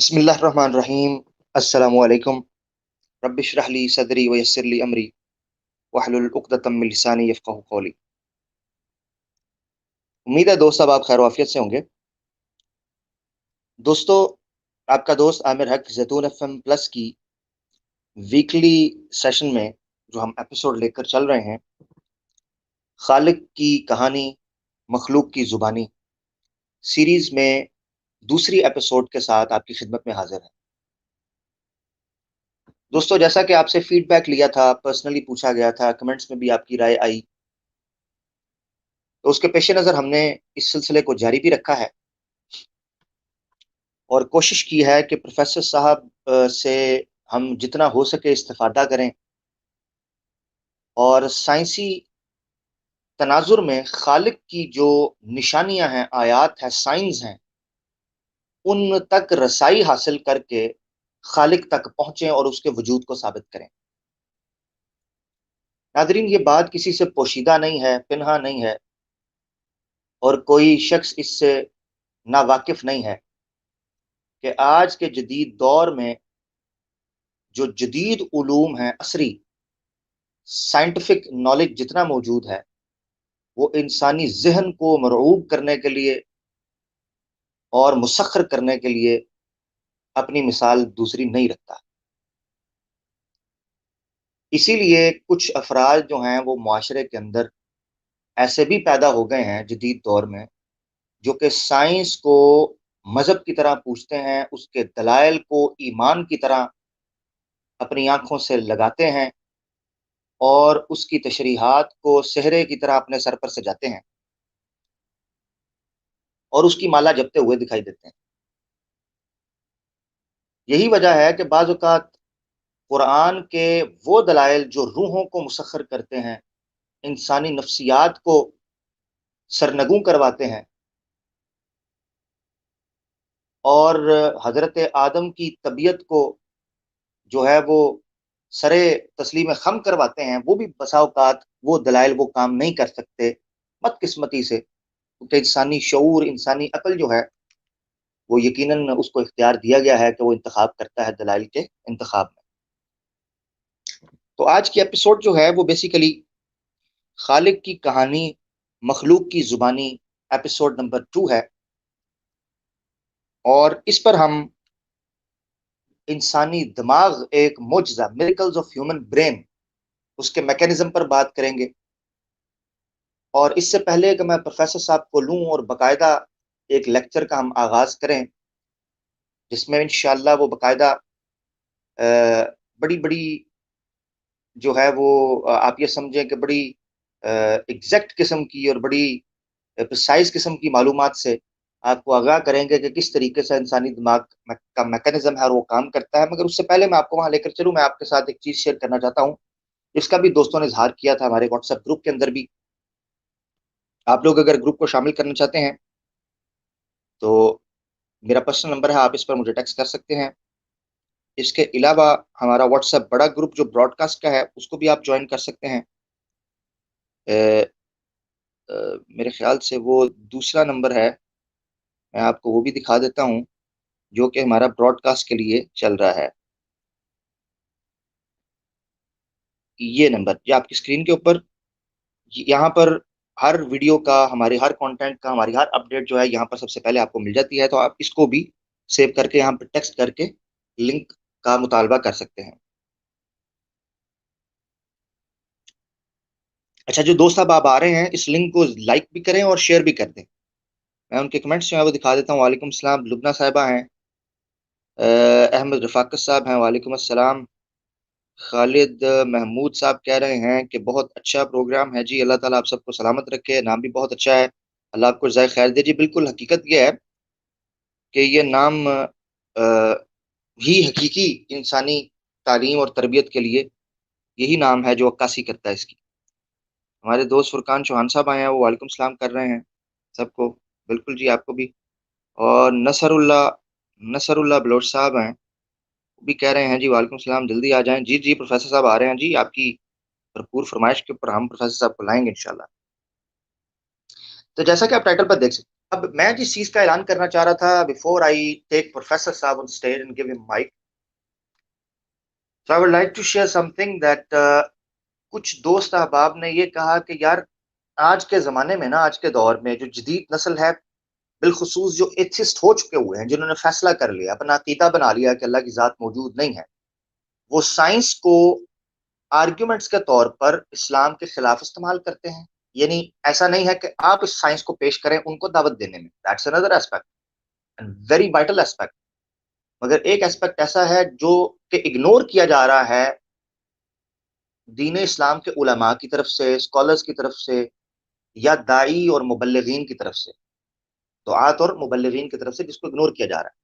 बिस्मिल्लाहिर्रहमानिर्रहीम। अस्सलामुअलैकुम। रब्बिश्रह ली सदरी व यस्सिर ली अमरी वहलुल उक़दतम मिन लिसानी यफ़क़हू क़ौली। उम्मीद है दोस्त साहब आप खैर वाफ़ियत से होंगे। दोस्तों, आपका दोस्त आमिर हक ज़ैतून एफ़एम प्लस की वीकली सेशन में जो हम एपिसोड लेकर चल रहे हैं, ख़ालिक की कहानी मख़लूक की ज़ुबानी सीरीज़ में दूसरी एपिसोड के साथ आपकी खिदमत में हाज़िर है। दोस्तों, जैसा कि आपसे फ़ीडबैक लिया था, पर्सनली पूछा गया था, कमेंट्स में भी आपकी राय आई, तो उसके पेश नज़र हमने इस सिलसिले को जारी भी रखा है और कोशिश की है कि प्रोफ़ेसर साहब से हम जितना हो सके इस्तिफ़ादा करें और साइंसी तनाज़ुर में ख़ालिक की जो निशानियाँ हैं, आयात हैं, साइन्स हैं, उन तक रसाई हासिल करके ख़ालिक तक पहुँचे और उसके वजूद को साबित करें। नाज़रीन, ये बात किसी से पोशीदा नहीं है, पिन्हा नहीं है और कोई शख़्स इससे नावाकिफ़ नहीं है कि आज के जदीद दौर में जो जदीद उलूम हैं, असरी साइंटिफिक नॉलेज जितना मौजूद है, वो इंसानी ज़हन को मरऊब करने के लिए और मुसख्खर करने के लिए अपनी मिसाल दूसरी नहीं रखता। इसीलिए कुछ अफ़राद जो हैं, वो मुआशरे के अंदर ऐसे भी पैदा हो गए हैं जदीद दौर में, जो कि साइंस को मज़हब की तरह पूजते हैं, उसके दलाइल को ईमान की तरह अपनी आँखों से लगाते हैं और उसकी तशरीहात को सेहरे की तरह अपने सर पर सजाते हैं और उसकी माला जपते हुए दिखाई देते हैं। यही वजह है कि बाज़ औक़ात कुरान के वो दलाइल जो रूहों को मुसख्खर करते हैं, इंसानी नफ्सियात को सरनगू करवाते हैं और हज़रत आदम की तबीयत को जो है वो सरे तस्लीम ख़म करवाते हैं, वो भी बसा औक़ात वो दलाइल वो काम नहीं कर सकते, बदकिस्मती से। क्योंकि इंसानी शऊर, इंसानी अक़ल जो है, वो यकीनन उसको इख्तियार दिया गया है कि वो इंतख़ाब करता है दलाइल के इंतख़ाब में। तो आज की एपिसोड जो है वो बेसिकली खालिक की कहानी मखलूक की ज़ुबानी एपिसोड नंबर 2 है और इस पर हम इंसानी दिमाग एक मुजज़ा मिरेकल्स ऑफ ह्यूमन ब्रेन उसके मैकेनिज़्म पर बात करेंगे। और इससे पहले कि मैं प्रोफ़ेसर साहब को लूँ और बाकायदा एक लेक्चर का हम आगाज़ करें, जिसमें इंशाअल्लाह वो बाकायदा बड़ी-बड़ी जो है वो आप ये समझें कि बड़ी एग्ज़ैक्ट किस्म की और बड़ी प्रिसाइज़ किस्म की मालूमात से आपको आगाह करेंगे कि किस तरीके से इंसानी दिमाग का मैकेनिज़्म है और वो काम करता है। मगर उससे पहले मैं आपको वहाँ लेकर चलूँ, मैं आपके साथ एक चीज़ शेयर करना चाहता हूँ, इसका भी दोस्तों ने इज़हार किया था हमारे व्हाट्सएप ग्रुप के अंदर भी। आप लोग अगर ग्रुप को शामिल करना चाहते हैं, तो मेरा पर्सनल नंबर है, आप इस पर मुझे टेक्स्ट कर सकते हैं। इसके अलावा हमारा व्हाट्सएप बड़ा ग्रुप जो ब्रॉडकास्ट का है, उसको भी आप जॉइन कर सकते हैं। अ मेरे ख़्याल से वो दूसरा नंबर है, मैं आपको वो भी दिखा देता हूँ, जो कि हमारा ब्रॉडकास्ट के लिए चल रहा है। ये नंबर, ये आपकी स्क्रीन के ऊपर, यहाँ पर हर वीडियो का, हमारे हर कंटेंट का, हमारी हर अपडेट जो है, यहाँ पर सबसे पहले आपको मिल जाती है, तो आप इसको भी सेव करके यहाँ पे टेक्स्ट करके लिंक का मुतालबा कर सकते हैं। अच्छा, जो दोस्त अब आप आ रहे हैं, इस लिंक को लाइक भी करें और शेयर भी कर दें। मैं उनके कमेंट्स जो हैं वो दिखा देता हूँ। वालेकुम सलाम, लुबना साहिबा हैं, अहमद रफ़ाकत साहब हैं, वालेकुम अस्सलाम। खालिद महमूद साहब कह रहे हैं कि बहुत अच्छा प्रोग्राम है जी, अल्लाह ताला आप सबको सलामत रखे, नाम भी बहुत अच्छा है, अल्लाह आपको जज़ाए खैर दे। जी बिल्कुल, हकीकत ये है कि ये नाम ही हकीकी इंसानी तालीम और तरबियत के लिए यही नाम है जो अक्कासी करता है इसकी। हमारे दोस्त फुरकान चौहान साहब आए हैं, वो वालेकुम सलाम कर रहे हैं सबको। बिल्कुल जी, आपको भी। और नसरुल्लाह बलोच साहब हैं, वो भी कह रहे हैं जी वालेकुम सलाम, जल्दी आ जाएँ। जी, जी, प्रोफ़ेसर साहब आ रहे हैं जी, आपकी भरपूर फ़रमाइश के ऊपर हम प्रोफ़ेसर साहब को लाएँगे इंशाअल्लाह। तो जैसा कि आप टाइटल पर देख सकते हैं, अब मैं जिस चीज का ऐलान करना चाह रहा था, बिफोर आई टेक प्रोफेसर साहब on stage and give him mic, so I would like to share something that कुछ दोस्त अहबाब ने ये कहा कि यार, आज के ज़माने में ना, आज के दौर में जो जदीद नस्ल है, बिलखुसूस जो एथिस्ट हो चुके हुए हैं, जिन्होंने फैसला कर लिया, अपना अकीदा बना लिया कि अल्लाह की ज़ात मौजूद नहीं है, वो साइंस को आर्ग्यूमेंट्स के तौर पर इस्लाम के खिलाफ इस्तेमाल करते हैं। यानी ऐसा नहीं है कि आप इस साइंस को पेश करें उनको दावत देने में, that's another aspect and very vital aspect. मगर एक एस्पेक्ट ऐसा है जो कि इग्नोर किया जा रहा है दीन इस्लाम के उलमा की तरफ से, स्कॉलर्स की तरफ से, या दाई और मुबल्लिगीन की तरफ से, दुआत और मुबल्लिगीन की तरफ से, जिसको इग्नोर किया जा रहा है।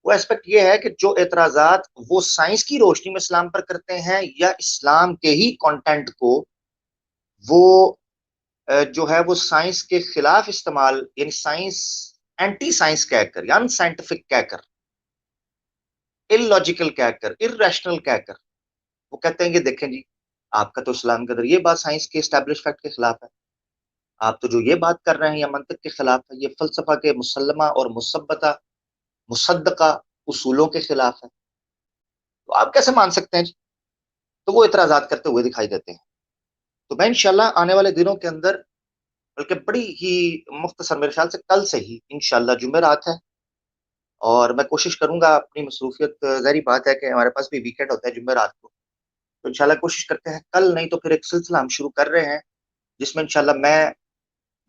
वो एस्पेक्ट ये है कि जो एतराज़ात वो साइंस की रोशनी में इस्लाम पर करते हैं, या इस्लाम के ही कंटेंट को वो जो है वो साइंस के खिलाफ इस्तेमाल, यानी साइंस, एंटी साइंस कहकर, या अनसाइंटिफिक कहकर, इलॉजिकल कहकर, इरेशनल कहकर, वो कहते हैं कि देखें जी, आपका तो इस्लाम के अंदर ये बात साइंस के एस्टैब्लिश फैक्ट के खिलाफ है, आप तो जो ये बात कर रहे हैं या मंतक के खिलाफ है, ये फलसफा के मुसल्लमा और मुसब्बता मुसद्दका उसूलों के खिलाफ है, तो आप कैसे मान सकते हैं जी? तो वो इतराजात करते हुए दिखाई देते हैं। तो मैं इंशाल्लाह आने वाले दिनों के अंदर, बल्कि बड़ी ही मुख्तसर, मेरे ख्याल से कल से ही इंशाल्लाह जुमेरात है, और मैं कोशिश करूंगा, अपनी मसरूफियत ज़ाहिर बात है कि हमारे पास भी वीकेंड होता है जुमेरात को, तो इंशाल्लाह कोशिश करते हैं कल, नहीं तो फिर एक सिलसिला हम शुरू कर रहे हैं, जिसमें इंशाल्लाह मैं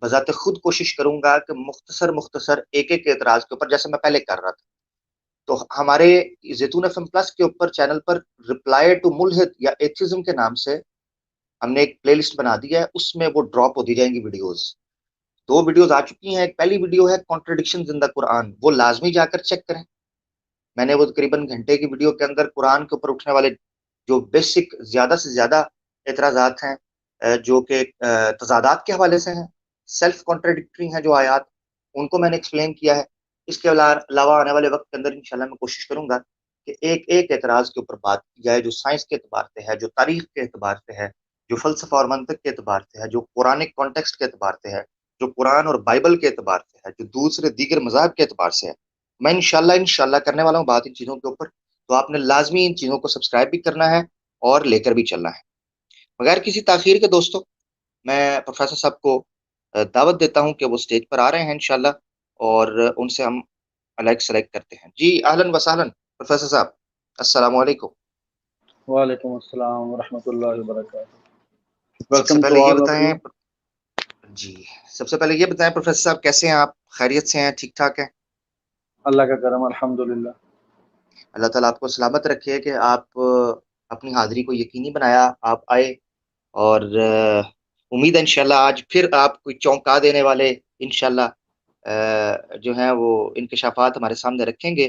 बजाते खुद कोशिश करूंगा कि मुख्तसर मुख्तसर एक एक एतराज के ऊपर, जैसे मैं पहले कर रहा था, तो हमारे जैतून एफएम प्लस के ऊपर चैनल पर रिप्लाई टू मुल्हिद या एथिज्म के नाम से हमने एक प्लेलिस्ट बना दी है, उसमें वो ड्रॉप होती जाएंगी वीडियोस। दो वीडियोस आ चुकी हैं, एक पहली वीडियो है कॉन्ट्रडिक्शन इन द कुरान, वो लाजमी जाकर चेक करें। मैंने वो तकरीबन घंटे की वीडियो के अंदर कुरान के ऊपर उठने वाले जो बेसिक ज्यादा से ज्यादा एतराजात हैं, जो कि तजादात के हवाले से हैं, सेल्फ कॉन्ट्रडिक्टरी हैं जो आयात, उनको मैंने एक्सप्लेन किया है। इसके अलावा आने वाले वक्त के अंदर इंशाल्लाह मैं कोशिश करूंगा कि एक एक एतराज के ऊपर बात की जाए, जो साइंस के एतबार से है, जो तारीख के एतबार से है, जो फलसफा और मंतक के एतबार से है, जो पुरानिक कॉन्टेक्स्ट के एतबार से है, जो कुरान और बाइबल के एतबार से है, जो दूसरे दीगर मज़ाहब के एतबार से है। मैं इंशाल्लाह इंशाल्लाह करने वाला हूँ बात इन चीज़ों के ऊपर, तो आपने लाजमी इन चीज़ों को सब्सक्राइब भी करना है और लेकर भी चलना है। बगैर किसी ताखीर के दोस्तों, मैं प्रोफेसर साहब को दावत देता हूँ कि वो स्टेज पर आ रहे हैं इंशाल्लाह, और उनसे हम अलग सेलेक्ट करते हैं। जी अहलन व सहलन प्रोफेसर साहब, अस्सलामु अलैकुम। वालेकुम अस्सलाम व रहमतुल्लाहि व बरकातहू। सबसे वेलकम पहले टू ये ऑल ऑफ बताएं, यू। जी सबसे पहले ये बताएं प्रोफेसर साहब, कैसे हैं आप? खैरियत से हैं? ठीक ठाक हैं? अल्लाह का करम, अल्हम्दुलिल्लाह। अल्लाह ताला आपको सलामत रखे कि आप अपनी हाज़िरी को यकीनी बनाया, आप आए, और उम्मीद है इंशाल्लाह आज फिर आप कोई चौंका देने वाले इंशाल्लाह जो हैं वो इंकशाफात हमारे सामने रखेंगे,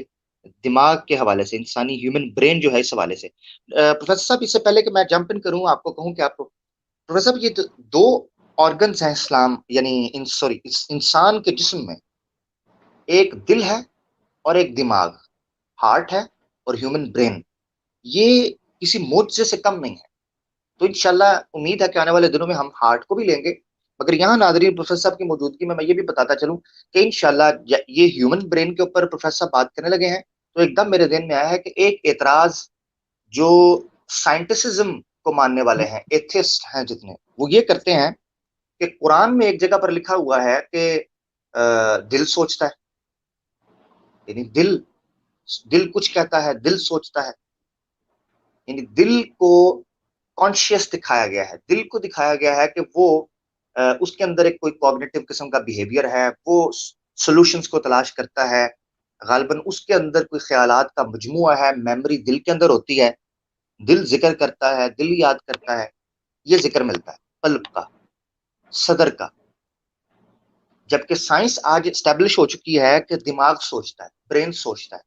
दिमाग के हवाले से, इंसानी ह्यूमन ब्रेन जो है इस हवाले से। प्रोफेसर साहब, इससे पहले कि मैं जंप इन करूँ, आपको कहूँ कि आपको, प्रोफेसर साहब, ये दो ऑर्गन्स हैं इस्लाम, यानी इस इंसान के जिस्म में, एक दिल है और एक दिमाग, हार्ट है और ह्यूमन ब्रेन, ये किसी मोर्चे से कम नहीं है। तो इंशाल्लाह उम्मीद है कि आने वाले दिनों में हम हार्ट को भी लेंगे। मगर यहाँ नादरीन, प्रोफेसर साहब की मौजूदगी में मैं ये भी बताता चलूं कि इंशाल्लाह ये ह्यूमन ब्रेन के ऊपर प्रोफेसर साहब बात करने लगे हैं, तो एकदम मेरे ध्यान में आया है कि एक एतराज जो साइंटिसिज्म को मानने वाले हैं, एथिस्ट हैं जितने, वो ये करते हैं कि कुरान में एक जगह पर लिखा हुआ है कि दिल सोचता है, यानी दिल दिल कुछ कहता है, दिल सोचता है, यानी दिल को कॉन्शियस दिखाया गया है, दिल को दिखाया गया है कि वो उसके अंदर एक कोई कॉग्निटिव किस्म का बिहेवियर है, वो सॉल्यूशंस को तलाश करता है, गालिबन उसके अंदर कोई ख्यालात का मजमुआ है, मेमोरी दिल के अंदर होती है, दिल जिक्र करता है, दिल याद करता है, ये जिक्र मिलता है कल्ब का, सदर का। जबकि साइंस आज स्टैब्लिश हो चुकी है कि दिमाग सोचता है, ब्रेन सोचता है,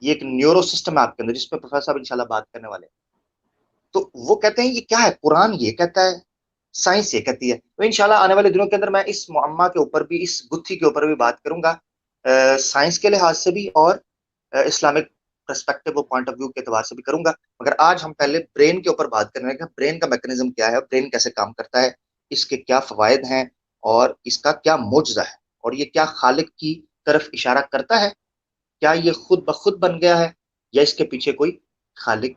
ये एक न्यूरो सिस्टम है आपके अंदर, जिसपे प्रोफेसर साहब इंशाल्लाह बात करने वाले हैं। तो वो कहते हैं ये क्या है, कुरान ये कहता है, साइंस ये कहती है। तो इंशाल्लाह आने वाले दिनों के अंदर मैं इस मुअम्मा के ऊपर भी, इस गुत्थी के ऊपर भी बात करूंगा, साइंस के लिहाज से भी और इस्लामिक पर्सपेक्टिव और पॉइंट ऑफ व्यू के एतबार से भी करूंगा। मगर आज हम पहले ब्रेन के ऊपर बात करेंगे कि ब्रेन का मैकेनिज्म क्या है, ब्रेन कैसे काम करता है, इसके क्या फवायद हैं और इसका क्या मोजजा है। और ये क्या खालिक की तरफ इशारा करता है? क्या ये खुद ब खुद बन गया है, या इसके पीछे कोई खालिक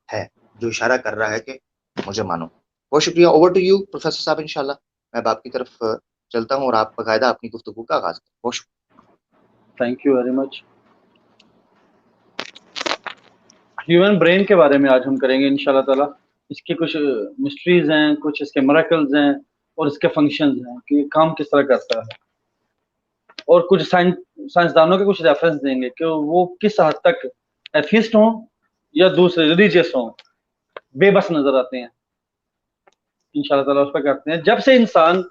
है जो इशारा कर रहा है कि मुझे मानो? बहुत शुक्रिया। ओवर टू यू प्रोफेसर साहब, इंशाल्लाह मैं अब आपकी तरफ चलता हूँ और आप बाकायदा अपनी गुफ्तगू का आगाज करें। बहुत शुक्रिया। Thank you very much. Human brain के बारे में आज हम करेंगे इंशाल्लाह ताला। इसकी कुछ मिस्ट्रीज हैं, कुछ इसके मिरेकल्स हैं और इसके फंक्शंस हैं कि ये काम किस तरह करता है, और कुछ साइंसदानों के कुछ रेफरेंस देंगे कि वो किस हद तक एथिस्ट हों या दूसरे रिलीजियस हों, बेबस नजर आते हैं। इंशाल्लाह ताला उस पर करते हैं। जब से इंसान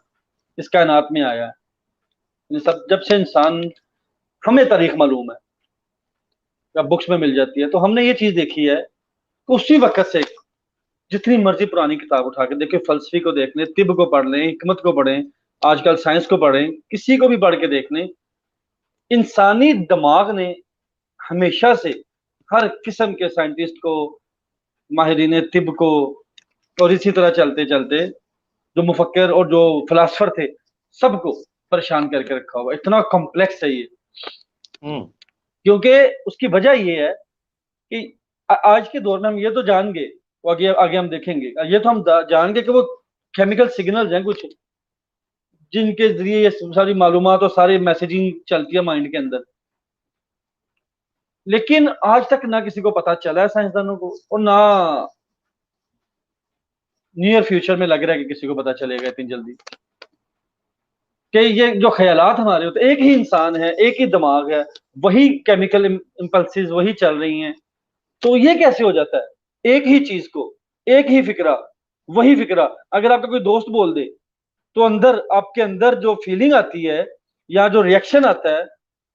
इस कायनात में आया है, सब जब से इंसान, हमें तारीख मालूम है या बुक्स में मिल जाती है, तो हमने ये चीज देखी है कि उसी वक्त से जितनी मर्जी पुरानी किताब उठा के देखें, फलसफी को देख लें, तिब को पढ़ लें, हिकमत को पढ़ें, आजकल साइंस को पढ़ें, किसी को भी पढ़ के देख लें, इंसानी दिमाग ने हमेशा से हर किस्म के साइंटिस्ट को, माहिरीन तिब को, और इसी तरह चलते चलते जो मुफक्किर और जो फिलासफर थे, सबको परेशान करके रखा हुआ। इतना कॉम्प्लेक्स है ये। क्योंकि उसकी वजह ये है कि आज के दौर में हम ये तो जान गए, वो आगे आगे हम देखेंगे, ये तो हम जान गए कि वो केमिकल सिग्नल्स हैं कुछ, जिनके जरिए ये सारी मालूमात और सारी मैसेजिंग चलती है माइंड के अंदर। लेकिन आज तक ना किसी को पता चला है साइंसदानों को, और ना नियर फ्यूचर में लग रहा है कि किसी को पता चलेगा इतनी जल्दी, कि ये जो ख्यालात हमारे होते, एक ही इंसान है, एक ही दिमाग है, वही केमिकल इंपल्सिस वही चल रही हैं, तो ये कैसे हो जाता है? एक ही चीज को, एक ही फिक्रा, वही फिक्रा अगर आपका कोई दोस्त बोल दे, तो अंदर आपके अंदर जो फीलिंग आती है या जो रिएक्शन आता है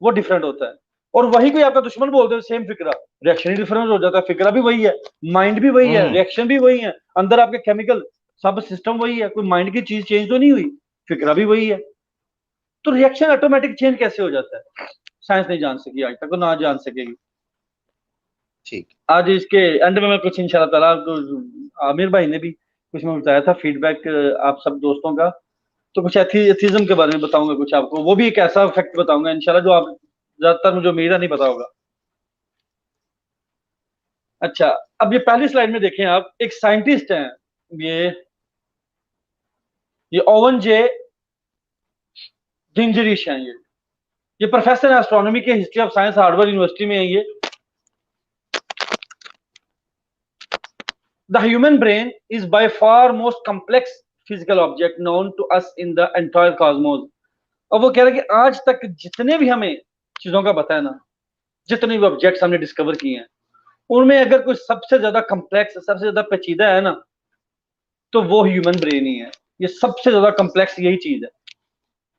वो डिफरेंट होता है। और वही कोई आपका दुश्मन बोल दे, सेम फिक्रा, रिएक्शन ही डिफरेंट हो जाता है। फिक्रा भी वही है, माइंड भी वही है, रिएक्शन भी वही है, अंदर आपके केमिकल सब सिस्टम वही है, कोई माइंड की चीज चेंज तो नहीं हुई, फिक्रा भी वही है। तो रिएक्शन ऑटोमेटिक चेंज कैसे हो जाता है? साइंस नहीं जान सकी आज तक, तो ना जान सकेगी। ठीक। आज इसके एंड में मैं कुछ इंशाल्लाह ताला, तो आमिर भाई ने भी कुछ मैं बताया था फीडबैक आप सब दोस्तों का, तो कुछ एथिज्म के बारे में बताऊंगा कुछ आपको, वो भी एक ऐसा फैक्ट बताऊंगा इंशाल्लाह जो आप ज्यादातर मुझे उम्मीद नहीं पता होगा। अच्छा, अब ये पहली स्लाइड में देखें आप, एक साइंटिस्ट हैं, ये ये ओवन जे डिंजरिश हैं। ये प्रोफेसर है एस्ट्रोनॉमी के, history of science, Harvard university में है ये। The human brain is by far most complex physical object known to us in the entire cosmos. और वो कह रहे हैं कि आज तक जितने भी हमें चीजों का पता है ना, जितने भी ऑब्जेक्ट्स हमने डिस्कवर किए हैं, उनमें अगर कोई सबसे ज्यादा कम्प्लेक्स, सबसे ज्यादा पेचीदा है ना, तो वो ह्यूमन ब्रेन ही है। ये सबसे ज्यादा कम्प्लेक्स यही चीज है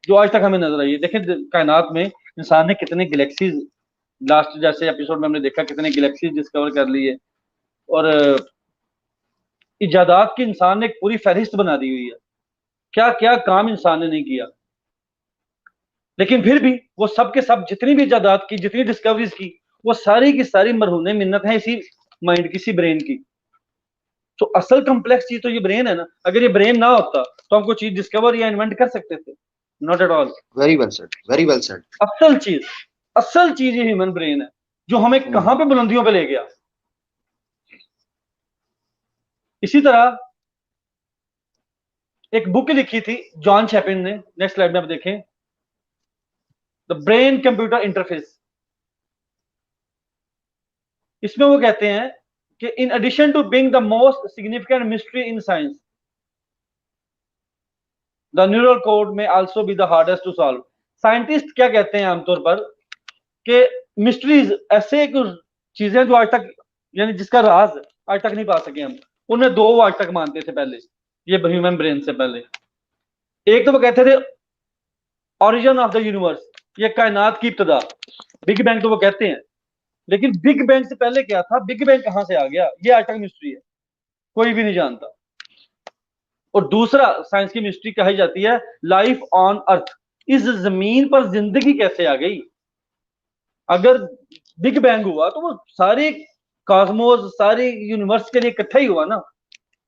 जो आज तक हमें नजर आई है। देखें कायनात में इंसान ने कितने गैलेक्सीज, लास्ट जैसे एपिसोड में हमने देखा कितने गैलेक्सीज डिस्कवर कर ली है, और इजादात की इंसान ने एक पूरी फहरिस्त बना दी हुई है, क्या क्या काम इंसान ने नहीं किया। लेकिन फिर भी वो सब के सब, जितनी भी इजादात की, जितनी डिस्कवरीज की, वो सारी की सारी मरहूने मिन्नत है इसी माइंड की, इसी ब्रेन की। तो असल कॉम्प्लेक्स चीज तो ये ब्रेन है ना। अगर ये ब्रेन ना होता तो हम कोई चीज डिस्कवर या इन्वेंट कर सकते थे? Not at all. Very well said, very well said. असल चीज ये ह्यूमन ब्रेन है जो हमें कहां पे बुलंदियों पे ले गया। इसी तरह एक बुक लिखी थी जॉन चैपिन ने, नेक्स्ट स्लाइड में आप देखें, द ब्रेन कंप्यूटर इंटरफेस। इसमें वो कहते हैं कि in addition to being the most significant mystery in science, the neural code may also be the hardest to solve. Scientist क्या कहते हैं आमतौर पर कि मिस्ट्रीज ऐसे कुछ चीजें जो आज तक, यानी जिसका राज आज तक नहीं पा सके हम, उन्हें दो आज तक मानते थे पहले, ये ह्यूमन ब्रेन से पहले। एक तो वो कहते थे ओरिजिन ऑफ द यूनिवर्स, ये कायनात की इब्तिदा, बिग बैंग तो वो कहते हैं। लेकिन बिग बैंग से पहले क्या था, बिग बैंग कहां से आ गया, ये आज तक मिस्ट्री है, कोई भी नहीं जानता। और दूसरा साइंस की मिस्ट्री कही जाती है लाइफ ऑन अर्थ, इस जमीन पर जिंदगी कैसे आ गई। अगर बिग बैंग हुआ तो वो सारे कॉस्मोस, सारे यूनिवर्स के लिए इकट्ठा ही हुआ ना,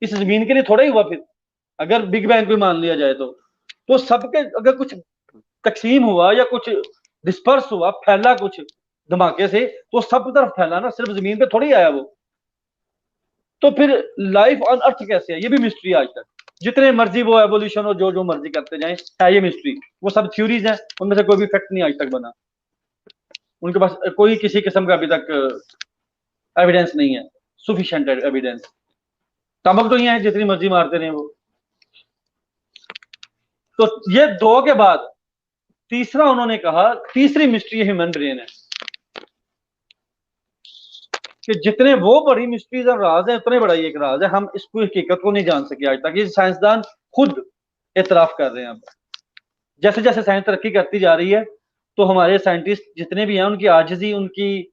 इस जमीन के लिए थोड़ा ही हुआ। फिर अगर बिग बैंग को मान लिया जाए तो सबके अगर कुछ तकसीम हुआ या कुछ डिस्पर्स हुआ, फैला कुछ धमाके से, तो सब तरफ फैला ना, सिर्फ जमीन पे थोड़ी आया वो। तो फिर लाइफ ऑन अर्थ कैसे है, ये भी मिस्ट्री है आज तक। जितने मर्जी वो एवोल्यूशन और जो जो मर्जी करते जाएं, है ये मिस्ट्री। वो सब थ्योरीज हैं, उनमें से कोई भी फैक्ट नहीं आज तक बना। उनके पास कोई किसी किस्म का अभी तक एविडेंस नहीं है, सुफिशिएंट एविडेंस। तमक तो ये है जितनी मर्जी मारते रहे वो। तो ये दो के बाद तीसरा उन्होंने कहा, तीसरी मिस्ट्री ह्यूमन ब्रेन है, कि जितने वो बड़ी मिस्ट्रीज और राज है, उतने बड़ा ये एक राज है, हम इसको हकीकत को नहीं जान सके आज तक। ये साइंसदान खुद एतराफ कर रहे हैं। अब जैसे जैसे साइंस तरक्की करती जा रही है, तो हमारे साइंटिस्ट जितने भी हैं, उनकी आजिजी, उनकी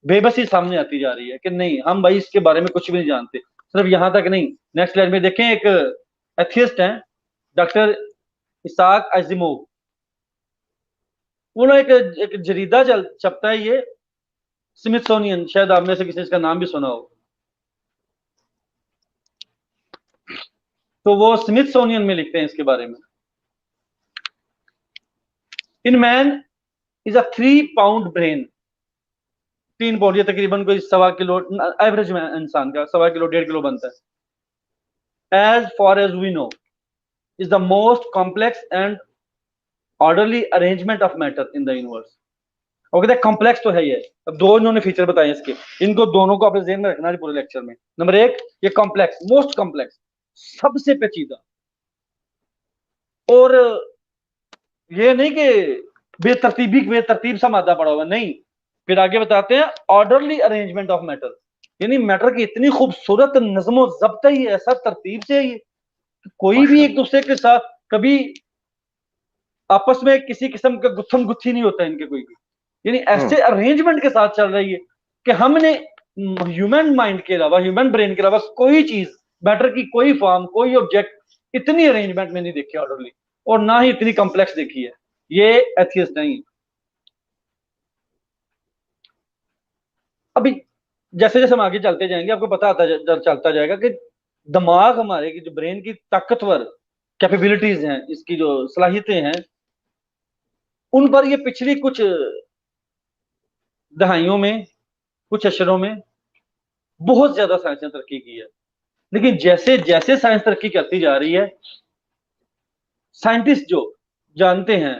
बेबसी सामने आती जा रही है कि नहीं, हम भाई इसके बारे में कुछ भी नहीं जानते। सिर्फ यहां तक नहीं, नेक्स्ट स्लाइड में देखें, एक एथियस्ट हैं डॉक्टर इसाक अजीमोव। उन्होंने एक जरीदा छपता है ये, स्मिथसोनियन, शायद आप में से किसी ने इसका नाम भी सुना हो। तो वो स्मिथसोनियन में लिखते हैं इसके बारे में, in man is a 3 pound brain. 3 pound, ये तकरीबन कोई 1.25 किलो, एवरेज में इंसान का 1.25 किलो 1.5 किलो बनता है। As far as we know, is the most complex and orderly arrangement of matter in the universe. और कहते हैं कॉम्प्लेक्स तो है ये। अब दो इन्होंने फीचर बताए इसके, इनको दोनों को अपने ज़हन में रखना है पूरे लेक्चर में। नंबर 1, ये कॉम्प्लेक्स, मोस्ट कॉम्प्लेक्स, सबसे पेचीदा। और ये नहीं कि बेतरतीब सा मादा पड़ा हुआ, नहीं। फिर आगे बताते हैं ऑर्डरली अरेंजमेंट ऑफ मैटर, यानी मैटर की इतनी खूबसूरत नज़्म व ज़ब्त है, ये ऐसा तरतीब से है ये, कोई भी एक दूसरे के साथ कभी आपस में किसी किस्म का गुत्थम गुत्थी नहीं होता इनके कोई भी, यानी ऐसे अरेंजमेंट के साथ चल रही है कि हमने ह्यूमन माइंड के अलावा, ह्यूमन ब्रेन के अलावा कोई चीज, मैटर की कोई फॉर्म, कोई ऑब्जेक्ट इतनी अरेंजमेंट में नहीं देखी ऑर्डरली, और ना ही इतनी कॉम्प्लेक्स देखी है। ये एथियस्ट नहीं। अभी जैसे जैसे हम आगे चलते जाएंगे, आपको पता चलता जाएगा कि दिमाग हमारे की जो ब्रेन की ताकतवर कैपेबिलिटीज हैं, इसकी जो सलाहियतें हैं, उन पर ये पिछली कुछ दहाइयों में, कुछ अशरों में बहुत ज्यादा साइंस ने तरक्की की है। लेकिन जैसे जैसे साइंस तरक्की करती जा रही है, साइंटिस्ट जो जानते हैं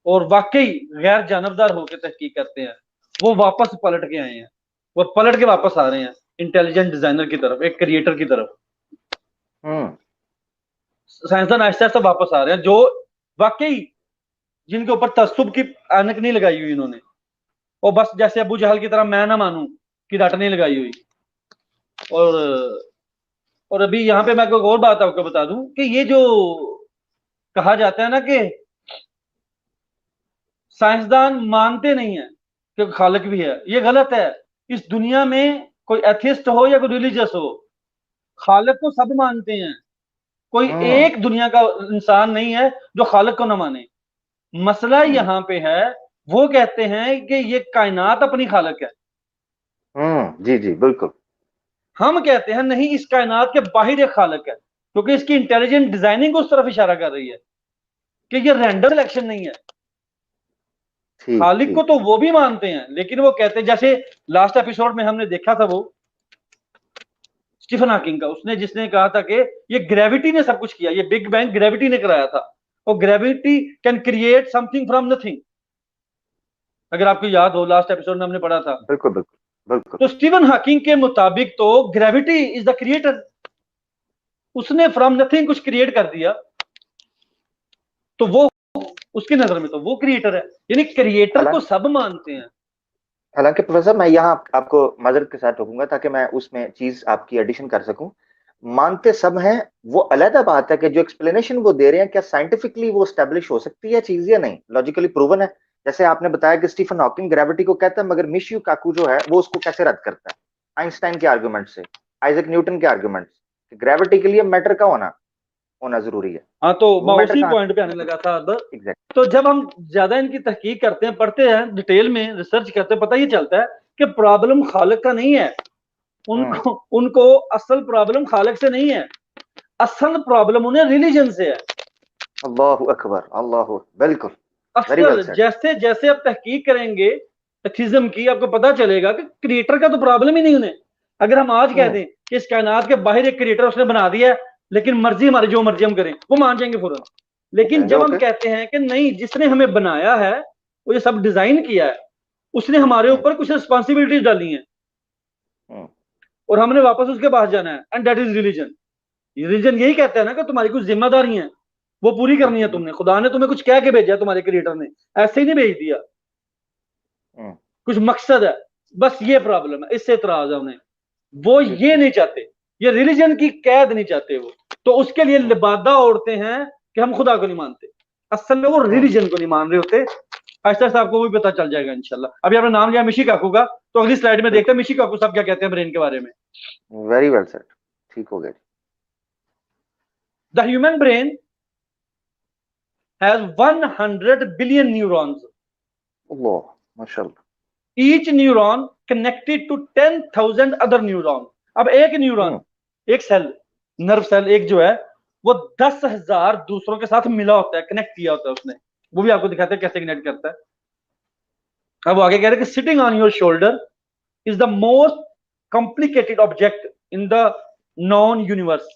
और वाकई गैर जानबदार होकर तहकीक करते हैं, वो वापस पलट के आए हैं, वो पलट के वापस आ रहे हैं इंटेलिजेंट डिजाइनर की तरफ, एक क्रिएटर की तरफ। साइंसदान आहिस्ता आहिस्ता वापस आ रहे हैं, जो वाकई जिनके ऊपर तसुब की ऐनक नहीं लगाई हुई इन्होंने, और बस जैसे अबू जहल की तरह मैं ना मानूं की रट नहीं लगाई हुई। और अभी यहाँ पे मैं कोई और बात आपको बता दूं कि ये जो कहा जाता है ना कि साइंसदान मानते नहीं है कि खालिक भी है, ये गलत है। इस दुनिया में कोई एथिस्ट हो या कोई रिलीजियस हो, खालिक को सब मानते हैं। कोई एक दुनिया का इंसान नहीं है जो खालिक को ना माने। मसला यहाँ पे है, वो कहते हैं कि ये कायनात अपनी खालिक है। जी जी बिल्कुल। हम कहते हैं नहीं, इस कायनात के बाहर एक खालिक है, क्योंकि इसकी इंटेलिजेंट डिजाइनिंग उस तरफ इशारा कर रही है कि ये रैंडम सिलेक्शन नहीं है। खालिक को तो वो भी मानते हैं, लेकिन वो कहते हैं, जैसे लास्ट एपिसोड में हमने देखा था वो स्टीफन हॉकिंग का, उसने जिसने कहा था कि ये ग्रेविटी ने सब कुछ किया, ये बिग बैंग ग्रेविटी ने कराया था, और gravity can create something from nothing. अगर आपको याद हो, लास्ट एपिसोड में हमने पढ़ा था। बिल्कुल बिल्कुल बिल्कुल। तो स्टीफन हॉकिंग के मुताबिक तो ग्रेविटी इज द क्रिएटर, उसने फ्रॉम नथिंग कुछ क्रिएट कर दिया, तो वो उसकी नजर में तो वो क्रिएटर है, यानी क्रिएटर को सब मानते हैं। हालांकि प्रोफेसर, मैं यहाँ आपको माजरत के साथ रोकूंगा ताकि मैं उसमें चीज आपकी एडिशन कर सकूं। मानते सब हैं, वो अलग बात है कि जो एक्सप्लेनेशन वो दे रहे हैं, क्या साइंटिफिकली वो स्टैब्लिश हो सकती है चीज या नहीं, लॉजिकली प्रूवन है। जैसे आपने बताया कि स्टीफन हॉकिंग ग्रेविटी को कहता है, मगर मिशियो काकू जो है वो उसको कैसे रद्द करता है, आइंस्टाइन के आर्गुमेंट से, आइजक न्यूटन के आर्गुमेंट से, ग्रेविटी के लिए मैटर का होना जरूरी है। हाँ, तो मैं उसी पॉइंट पे आने लगा था अब। तो जब हम ज्यादा इनकी तहकीक करते हैं, पढ़ते हैं, डिटेल में रिसर्च करते हैं, पता ये चलता है कि प्रॉब्लम खालिक का नहीं है। उनको असल प्रॉब्लम खालिक से नहीं है, असल प्रॉब्लम उन्हें रिलीजन से है। अल्लाहु अकबर, अल्लाहु, बिल्कुल, वेरी वेल अक्सर सेड। जैसे जैसे आप तहकीक करेंगे एथिज्म की, आपको पता चलेगा कि क्रिएटर का तो प्रॉब्लम ही नहीं उन्हें। अगर हम आज कह हम्म। दें कि इस कायनात के बाहर एक क्रिएटर उसने बना दिया है, लेकिन मर्जी हमारी जो मर्जी हम करें, वो मान जाएंगे फौरन। लेकिन कहेंगे जब हम ओके। कहते हैं कि नहीं, जिसने हमें बनाया है, वो ये सब डिजाइन किया है, उसने हमारे हम्म। ऊपर कुछ रिस्पॉन्सिबिलिटीज डाली हैं, हम्म। और हमने वापस उसके पास जाना है, and that is religion. Religion यही कहता है ना कि तुम्हारी कुछ जिम्मेदारी है, वो पूरी करनी है बिल्कुल तुमने। बिल्कुल। खुदा ने तुम्हें कुछ कह के भेजा है, तुम्हारे क्रिएटर ने ऐसे ही नहीं भेज दिया, हम्म। कुछ मकसद है। बस ये प्रॉब्लम है, इससे इतराज है उन्हें। वो ठीक ये ठीक। नहीं चाहते, ये रिलीजन की कैद नहीं चाहते वो। तो उसके लिए हम्म। लिबादा ओढ़ते हैं कि हम खुदा को नहीं मानते, असल में वो हम्म। रिलीजन को नहीं मान रहे होते। आहिस्ता आहिस्ता आपको भी पता चल जाएगा इंशाल्लाह। अभी आपने नाम लिया मिशी काकू का, तो अगली स्लाइड में देखते बिल्कुल। हैं मिशी काकू साहब क्या कहते हैं ब्रेन के बारे में। Very well said. ठीक हो गया। The human brain has 100 billion neurons, Allah, माशाल्लाह। Each neuron connected to 10,000 other neuron. अब एक न्यूरॉन, हम्म। एक सेल, नर्व सेल एक जो है, वो 10,000 दूसरों के साथ मिला होता है, कनेक्ट किया होता है उसने। वो भी आपको दिखाते हैं कैसे कनेक्ट करता है। अब वो आगे कह रहे हैं कि sitting on your shoulder is the most complicated object in the non universe.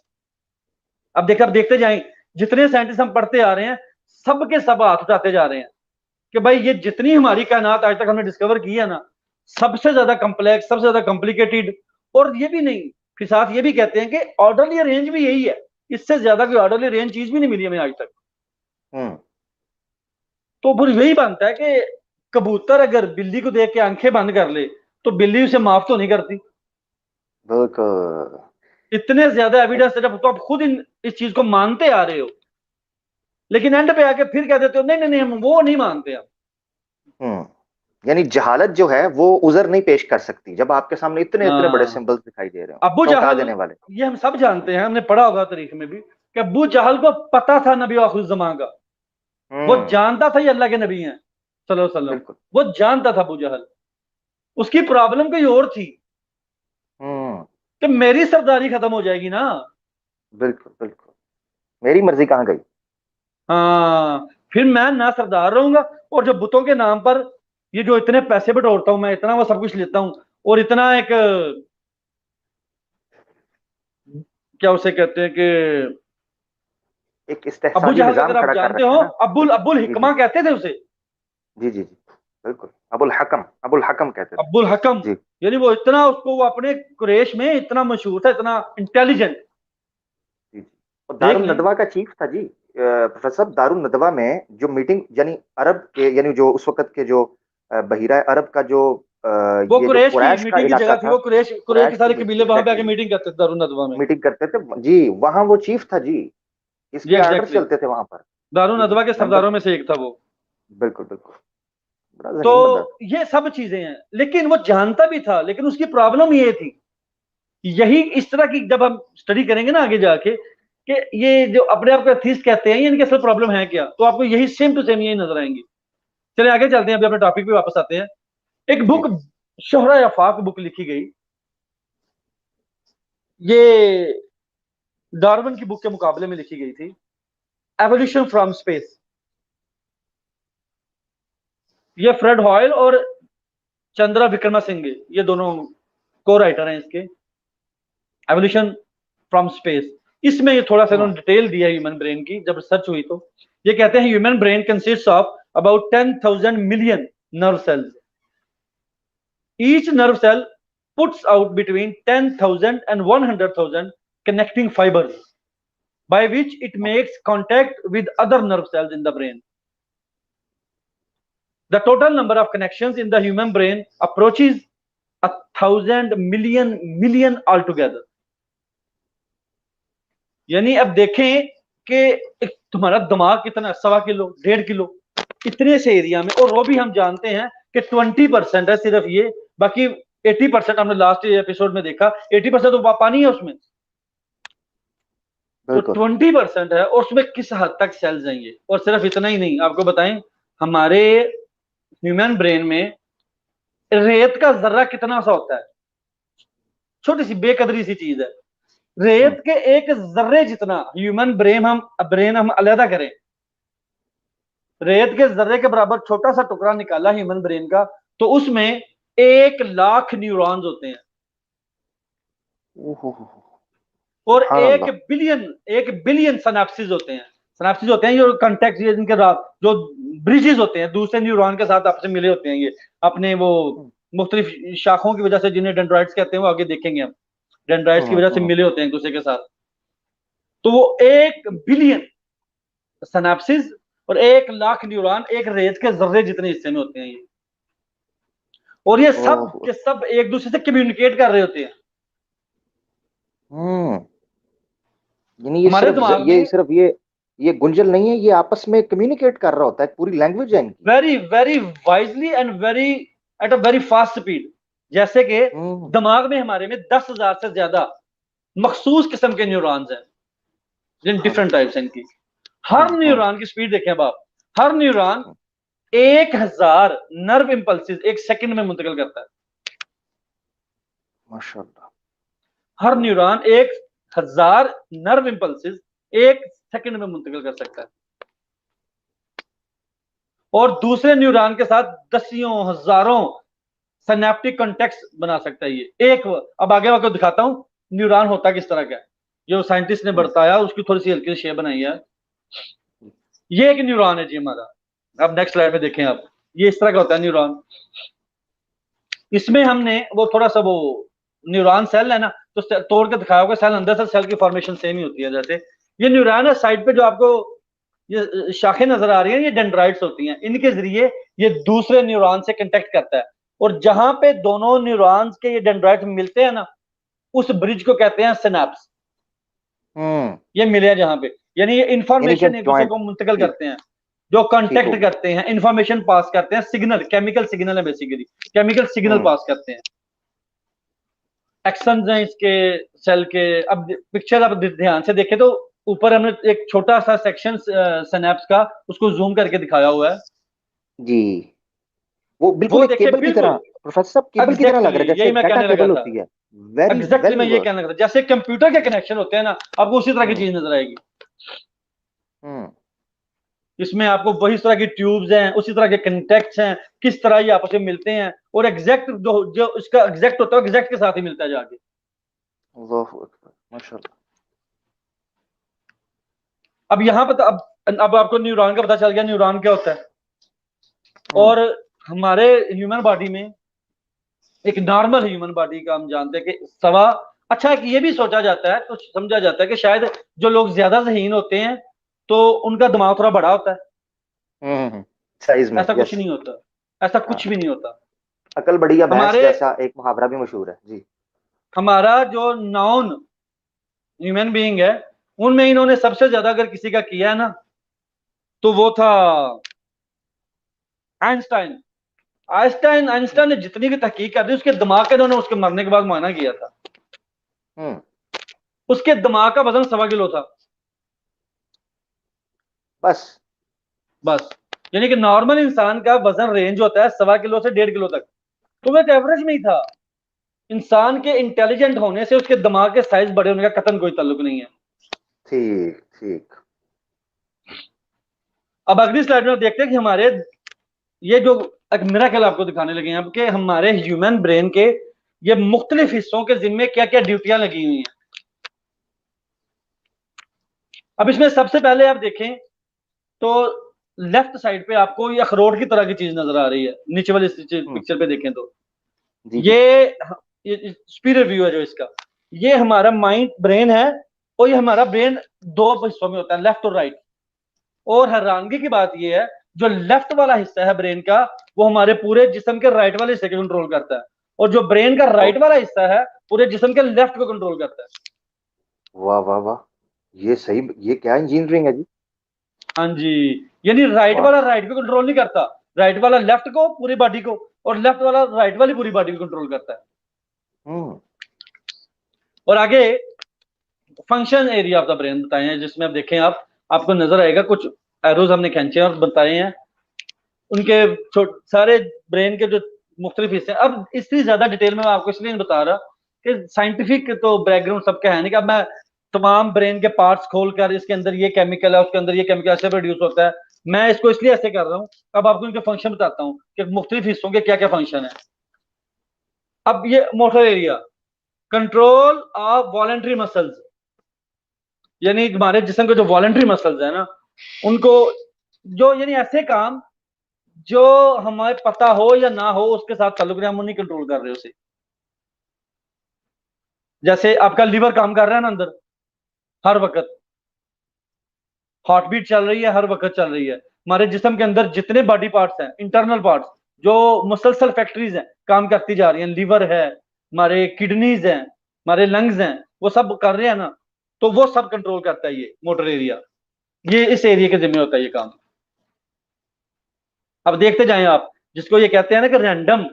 अब देखते जाएं, जितने साइंटिस्ट हम पढ़ते आ रहे हैं, सबके सब हाथ उठाते जा रहे हैं कि भाई ये जितनी हमारी कायनात आज तक हमने डिस्कवर की है ना, सबसे ज्यादा कम्प्लेक्स, सबसे ज्यादा कॉम्प्लिकेटेड। और ये भी नहीं, फिर साथ ये भी कहते हैं कि ऑर्डरली रेंज भी यही है, इससे ज्यादा कोई ऑर्डरली रेंज चीज भी नहीं मिली हमें आज तक। हम्म। तो फिर यही बनता है कि कबूतर अगर बिल्ली को देख के आंखें बंद कर ले, तो बिल्ली उसे माफ तो नहीं करती। बिल्कुल। इतने ज्यादा एविडेंस है, जब तो आप खुद इस चीज को मानते आ रहे हो, लेकिन एंड पे आके फिर कह देते हो नहीं नहीं नहीं, हम वो नहीं मानते हम। यानी जहालत जो है वो उजर नहीं पेश कर सकती जब आपके सामने इतने इतने बड़े हाँ, सिंबल्स दिखाई दे रहे हो, अबू चौंका जहल, देने वाले। ये हम सब जी। जानते हैं, हमने पढ़ा होगा तारीख में भी, कि अबू जहल को पता था नबी आखिर जमान का। वो हम्म। जानता था ये अल्लाह के नबी हैं सल्लल्लाहु अलैहि वसल्लम। बिल्कुल। वो जानता था अबू जहल। उसकी प्रॉब्लम कोई और थी, हम्म। कि मेरी सरदारी खत्म हो जाएगी ना। बिल्कुल बिल्कुल। मेरी मर्जी कहाँ गई। हाँ, फिर मैं ना सरदार रहूंगा, और जो बुतों के नाम पर ये जो इतने पैसे बटोरता हूं मैं, इतना वो सब कुछ लेता हूं, और इतना एक क्या उसे कहते हैं कि एक अबू इस्तेहसाली जहल का, निजाम अगर आप खड़ा कर जानते रखा हो, है ना। अब्बुल अब्बुल जी जी। हिकमा कहते थे उसे। जी जी जी। बिल्कुल। अबुल हकम कहते थे। अब्बुल हकम, जी यानी वो इतना, उसको वो अपने कुरैश में इतना मशहूर था, इतना इंटेलिजेंट। जी जी। और देख दारुल लें। नदवा का चीफ था जी, प्रोफेसर साहब। दारुल नदवा में जो मीटिंग, यानी अरब के, यानी जो उस वक्त के जो बहिरा अरब का जो वो ये जो कुरैश की कुरैश का मीटिंग की इलाका जगह थी, था, वो कुरैश कुरैश के कुरैश सारे की कबीले वहां पे आके एग्जैक्टली मीटिंग करते थे दारुल नदवा में। मीटिंग करते थे जी। वहां वो चीफ था जी, जी इसके आर्डर एग्जैक्टली, चलते थे वहां पर। दारुल जी जी, नदवा के मेंबर। सरदारों में से एक था वो। बिल्कुल बिल्कुल। बड़ा तो जहीन बंदा था। ये सब चीजें हैं, लेकिन वो जानता भी था, लेकिन उसकी प्रॉब्लम ये थी। यही इस तरह की जब हम स्टडी करेंगे ना आगे जाके, कि ये जो अपने आप को एथीस्ट कहते हैं, ये इनकी असल प्रॉब्लम है क्या, तो आपको यही सेम टू सेम यही नजर आएंगी। चलिए आगे चलते हैं, अभी अपने टॉपिक पे वापस आते हैं। एक जी। बुक, शोहरा आफाक बुक लिखी गई, ये डार्विन की बुक के मुकाबले में लिखी गई थी, एवोल्यूशन फ्रॉम स्पेस। ये फ्रेड हॉयल और चंद्रा विक्रमा सिंह, ये दोनों को राइटर हैं इसके, एवोल्यूशन फ्रॉम स्पेस। इसमें ये थोड़ा सा हम्म। इन्होंने डिटेल दिया ह्यूमन ब्रेन की, जब रिसर्च हुई तो। ये कहते हैं human brain consist of about 10,000 million nerve cells. Each nerve cell puts out between 10,000 and 100,000 connecting fibers by which it makes contact with other nerve cells in the brain. The total number of connections in the human brain approaches 1,000 million altogether. यानी अब देखें कि एक तुम्हारा दिमाग कितना, 1.25 kilo, 1.5 kilo, इतने से एरिया में, और वो भी हम जानते हैं कि 20% है सिर्फ ये, बाकी 80% हमने लास्ट एपिसोड में देखा, 80% तो पानी है उसमें। तो बिल्कुल। 20% है, और उसमें किस हद तक सेल्स जाएंगे। और सिर्फ इतना ही नहीं, आपको बताएं, हमारे ह्यूमन ब्रेन में रेत का जर्रा कितना सा होता है, छोटी सी बेकदरी सी चीज है। हम्म। रेत के एक जर्रे जितना ह्यूमन ब्रेन हम अलहदा करें, रेत के जर्रे के बराबर छोटा सा टुकड़ा निकाला ह्यूमन ब्रेन का, तो उसमें 1 लाख न्यूरॉन्स होते हैं ओहो, और सुभान एक अल्लाह। बिलियन 1 बिलियन सनाप्सिस होते हैं। सनाप्सिस होते हैं जो कॉन्टेक्ट, जिनके जो ब्रिजेस होते हैं दूसरे न्यूरॉन के साथ आपसे मिले होते हैं, ये अपने वो हम्म, मुख्तलिफ शाखों की वजह से, जिन्हें डेंड्राइट्स कहते हैं, वो आगे देखेंगे हम, डेंड्राइट्स की वजह से हम्म, मिले होते हैं एक दूसरे के साथ। तो वो 1 बिलियन सनाप्सिस और 1 लाख न्यूरॉन एक रेत के जर्रे जितने हिस्से में होते हैं ये, और ये सब ओहो, के सब एक दूसरे से कम्युनिकेट कर रहे होते हैं। हम्म। यानी ये हमारे सिर्फ दिमाग ये में सिर्फ ये गुंजल नहीं है, ये आपस में कम्युनिकेट कर रहा होता है, पूरी लैंग्वेज है इनकी। Very very wisely and very at a very fast speed. जैसे कि हम्म, दिमाग में हमारे में 10,000 से ज्यादा मखसूस किस्म के न्यूरॉन्स हैं, जिन सुभान डिफरेंट अल्लाह। टाइप्स हैं इनकी। हर हम्म, न्यूरॉन की स्पीड देखें अब आप, हर न्यूरॉन हम्म, 1,000 नर्व इम्पल्सिस एक सेकंड में मुंतकिल करता है। माशाल्लाह। हर न्यूरॉन 1,000 नर्व इम्पल्सिस एक सेकंड में मुंतकिल कर सकता है, और दूसरे न्यूरॉन के साथ दसियों हजारों सिनेप्टिक कॉन्टेक्ट बना सकता है ये एक। अब आगे आपको दिखाता हूं न्यूरॉन होता किस तरह का है, जो साइंटिस्ट ने हम्म, बताया, उसकी थोड़ी सी हल्की शेप बनाई है। ये एक न्यूरॉन है जी हमारा। अब नेक्स्ट स्लाइड में देखें आप, ये इस तरह का होता है न्यूरॉन। इसमें हमने वो थोड़ा सा वो न्यूरॉन सेल है ना, तो तोड़ के दिखाया होगा, सेल अंदर से सेल की फॉर्मेशन सेम ही होती है। जैसे ये न्यूरॉन है, साइड पे जो आपको ये शाखें नजर आ रही हैं, ये डेंड्राइट्स होती हैं, इनके जरिए ये दूसरे न्यूरॉन से कांटेक्ट करता है, और जहां पे दोनों न्यूरॉन्स के ये डेंड्राइट्स मिलते हैं ना, उस ब्रिज को कहते हैं सिनेप्स। हम्म। ये मिले हैं जहां पे, यानी ये यानी जब इंफॉर्मेशन एक दूसरे जॉइंट, को मुंतकिल ठीक, करते हैं, जो ठीक हो कांटेक्ट गया। करते हैं, इंफॉर्मेशन पास करते हैं, सिग्नल, केमिकल सिग्नल है बेसिकली, केमिकल सिग्नल हम्म, पास करते हैं। एक्सन्स हैं इसके सेल के। अब पिक्चर आप ध्यान से देखें तो ऊपर हमने एक छोटा सा सेक्शन सिनेप्स का, उसको जूम करके दिखाया हुआ है। जी। वो बिल्कुल वो एक देखिए केबल की तरह, बिल्कुल प्रोफेसर साहब केबल की तरह लग एग्जैक्टली रहा है, यही जैसे मैं डाटा कहने लगा केबल था। होती है। वेरी एग्जैक्टली मैं वेरी ये गुड। कहने लगा था, जैसे कंप्यूटर के कनेक्शन होते हैं ना, आपको उसी तरह की हम्म, चीज नजर आएगी। हम्म, इसमें आपको वही तरह की ट्यूब्स हैं, उसी तरह के कंटेक्ट्स हैं, किस तरह ये आपस में मिलते हैं, और एग्जैक्ट जो जो इसका एग्जैक्ट होता है एग्जैक्ट के साथ ही मिलता है जाके। अल्लाहु अकबर, माशाल्लाह। अब यहाँ पर तो अब आपको न्यूरॉन का पता चल गया, न्यूरॉन क्या होता है। हम्म, और हमारे ह्यूमन बॉडी में, एक नॉर्मल ह्यूमन बॉडी का हम जानते हैं कि सवा, अच्छा एक ये भी सोचा जाता है, तो समझा जाता है कि शायद जो लोग ज्यादा ज़हीन होते हैं तो उनका दिमाग थोड़ा बड़ा होता है। साइज में, ऐसा कुछ यस। नहीं होता, ऐसा कुछ भी हाँ, नहीं होता। अकल बड़ी या भैंस हमारे जैसा एक मुहावरा भी मशहूर है जी। हमारा जो नॉन ह्यूमन बीइंग है, उनमें इन्होंने सबसे ज्यादा अगर किसी का किया है ना, तो वो था आइंस्टाइन। आइंस्टाइन आइंस्टाइन ने जितनी भी तहकीक कर दी, उसके दिमाग के, इन्होंने उसके मरने के बाद मायना किया था, हम्म, उसके दिमाग का वजन 1.25 किलो था बस। बस। यानी कि नॉर्मल इंसान का वजन रेंज होता है 1.25 किलो से 1.5 किलो तक, तो वो एक एवरेज में ही था। इंसान के इंटेलिजेंट होने से उसके दिमाग के साइज बड़े होने का कतन कोई ताल्लुक नहीं है। ठीक, ठीक। अब अगली स्लाइड में देखते हैं कि हमारे ये जो एक मिरेकल आपको दिखाने लगे हैं अब, कि हमारे ह्यूमन ब्रेन के ये मुख्तलिफ हिस्सों के जिम्मे क्या क्या ड्यूटियां लगी हुई हैं। अब इसमें सबसे पहले आप देखें तो लेफ्ट साइड पे आपको ये अखरोट की तरह की चीज नजर आ रही है, नीचे वाली हम्म, पिक्चर पे देखें तो जी, जी। ये सुपीरियर व्यू है जो इसका, ये हमारा माइंड ब्रेन है, और ये हमारा ब्रेन दो हिस्सों में होता है, लेफ्ट और राइट। और हैरानगी की बात यह है, जो लेफ्ट वाला हिस्सा है ब्रेन का, वो हमारे पूरे जिस्म के राइट वाले हिस्से को कंट्रोल करता है, और जो ब्रेन का ओ, राइट वाला हिस्सा है पूरे जिस्म के लेफ्ट को कंट्रोल करता है। वाह वाह वाह, ये सही, ये क्या इंजीनियरिंग है जी। हाँ जी, यानी राइट वाह। वाला राइट को कंट्रोल नहीं करता, राइट वाला लेफ्ट को पूरी बॉडी को, और लेफ्ट वाला राइट वाली पूरी बॉडी को कंट्रोल करता है। हम्म, और आगे function area of the brain बताए हैं, जिसमें आप देखें आप, आपको नजर आएगा कुछ एरोज हमने खींचे और बताए हैं, उनके सारे ब्रेन के जो मुख्तलिफ हिस्से हैं। अब इससे ज्यादा डिटेल में मैं आपको इसलिए नहीं बता रहा कि साइंटिफिक तो बैकग्राउंड सबका है नहीं, कि अब मैं तमाम ब्रेन के पार्ट्स खोलकर इसके अंदर ये केमिकल है, उसके अंदर ये केमिकल ऐसे प्रोड्यूस होता है, मैं इसको इसलिए ऐसे कर रहा हूँ, अब आपको इनके फंक्शन बताता हूँ कि मुख्तलिफ हिस्सों के क्या क्या फंक्शन है। अब ये motor area, control of voluntary muscles, यानी हमारे जिस्म के जो वॉलेंट्री मसल्स है ना, उनको, जो यानी ऐसे काम जो हमें पता हो या ना हो उसके साथ ताल्लुक नहीं, हम नहीं कंट्रोल कर रहे उसे। जैसे आपका लीवर काम कर रहा है ना अंदर, हर वक्त हार्ट बीट चल रही है, हर वक्त चल रही है। हमारे जिस्म के अंदर जितने बॉडी पार्ट्स हैं, इंटरनल पार्ट्स, जो मुसलसल फैक्ट्रीज हैं, काम करती जा रही हैं, लीवर है, हमारे किडनीज हैं, हमारे लंग्स हैं, वो सब कर रहे हैं ना, तो वो सब कंट्रोल करता है ये मोटर एरिया। ये इस एरिया के जिम्मे होता है ये काम। अब देखते जाएं आप, जिसको ये कहते हैं ना कि रैंडम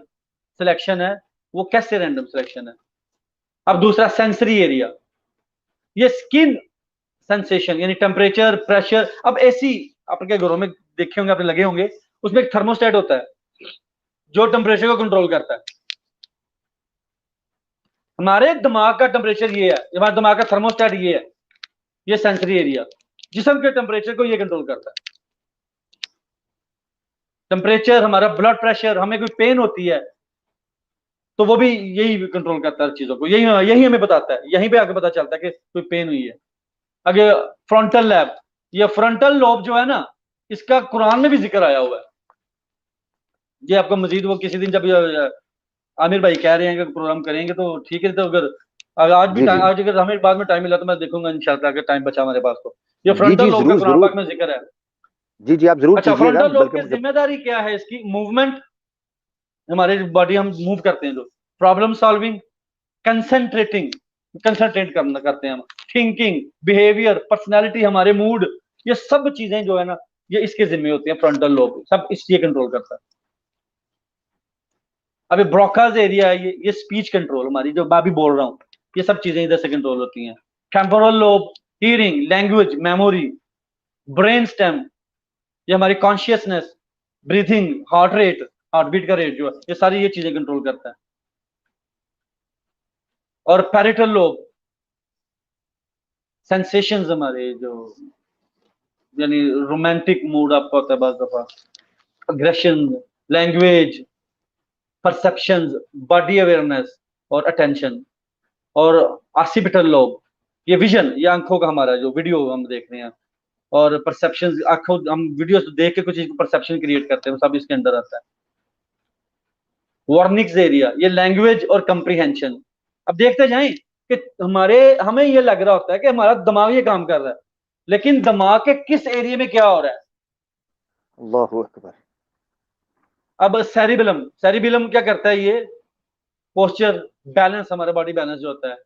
सिलेक्शन है, वो कैसे रैंडम सिलेक्शन है। अब दूसरा सेंसरी एरिया, ये स्किन सेंसेशन, यानी टेम्परेचर, प्रेशर। अब एसी आपके घरों में देखे होंगे, आपने लगे होंगे, उसमें एक थर्मोस्टेट होता है जो टेम्परेचर को कंट्रोल करता है। हमारे दिमाग का टेम्परेचर ये है, हमारे दिमाग का थर्मोस्टेट ये है, ये सेंसरी एरिया, जिस्म के टेम्परेचर को ये कंट्रोल करता है। टेम्परेचर, हमारा ब्लड प्रेशर, हमें कोई पेन होती है तो वो भी यही कंट्रोल करता है चीजों को, यही यही हमें बताता है, यहीं पे आगे पता चलता है कि कोई पेन हुई है। आगे फ्रंटल लैब, ये फ्रंटल लोब जो है ना, इसका कुरान में भी जिक्र आया हुआ है। ये आपको मजीद वो किसी दिन जब आमिर भाई कह रहे हैं कि प्रोग्राम करेंगे तो ठीक है, तो अगर आज भी जी टाइम, जी आज अगर हमें बाद में टाइम मिला तो मैं देखूंगा इंशाल्लाह, अगर टाइम बचा हमारे पास तो। ये जी फ्रंटल जी, लोब का जरूर कुरान जरूर। पाक में जिक्र है। जी जी, आप जरूर अच्छा, कीजिएगा, फ्रंटल लोब बल्कि की मुझे। जिम्मेदारी क्या है? इसकी मूवमेंट, हमारे बॉडी हम मूव करते हैं जो, प्रॉब्लम सॉल्विंग, कंसंट्रेटिंग, कंसंट्रेट करना करते हैं हम, थिंकिंग, बिहेवियर, पर्सनैलिटी, हमारे मूड, ये सब चीजें जो है ना, ये इसके जिम्मे होती है। फ्रंटल लोब सब इसलिए कंट्रोल करता है। अभी ब्रोकाज एरिया है, ये स्पीच कंट्रोल, हमारी जो मैं भी बोल रहा हूँ, ये सब चीजें इधर से कंट्रोल होती हैं। Temporal lobe, hearing, language, memory, brain stem, ये हमारी consciousness, breathing, heart rate, heart beat का रेट जो है, ये सारी ये चीजें कंट्रोल करता है। और पैरिटल लोब, सेंसेशंस, हमारे जो, यानी रोमांटिक मूड आपका होता है बाज दफा, aggression, language, perceptions, body awareness और अटेंशन। और ऑसिपिटल लोब, ये विजन, ये आंखों का हमारा जो वीडियो हम देख रहे हैं, और परसेप्शन, आंखों, हम वीडियो देख के कुछ चीज परसेप्शन क्रिएट करते हैं, वो सब इसके अंदर आता है। वार्निक्स एरिया, ये लैंग्वेज और कंप्रीहेंशन। अब देखते जाएं कि हमारे, हमें ये लग रहा होता है कि हमारा दिमाग ये काम कर रहा है, लेकिन दिमाग के किस एरिया में क्या हो रहा है। अल्लाहु अकबर। अब सेरिबेलम, सेरिबेलम क्या करता है? ये पोस्चर, बैलेंस, हमारा बॉडी बैलेंस जो होता है,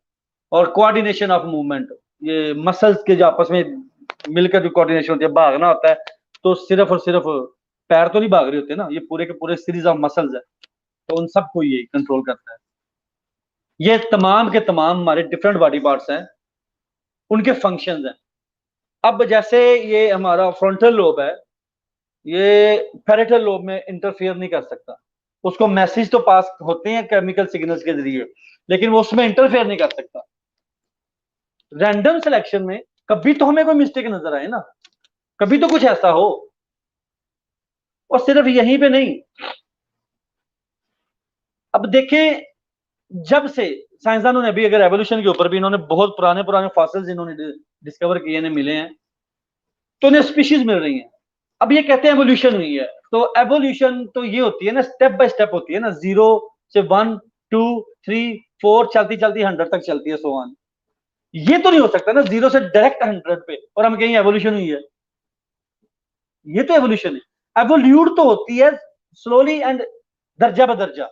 और कोऑर्डिनेशन ऑफ मूवमेंट, ये मसल्स के जो आपस में मिलकर जो कोऑर्डिनेशन होती है, भागना होता है तो सिर्फ और सिर्फ पैर तो नहीं भाग रहे होते ना, ये पूरे के पूरे सीरीज ऑफ मसल्स है, तो उन सबको ये कंट्रोल करता है। ये तमाम के तमाम हमारे डिफरेंट बॉडी पार्ट्स हैं, उनके फंक्शंस हैं। अब जैसे ये हमारा फ्रंटल लोब है, ये पैरेटल लोब में इंटरफियर नहीं कर सकता। उसको मैसेज तो पास होते हैं केमिकल सिग्नल्स के जरिए, लेकिन वो उसमें इंटरफेयर नहीं कर सकता। रैंडम सिलेक्शन में कभी तो हमें कोई मिस्टेक नजर आए ना, कभी तो कुछ ऐसा हो। और सिर्फ यहीं पे नहीं, अब देखें, जब से साइंसदानों ने भी, अगर एवोल्यूशन के ऊपर भी इन्होंने बहुत पुराने पुराने फॉसिल्स इन्होंने डिस्कवर किए ने, मिले हैं, तो इन्हें स्पीशीज मिल रही हैं। अब ये कहते हैं एवोल्यूशन हुई है, तो एवोल्यूशन तो ये होती है ना, स्टेप बाय स्टेप होती है ना, 0 से 1, 2, 3, 4, चलती चलती 100 तक चलती है, सो ऑन। ये तो नहीं हो सकता ना 0 से डायरेक्ट 100 पे और हम कहें एवोल्यूशन हुई है। ये तो एवोल्यूशन है। एवोल्यूट तो होती है स्लोली एंड दर्जा बदर्जा।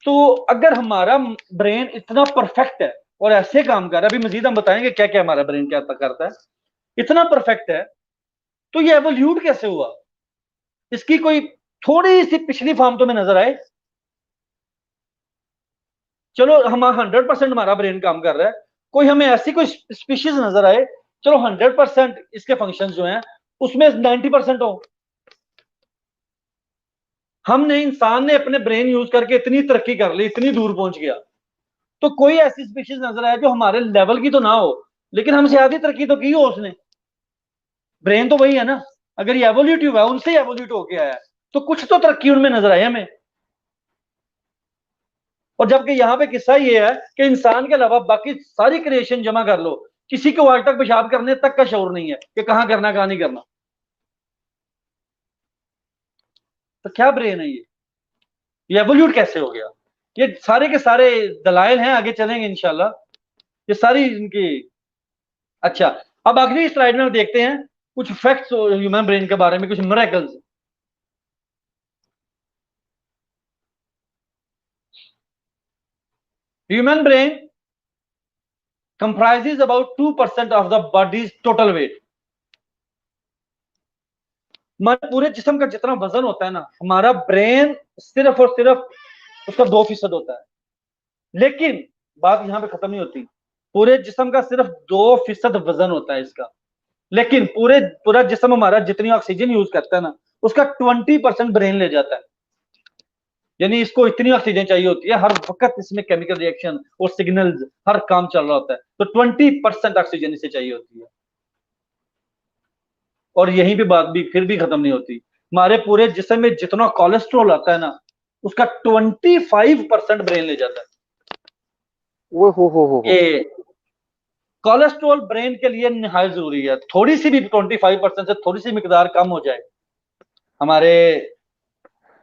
तो अगर हमारा ब्रेन इतना परफेक्ट है और ऐसे काम कर रहा है, अभी मजीद हम बताएंगे क्या क्या हमारा ब्रेन क्या करता है, इतना परफेक्ट है, तो ये एवोल्यूट कैसे हुआ? इसकी कोई थोड़ी सी पिछली फॉर्म तो में नजर आए। चलो हम 100% हमारा ब्रेन काम कर रहा है, कोई हमें ऐसी कोई स्पीशीज नजर आए, चलो 100% इसके फंक्शन जो हैं उसमें 90% हो। हमने, इंसान ने अपने ब्रेन यूज करके इतनी तरक्की कर ली, इतनी दूर पहुंच गया, तो कोई ऐसी स्पीशीज नजर आए जो हमारे लेवल की तो ना हो, लेकिन हमसे आधी तरक्की तो की हो उसने। ब्रेन तो वही है ना, अगर ये एवोल्यूटिव है, उनसे एवोल्यूट होके आया है, तो कुछ तो तरक्की उनमें नजर आई हमें। और जबकि यहाँ पे किस्सा ये है कि इंसान के अलावा बाकी सारी क्रिएशन जमा कर लो, किसी को आज तक पेशाब करने तक का शौर नहीं है कि कहाँ करना कहाँ नहीं करना। तो क्या ब्रेन है ये एवोल्यूट कैसे हो गया? ये सारे के सारे दलाइल हैं, आगे चलेंगे इंशाल्लाह, ये सारी इनकी। अच्छा, अब अगली स्लाइड में हम देखते हैं कुछ फैक्ट्स ह्यूमन ब्रेन के बारे में, कुछ miracles. Human brain comprises about 2% of the body's total weight। हमारे पूरे जिस्म का जितना वजन होता है ना, हमारा ब्रेन सिर्फ और सिर्फ उसका 2% होता है। लेकिन बात यहां पे खत्म नहीं होती, पूरे जिस्म का सिर्फ 2% वजन होता है इसका, लेकिन पूरा जिस्म हमारा जितनी ऑक्सीजन यूज करता है ना, उसका 20% ब्रेन ले जाता है। यानी इसको इतनी ऑक्सीजन चाहिए होती है हर वक्त, इसमें केमिकल रिएक्शन और सिग्नल्स हर काम चल रहा होता है, तो 20% ऑक्सीजन इसे चाहिए होती है। और यहीं पे बात भी फिर भी खत्म नहीं होती, हमारे पूरे जिस्म में जितना कोलेस्ट्रॉल आता है ना, उसका 25% ब्रेन ले जाता है। वो हो ये कोलेस्ट्रॉल ब्रेन के लिए निहायत जरूरी है। थोड़ी सी भी 25% से थोड़ी सी मिकदार कम हो जाए हमारे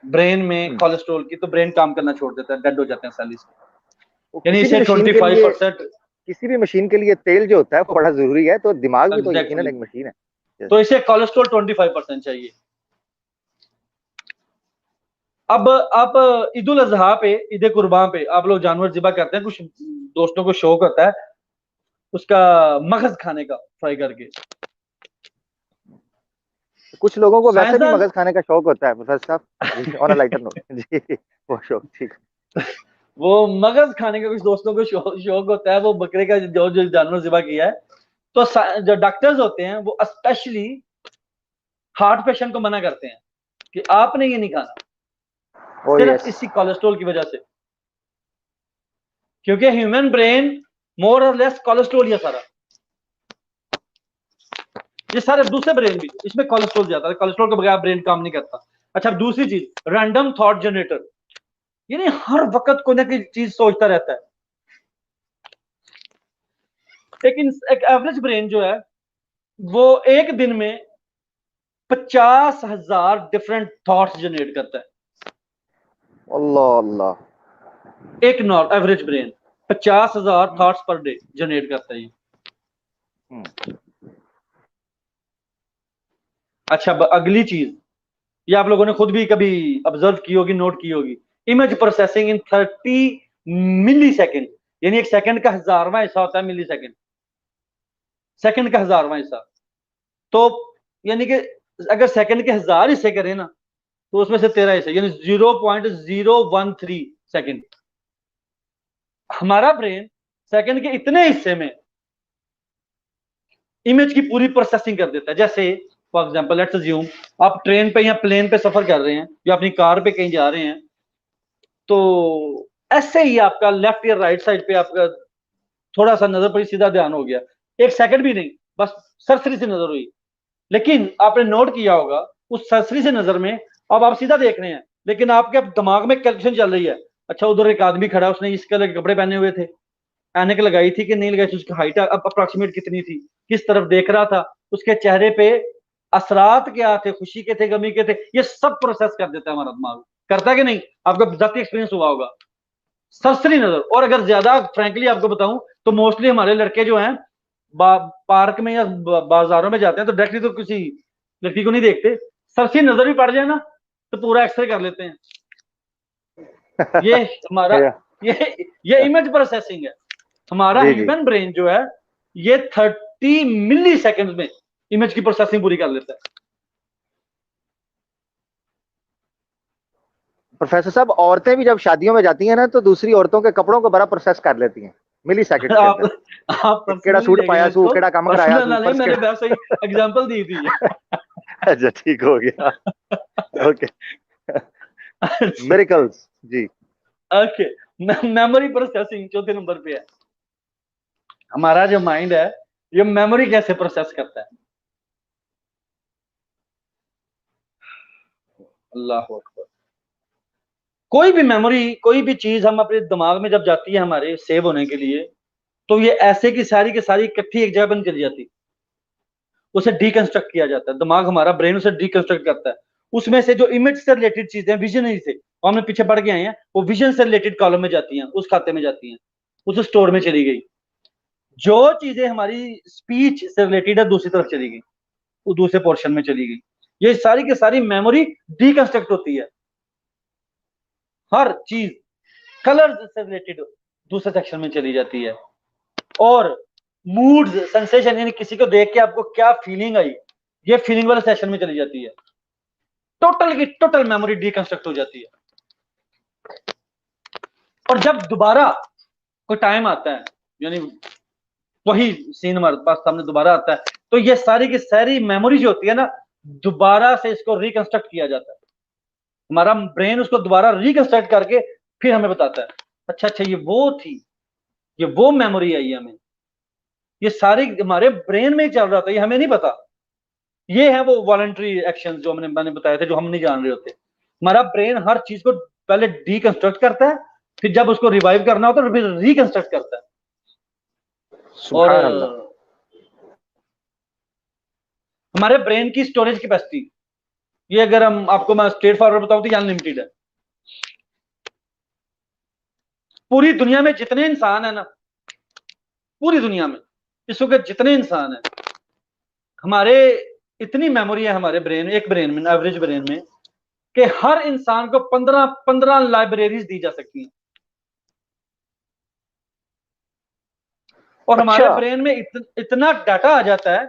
ब्रेन में कोलेस्ट्रॉल की, तो ब्रेन काम करना छोड़ देता है, डेड हो जाते हैं सेल्स। यानी इसे 25%। किसी भी मशीन के लिए तेल जो होता है वो बड़ा जरूरी है, तो दिमाग भी तो यकीनन एग्जैक्टली, एक मशीन है। तो इसे कोलेस्ट्रॉल 25% चाहिए। अब आप ईद उल अजहा पे, ईद कुर्बान पे आप लोग जानवर ज़िबा करते हैं, कुछ दोस्तों को शौक होता है उसका मगज खाने का, फ्राई करके। कुछ लोगों को वैसे भी साइंसदान मगज खाने का शौक होता है प्रोफेसर साहब, ऑन अ लाइटर नोट। जी, वो शौक ठीक। वो मगज खाने का कुछ दोस्तों को शौक होता है, वो बकरे का जो जो जानवर ज़िबा किया है। तो जो डॉक्टर्स होते हैं वो स्पेशली हार्ट पेशेंट को मना करते हैं कि आपने ये नहीं खाना, सिर्फ इसी कोलेस्ट्रॉल की वजह से, क्योंकि ह्यूमन ब्रेन मोर और लेस कोलेस्ट्रॉल ही है सारा। ये सारे दूसरे ब्रेन भी, इसमें कोलेस्ट्रॉल ज्यादा है, कोलेस्ट्रॉल के बगैर ब्रेन काम नहीं करता। अच्छा, दूसरी चीज रैंडम थॉट जनरेटर, यानी हर वक्त कोई ना कोई चीज सोचता रहता है। लेकिन एक एवरेज ब्रेन जो है वो एक दिन में 50,000 डिफरेंट थॉट्स जनरेट करता है। अल्लाह अल्लाह। एक normal average brain 50,000 thoughts per day generate करता है। अच्छा, अगली चीज, ये आप लोगों ने खुद भी कभी ऑब्जर्व की होगी, नोट की होगी, image processing in 30 millisecond. यानी एक सेकंड का 1000वां हिस्सा होता है मिली सेकेंड, सेकंड का 1000वां हिस्सा। तो यानी कि अगर सेकंड के 1000 हिस्से करें ना, तो उसमें से 13 हिस्से, यानी 0.013 सेकंड। हमारा ब्रेन सेकंड के इतने हिस्से में इमेज की पूरी प्रोसेसिंग कर देता है। जैसे फॉर एग्जाम्पल लेट्स अज्यूम आप ट्रेन पे या प्लेन पे सफर कर रहे हैं या अपनी कार पे कहीं जा रहे हैं, तो ऐसे ही आपका लेफ्ट या राइट साइड पे आपका थोड़ा सा नजर पड़ी, सीधा ध्यान हो गया, एक सेकंड भी नहीं, बस सरसरी से नजर हुई। लेकिन आपने नोट किया होगा उस सरसरी से नजर में अब आप सीधा देख रहे हैं, लेकिन आपके दिमाग में कैलकुलेशन चल रही है। अच्छा, उधर एक आदमी खड़ा, उसने इस कलर के कपड़े पहने हुए थे, ऐनक लगाई थी कि नहीं लगाई थी, उसकी हाइट अप्रोक्सीमेट कितनी थी, किस तरफ देख रहा था, उसके चेहरे पे असरात क्या थे, खुशी के थे, गमी के थे, ये सब प्रोसेस कर देता है हमारा दिमाग। करता है कि नहीं? आपका जाती एक्सपीरियंस हुआ होगा। सरसरी नजर। और अगर ज्यादा फ्रैंकली आपको बताऊं तो मोस्टली हमारे लड़के जो हैं पार्क में या बाजारों में जाते हैं तो डायरेक्टली तो किसी लड़की को नहीं देखते, सरसरी नजर भी पड़ जाए ना तो पूरा एक्सरे कर लेते हैं। ये हमारा ये ये इमेज प्रोसेसिंग है। हमारा ह्यूमन ब्रेन जो है ये 30 मिली सेकेंड में इमेज की प्रोसेसिंग पूरी कर लेता है। प्रोफेसर साहब, औरतें भी जब शादियों में जाती हैं ना तो दूसरी औरतों के कपड़ों को बड़ा प्रोसेस कर लेती हैं मिली सेकंड के अंदर। आप केड़ा पर्सनली सूट देखें पाया सू, इसको, केड़ा कम कराया पर्सनल सू, नहीं, मैंने वैसे ही एग्जांपल दी थी। अच्छा, ठीक हो गया। ओके, मिरेकल्स जी। ओके, मेमोरी प्रोसेसिंग चौथे नंबर पे है। हमारा जो माइंड है ये मेमोरी कैसे प्रोसेस करता है। अल्लाह अकबर। कोई भी मेमोरी, कोई भी चीज हम अपने दिमाग में जब जाती है हमारे सेव होने के लिए, तो ये ऐसे की सारी इकट्ठी एक जगह बंद चली जाती, उसे डीकंस्ट्रक्ट किया जाता है, दिमाग हमारा ब्रेन उसे डीकंस्ट्रक्ट करता है। उसमें से जो इमेज से रिलेटेड चीजें, विजनरी से हमने पीछे पढ़ के आए हैं, वो विजन से रिलेटेड कॉलम में जाती हैं, उस खाते में जाती हैं, उस स्टोर में चली गई। जो चीजें हमारी स्पीच से रिलेटेड है दूसरी तरफ चली गई, वो दूसरे पोर्शन में चली गई। ये सारी की सारी मेमोरी डीकंस्ट्रक्ट होती है। हर चीज कलर से रिलेटेड दूसरे सेक्शन में चली जाती है। और मूड, सेंसेशन, यानी किसी को देख के आपको क्या फीलिंग आई, ये फीलिंग वाले सेशन में चली जाती है। टोटल की टोटल मेमोरी डिकंस्ट्रक्ट हो जाती है। और जब दोबारा कोई टाइम आता है, यानी वही सीन हमारे पास सामने दोबारा आता है, तो ये सारी की सारी मेमोरी जो होती है ना, दोबारा से इसको रिकंस्ट्रक्ट किया जाता है। हमारा ब्रेन उसको दोबारा रिकंस्ट्रक्ट करके फिर हमें बताता है, अच्छा अच्छा ये वो थी, ये वो मेमोरी आई हमें। ये सारी हमारे ब्रेन में ही चल रहा था, ये हमें नहीं पता। ये है वो वॉलंटरी एक्शन जो मैंने बताए थे, जो हम नहीं जान रहे होते। हमारा ब्रेन हर चीज को पहले डीकंस्ट्रक्ट करता है, फिर जब उसको रिवाइव करना होता है तो फिर रिकंस्ट्रक्ट करता है। और सुभान अल्लाह। हमारे ब्रेन की स्टोरेज कैपेसिटी, ये अगर हम आपको मैं स्ट्रेट फॉरवर्ड बताऊं तो ये अनलिमिटेड है। पूरी दुनिया में जितने इंसान है ना, पूरी दुनिया में इस वक्त जितने इंसान है, हमारे इतनी मेमोरी है हमारे ब्रेन, एक ब्रेन में, एवरेज ब्रेन में, कि हर इंसान को 15 लाइब्रेरीज दी जा सकती हैं। और हमारे अच्छा। ब्रेन में इतना डाटा आ जाता है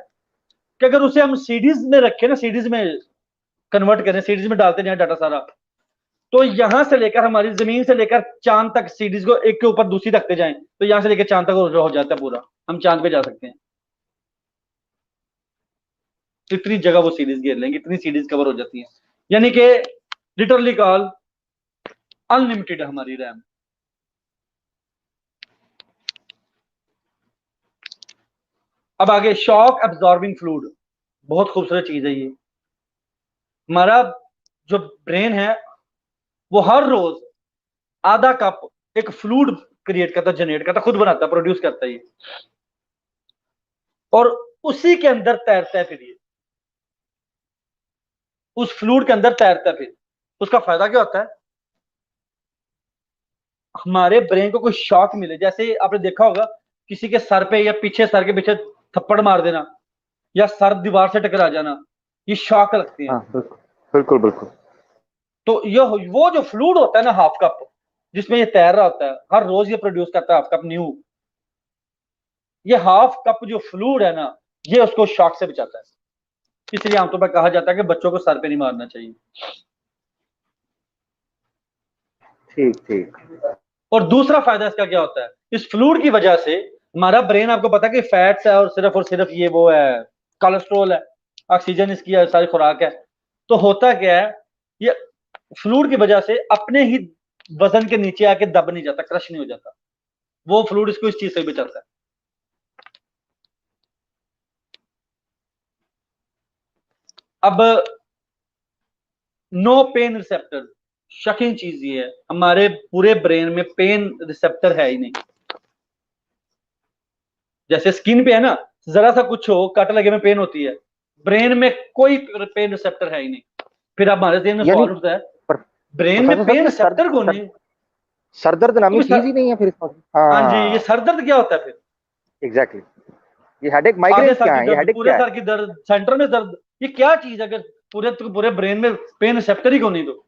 कि अगर उसे हम सीडीज में रखें ना, सीडीज में कन्वर्ट करें, सीडीज में डालते जाए डाटा सारा, तो यहां से लेकर हमारी जमीन से लेकर चांद तक सीडीज को एक के ऊपर दूसरी रखते जाएं, तो यहां से लेकर चांद तक हो जाता है पूरा, हम चांद पे जा सकते हैं। इतनी जगह वो सीरीज घेर लेंगे, इतनी सीरीज कवर हो जाती है, यानी कि लिटरली कॉल अनलिमिटेड है हमारी रैम। अब आगे शॉक एब्जॉर्बिंग फ्लूइड, बहुत खूबसूरत चीज है ये। हमारा जो ब्रेन है वो हर रोज आधा कप एक फ्लूइड क्रिएट करता, जनरेट करता, खुद बनाता, प्रोड्यूस करता है ये, और उसी के अंदर तैरता है फिर ये, उस फ्लूइड के अंदर तैरता है फिर। उसका फायदा क्या होता है, हमारे ब्रेन को कोई शॉक मिले, जैसे आपने देखा होगा किसी के सर पे या पीछे, सर के पीछे थप्पड़ मार देना, या सर दीवार से टकरा जाना, ये शॉक लगते हैं। हाँ बिल्कुल बिल्कुल बिल्कुल। तो ये वो जो फ्लूइड होता है ना, हाफ कप, जिसमें ये तैर रहा होता है, हर रोज ये प्रोड्यूस करता है हाफ कप न्यू, ये हाफ कप जो फ्लूइड है ना, ये उसको शॉक से बचाता है। इसलिए आमतौर पर कहा जाता है कि बच्चों को सर पे नहीं मारना चाहिए। ठीक ठीक। और दूसरा फायदा इसका क्या होता है, इस फ्लूइड की वजह से हमारा ब्रेन, आपको पता है कि फैट्स है और सिर्फ ये वो है, कोलेस्ट्रॉल है, ऑक्सीजन इसकी है, सारी खुराक है। तो होता क्या है, ये फ्लूइड की वजह से अपने ही वजन के नीचे आके दब नहीं जाता, क्रश नहीं हो जाता, वो फ्लूइड इसको इस चीज से बचाता है। अब नो पेन रिसेप्टर, शॉकिंग चीज ये है, हमारे पूरे ब्रेन में पेन रिसेप्टर है ही नहीं। जैसे स्किन पे है ना, जरा सा कुछ हो, कट लगे में पेन होती है, ब्रेन में कोई पेन रिसेप्टर है ही नहीं। फिर अब हमारे जहन में यानी सवाल उठता है, पर, ब्रेन में प्रोफेसर साहब पेन ये रिसेप्टर कौन है? सर दर्द तो नामी भी चीज सर, ही नहीं है फिर इसका। हाँ जी, ये हाँ सर दर्द क्या होता है फिर? एग्जैक्टली। ये हेडेक आधे माइग्रेन सर क्या की है, ये दर्द, हेडेक पूरे क्या है? सर की दर्द, सेंटर में दर्द, ये क्या चीज है? अगर पूरे ब्रेन में पेन रिसेप्टर ही को नहीं, तो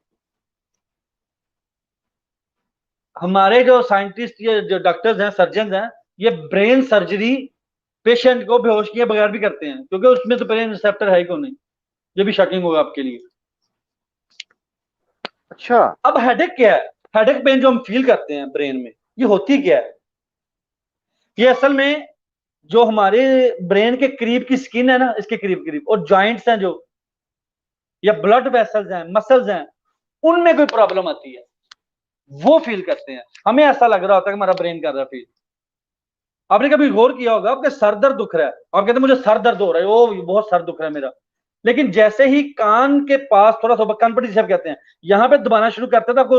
हमारे जो साइंटिस्ट, ये जो डॉक्टर्स हैं, सर्जन हैं, ये ब्रेन सर्जरी पेशेंट को बेहोश किए बगैर भी करते हैं, क्योंकि उसमें तो पेन रिसेप्टर है क्यों नहीं। ये भी शॉकिंग होगा आपके लिए। अच्छा। अब हेडेक क्या है? हेडेक पेन जो हम फील करते हैं ब्रेन में, ये होती क्या है? ये असल में जो हमारे ब्रेन के करीब की स्किन है ना, इसके करीब करीब, और जॉइंट्स हैं जो, या ब्लड वेसल्स हैं, मसल्स हैं, उनमें कोई प्रॉब्लम आती है, वो फील करते हैं। हमें ऐसा लग रहा होता है कि हमारा ब्रेन कर रहा है फील। आपने कभी गौर किया होगा, आपके सर दर्द दुख रहा है, आप कहते हैं मुझे सर दर्द हो रहा है, ओ बहुत सर दुख रहा है मेरा, लेकिन जैसे ही कान के पास थोड़ा सा कान पट्टी जिसे आप कहते हैं, यहाँ पे दबाना शुरू करते हैं तो आपको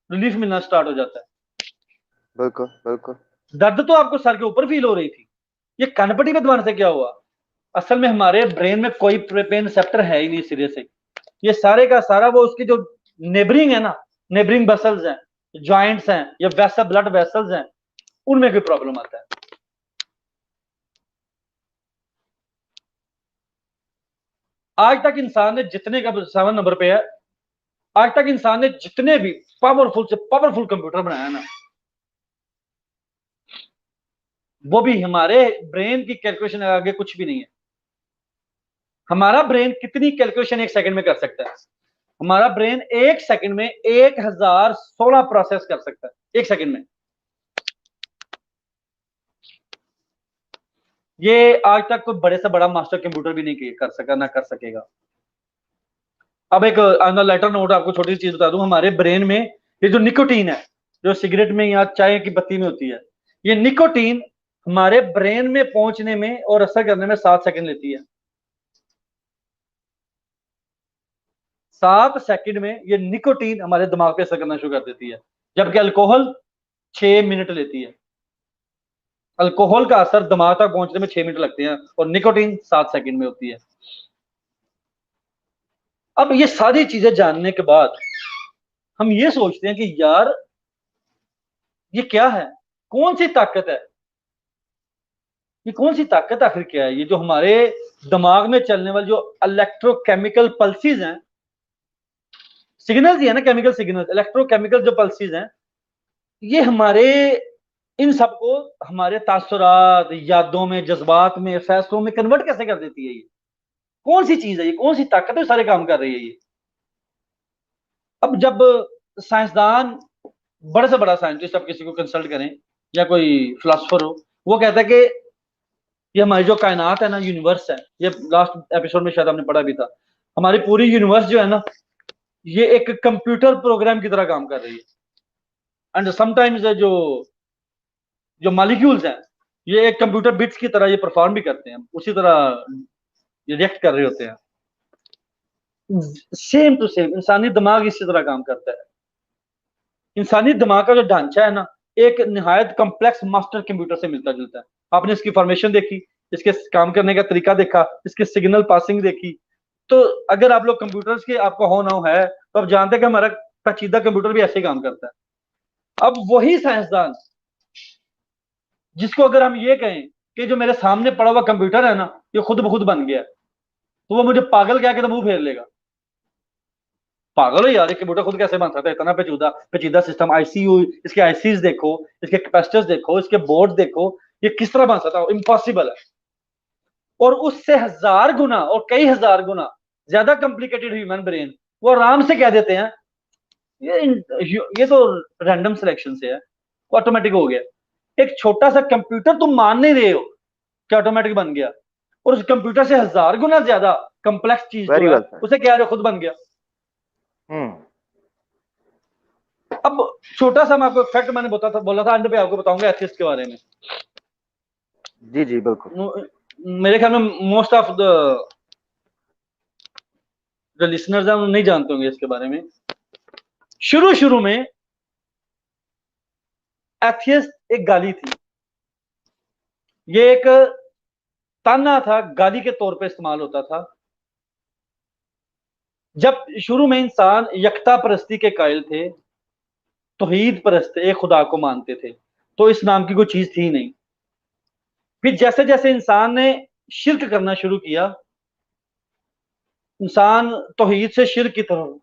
रिलीफ मिलना स्टार्ट हो जाता है। बिल्कुल बिल्कुल। दर्द तो आपको सर के ऊपर फील हो रही थी, ये कानपट्टी पे दबाने से क्या हुआ? असल में हमारे ब्रेन में कोई पेन रिसेप्टर है ही नहीं सिरे से। ये सारे का सारा वो उसकी जो नेबरिंग है ना, नेबरिंग वेसल्स हैं, जॉइंट्स हैं या वैसा ब्लड वेसल्स हैं, उनमें कोई प्रॉब्लम आता है। आज तक इंसान ने जितने का 7 नंबर पे है, आज तक इंसान ने जितने भी पावरफुल से पावरफुल कंप्यूटर बनाया ना, वो भी हमारे ब्रेन की कैलकुलेशन आगे कुछ भी नहीं है। हमारा ब्रेन कितनी कैलकुलेशन एक सेकंड में कर सकता है? हमारा ब्रेन एक सेकंड में 1016 प्रोसेस कर सकता है, एक सेकंड में। ये आज तक कोई बड़े से बड़ा मास्टर कंप्यूटर भी नहीं कर सका, ना कर सकेगा। अब एक लेटर नोट आपको छोटी सी चीज बता दूं, हमारे ब्रेन में ये जो निकोटीन है, जो सिगरेट में या चाय की पत्ती में होती है, ये निकोटीन हमारे ब्रेन में पहुंचने में और असर करने में 7 सेकंड लेती है। 7 सेकंड में ये निकोटीन हमारे दिमाग पे असर करना शुरू कर देती है, जबकि अल्कोहल 6 मिनट लेती है। अल्कोहल का असर दिमाग तक पहुंचने में 6 मिनट लगते हैं और निकोटीन 7 सेकंड में होती है। अब ये सारी चीजें जानने के बाद हम ये सोचते हैं कि यार ये क्या है, कौन सी ताकत है, ये कौन सी ताकत आखिर क्या है? ये जो हमारे दिमाग में चलने वाली जो इलेक्ट्रोकेमिकल पल्सेस हैं, सिग्नल्स ही है ना, केमिकल सिग्नल्स, इलेक्ट्रोकेमिकल जो पल्सेस हैं, ये हमारे इन सबको हमारे तासुरात, यादों में, जज्बात में, फैसलों में कन्वर्ट कैसे कर देती है? ये कौन सी चीज है, ये कौन सी ताकत है सारे काम कर रही है ये? अब जब साइंसदान, बड़े से बड़ा साइंटिस्ट आप किसी को कंसल्ट करें या कोई फिलोसफर हो, वो कहता है कि ये हमारी जो कायनात है ना, यूनिवर्स है, ये लास्ट एपिसोड में शायद हमने पढ़ा भी था, हमारी पूरी यूनिवर्स जो है ना, ये एक कंप्यूटर प्रोग्राम की तरह काम कर रही है। एंड समटाइम्स जो जो मॉलिक्यूल्स हैं, ये एक कंप्यूटर बिट्स की तरह ये परफॉर्म भी करते हैं, उसी तरह ये रिएक्ट कर रहे होते हैं। सेम टू सेम इंसानी दिमाग इसी तरह काम करता है। इंसानी दिमाग का जो ढांचा है ना, एक निहायत कॉम्प्लेक्स मास्टर कंप्यूटर से मिलता जुलता है। आपने इसकी फॉर्मेशन देखी, इसके काम करने का तरीका देखा, इसके सिग्नल पासिंग देखी, तो अगर आप लोग कंप्यूटर्स के आपको हो ना हो है तो आप जानते हैं कि हमारा पेचीदा कंप्यूटर भी ऐसे ही काम करता है। अब वही साइंसदान जिसको अगर हम ये कहें कि जो मेरे सामने पड़ा हुआ कंप्यूटर है ना, ये खुद ब खुद बन गया, तो वो मुझे पागल कह के तो मुंह फेर लेगा। पागल हो यार, ये कंप्यूटर खुद कैसे बन सकता है? इतना पेचीदा पेचीदा सिस्टम, आईसीयू, इसके आईसीज देखो, इसके कैपेसिटर्स देखो, इसके बोर्ड देखो, ये किस तरह बन सकता है? इम्पॉसिबल है। और उससे 1000 गुना और कई हजार गुना ज्यादा कॉम्प्लिकेटेड ह्यूमन ब्रेन वो आराम से कह देते हैं ये तो रैंडम सिलेक्शन से है, ऑटोमेटिक हो गया। एक छोटा सा कंप्यूटर तुम मान नहीं रहे हो कि ऑटोमेटिक बन गया, और उस कंप्यूटर से 1000 गुना ज्यादा कॉम्प्लेक्स चीज वेरी जो है वेल सर। उसे कह रहे हो खुद बन गया। हम्म। अब छोटा सा मैं आपको फैक्ट मैंने बोला था अंत पे आपको बताऊंगा एथियस्ट के बारे में। जी जी बिल्कुल। मेरे ख्याल में मोस्ट ऑफ द जो लिसनर्स हैं वो नहीं जानते होंगे इसके बारे में। शुरू शुरू में एथियस्ट एक गाली थी, ये एक ताना था, गाली के तौर पे इस्तेमाल होता था। जब शुरू में इंसान यकता परस्ती के कायल थे, तौहीद परस्त, एक खुदा को मानते थे, तो इस नाम की कोई चीज थी नहीं। फिर जैसे जैसे इंसान ने शिरक करना शुरू किया, इंसान तौहीद से शिरक की तरफ,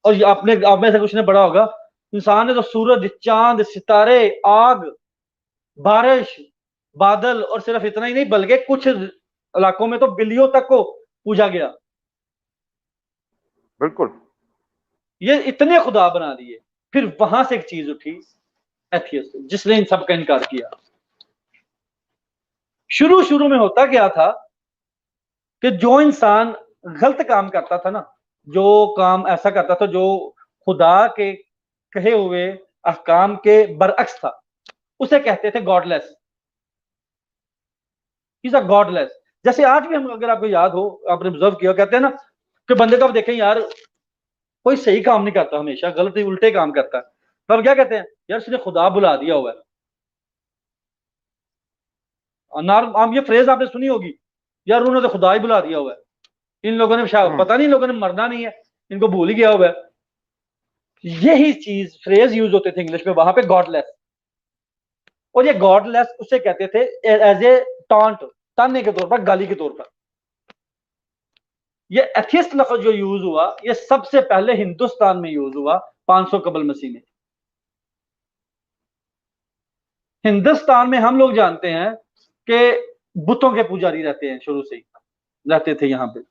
और आपने आप में से कुछ ने पढ़ा होगा, इंसान ने तो सूरज, चांद, सितारे, आग, बारिश, बादल, और सिर्फ इतना ही नहीं बल्कि कुछ इलाकों में तो बिल्लियों तक को पूजा गया। बिल्कुल। ये इतने खुदा बना दिए। फिर वहां से एक चीज उठी, एथियस्ट, जिसने इन सब का इनकार किया। शुरू शुरू में होता क्या था कि जो इंसान गलत काम करता था ना, जो काम ऐसा करता था जो खुदा के कहे हुए अहकाम के बरअक्स था, उसे कहते थे गॉडलेस। Is a godless. जैसे आज भी हम, अगर आपको याद हो, आपने ऑब्जर्व किया, कहते हैं ना कि बंदे को आप देखें यार, कोई सही काम नहीं करता, हमेशा गलत ही उल्टे काम करता है, तो हम क्या कहते हैं, यार उसने खुदा बुला दिया हुआ है। हम ये फ्रेज आपने सुनी होगी, यार उन्होंने तो खुदा ही बुला दिया हुआ है, इन लोगों ने शायद हम्म। पता नहीं, इन लोगों ने मरना नहीं है, इनको भूल ही गया हुआ है। यही चीज फ्रेज यूज होते थे इंग्लिश में वहां पे, गॉडलेस। और ये गॉडलेस उसे कहते थे एज ए टॉन्ट, ताने के तौर पर, गाली के तौर पर। ये एथियस्ट लफ्ज जो यूज हुआ, ये सबसे पहले हिंदुस्तान में यूज हुआ 500 कबल मसीह में। हिंदुस्तान में हम लोग जानते हैं कि बुतों के पुजारी रहते हैं, शुरू से ही रहते थे यहाँ पे,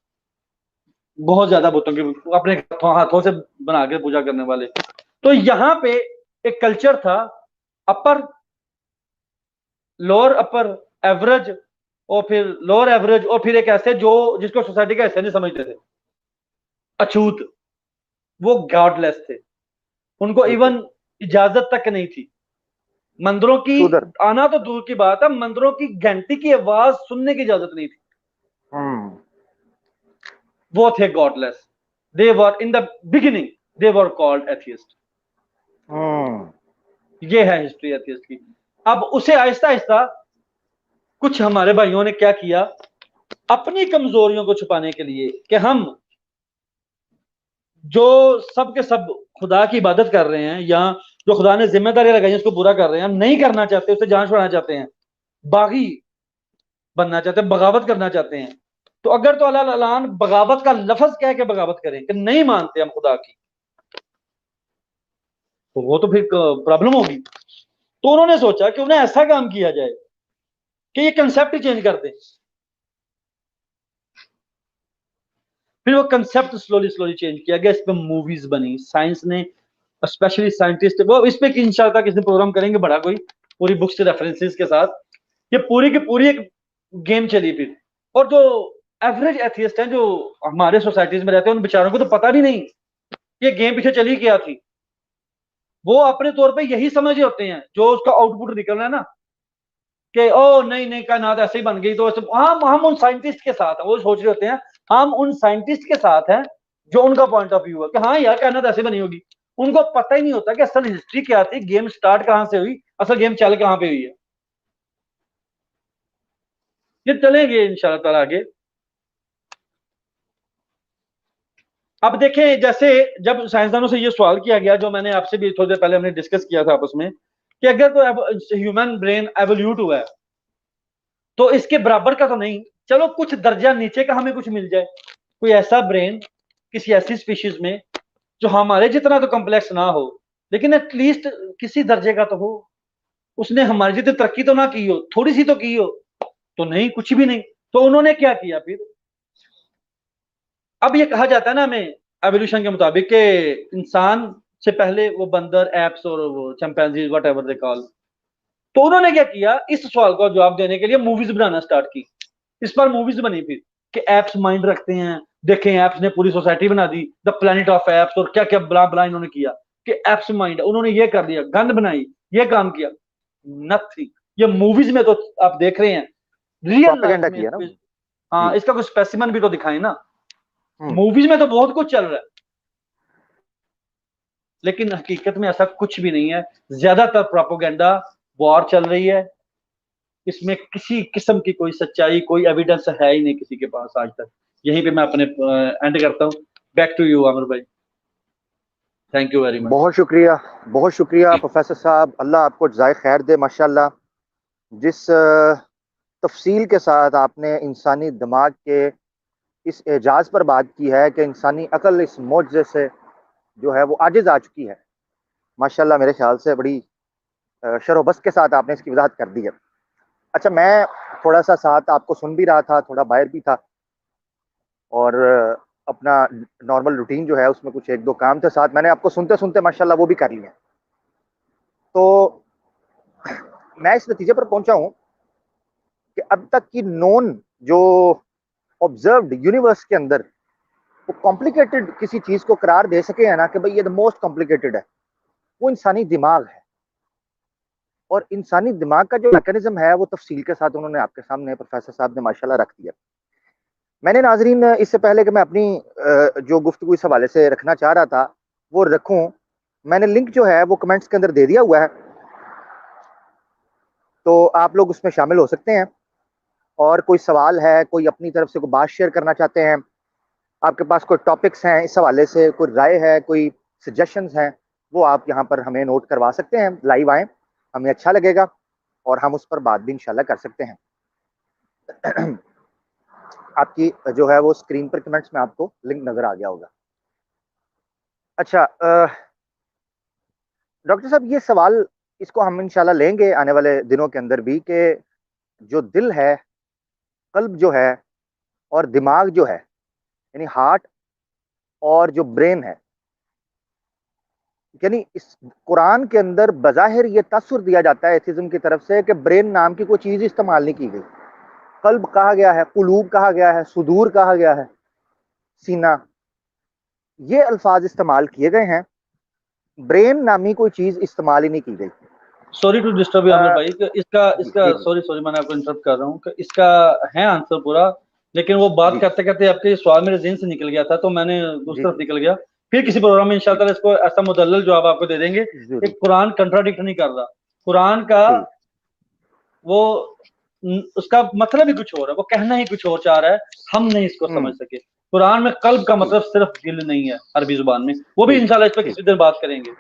बहुत ज्यादा बुतों के, अपने हाथों से बना के पूजा करने वाले। तो यहाँ पे एक कल्चर था, अपर, लोअर अपर, एवरेज, और फिर लोअर एवरेज, और फिर एक ऐसे जो जिसको सोसाइटी का हिस्सा नहीं समझते थे, अछूत, वो गॉडलेस थे। उनको बिल्कुल। इवन इजाजत तक नहीं थी मंदिरों की, शूदर। आना तो दूर की बात है, मंदिरों की घंटी की आवाज सुनने की इजाजत नहीं थी। हम्म। वो थे godless. They were in the beginning, they were called atheist. Hmm. ये है हिस्ट्री एथियस्ट की। अब उसे आहिस्ता आहिस्ता कुछ हमारे भाइयों ने क्या किया, अपनी कमजोरियों को छुपाने के लिए, कि हम जो सब के सब खुदा की इबादत कर रहे हैं, या जो खुदा ने जिम्मेदारी लगाई है उसको पूरा कर रहे हैं, हम नहीं करना चाहते, उसे जान छुड़ाना चाहते हैं, बागी बनना चाहते हैं, बगावत करना चाहते हैं। तो अगर तो अल्लाह अलान बगावत का लफ्ज कह के बगावत करें कि नहीं मानते हम खुदा की, तो वो तो फिर प्रॉब्लम होगी। तो उन्होंने सोचा कि उन्हें ऐसा काम किया जाए कि ये कंसेप्ट ही चेंज कर दें। फिर वो कंसेप्ट स्लोली स्लोली चेंज किया गया, इस पर मूवीज बनी, साइंस ने, स्पेशली साइंटिस्ट, वो इस पे इंशाल्लाह किसी प्रोग्राम करेंगे बड़ा कोई, पूरी बुक्स के रेफरेंसेस के साथ। ये पूरी की पूरी एक गेम चली फिर। और जो एवरेज एथियस्ट हैं, जो हमारे सोसाइटीज में रहते हैं, उन बेचारों को तो पता भी नहीं ये गेम पीछे चली क्या थी। वो अपने तौर पे यही समझ रहे होते हैं, जो उसका आउटपुट निकलना है ना, कि ओ नहीं नहीं कायनात ऐसे ही बन गई, तो हम उन साइंटिस्ट के साथ हैं, वो सोच रहे होते हैं हम उन साइंटिस्ट के साथ हैं, जो उनका पॉइंट ऑफ व्यू है कि हाँ यार कायनात ऐसे बनी होगी। उनको पता ही नहीं होता कि असल हिस्ट्री क्या थी, गेम स्टार्ट कहां से हुई, असल गेम चल कहां पे हुई है। ये चलेंगे इंशाल्लाह ताला आगे। अब देखें, जैसे जब साइंसदानों से ये सवाल किया गया, जो मैंने आपसे भी थोड़ी देर पहले हमने डिस्कस किया था आपस में, कि अगर तो ह्यूमन ब्रेन एवोल्यूट हुआ है, तो इसके बराबर का तो नहीं, चलो कुछ दर्जा नीचे का हमें कुछ मिल जाए, कोई ऐसा ब्रेन किसी ऐसी स्पीशीज में जो हमारे जितना तो कॉम्प्लेक्स ना हो, लेकिन एटलीस्ट किसी दर्जे का तो हो, उसने हमारी जितनी तरक्की तो ना की हो, थोड़ी सी तो की हो। तो नहीं, कुछ भी नहीं। तो उन्होंने क्या किया फिर, अब ये कहा जाता है ना हमें एवोल्यूशन के मुताबिक कि इंसान से पहले वो बंदर, एप्स और वो चैंपैंजीज, वट एवर दे कॉल। तो उन्होंने क्या किया, इस सवाल का जवाब देने के लिए मूवीज बनाना स्टार्ट की। इस पर मूवीज बनी फिर, कि एप्स माइंड रखते हैं, देखें एप्स ने पूरी सोसाइटी बना दी, द प्लेनेट ऑफ एप्स, और क्या क्या बला बला इन्होंने किया कि एप्स माइंड, उन्होंने ये कर दिया, गंद बनाई, ये काम किया। नथिंग। ये मूवीज में तो आप देख रहे हैं, रियल लाइफ प्रोपेगेंडा में किया ना। जी। हाँ, इसका कुछ स्पेसिमन भी तो दिखाए ना। हम्म। मूवीज में तो बहुत कुछ चल रहा है, लेकिन हकीकत में ऐसा कुछ भी नहीं है। ज्यादातर प्रोपोगेंडा, वॉर चल रही है, इसमें किसी किस्म की कोई सच्चाई, कोई एविडेंस है ही नहीं किसी के पास आज तक। यहीं पे मैं अपने एंड करता हूँ। बैक टू यू आमिर भाई, थैंक यू वेरी मच। बहुत शुक्रिया। बहुत शुक्रिया प्रोफेसर साहब, अल्लाह आपको जज़ाए खैर दे माशाल्लाह। जिस तफसील के साथ आपने इंसानी दिमाग के इस एजाज पर बात की है कि इंसानी अकल इस मोजे से जो है वो आजिज आ चुकी है, माशाल्लाह मेरे ख्याल से बड़ी शरोबस्त के साथ आपने इसकी वजाहत कर दी है। अच्छा, मैं थोड़ा सा साथ आपको सुन भी रहा था, थोड़ा बाहर भी था, और अपना नॉर्मल रूटीन जो है उसमें कुछ एक दो काम थे साथ, मैंने आपको सुनते सुनते माशाल्लाह वो भी कर लिए। तो मैं इस नतीजे पर पहुंचा हूं कि अब तक की नोन जो ऑब्जर्व्ड यूनिवर्स के अंदर वो कॉम्प्लिकेटेड किसी चीज को करार दे सके है ना कि भाई ये द मोस्ट कॉम्प्लिकेटेड है, वो इंसानी दिमाग है। और इंसानी दिमाग का जो मैकेनिज्म है वो तफसील के साथ उन्होंने आपके सामने प्रोफेसर साहब ने माशाल्लाह रख दिया। मैंने नाजरीन इससे पहले कि मैं अपनी जो गुफ्तगू इस हवाले से रखना चाह रहा था वो रखूं, मैंने लिंक जो है वो कमेंट्स के अंदर दे दिया हुआ है, तो आप लोग उसमें शामिल हो सकते हैं। और कोई सवाल है, कोई अपनी तरफ से कोई बात शेयर करना चाहते हैं, आपके पास कोई टॉपिक्स हैं इस हवाले से, कोई राय है, कोई सजेशंस हैं, वो आप यहाँ पर हमें नोट करवा सकते हैं। लाइव आएँ, हमें अच्छा लगेगा और हम उस पर बात भी इंशाल्लाह कर सकते हैं। आपकी जो है वो स्क्रीन पर कमेंट्स में आपको लिंक नजर आ गया होगा। अच्छा डॉक्टर साहब, ये सवाल इसको हम इंशाल्लाह लेंगे आने वाले दिनों के अंदर भी, कि जो दिल है, कल्ब जो है और दिमाग जो है, यानी हार्ट और जो ब्रेन है, यानी इस कुरान के अंदर बज़ाहिर ये तस्वीर दिया जाता है एथिज्म की तरफ से कि ब्रेन नाम की कोई चीज इस्तेमाल नहीं की गई। कल्ब कहा गया है, कुलूब कहा गया है, सुदूर कहा गया है, सीना, ये अल्फाज इस्तेमाल किए गए हैं। ब्रेन नामी कोई चीज इस्तेमाल ही नहीं की गई। Sorry to disturb you Aamir भाई, कि इसका जी इसका जी जी सॉरी सॉरी मैंने आपको इंटरप्ट कर रहा हूँ कि इसका है आंसर पूरा, लेकिन वो बात जी करते करते आपके सवाल मेरे ज़हन से निकल गया था, तो मैंने दूसरी जी तरफ जी निकल गया। फिर किसी प्रोग्राम में जी इंशाल्लाह इसको ऐसा मुदल्लल जवाब आपको दे देंगे। जरूर। एक कुरान कंट्राडिक्ट नहीं कर रहा, कुरान का ठीक। वो उसका मतलब ही कुछ और है, वो कहना ही कुछ और चाह रहा है, हम नहीं इसको समझ सके। कुरान में कल्ब का ठीक मतलब सिर्फ दिल नहीं है अरबी जुबान में, वो भी ठीक इंशाल्लाह इस पर ठीक। किसी दिन बात करेंगे।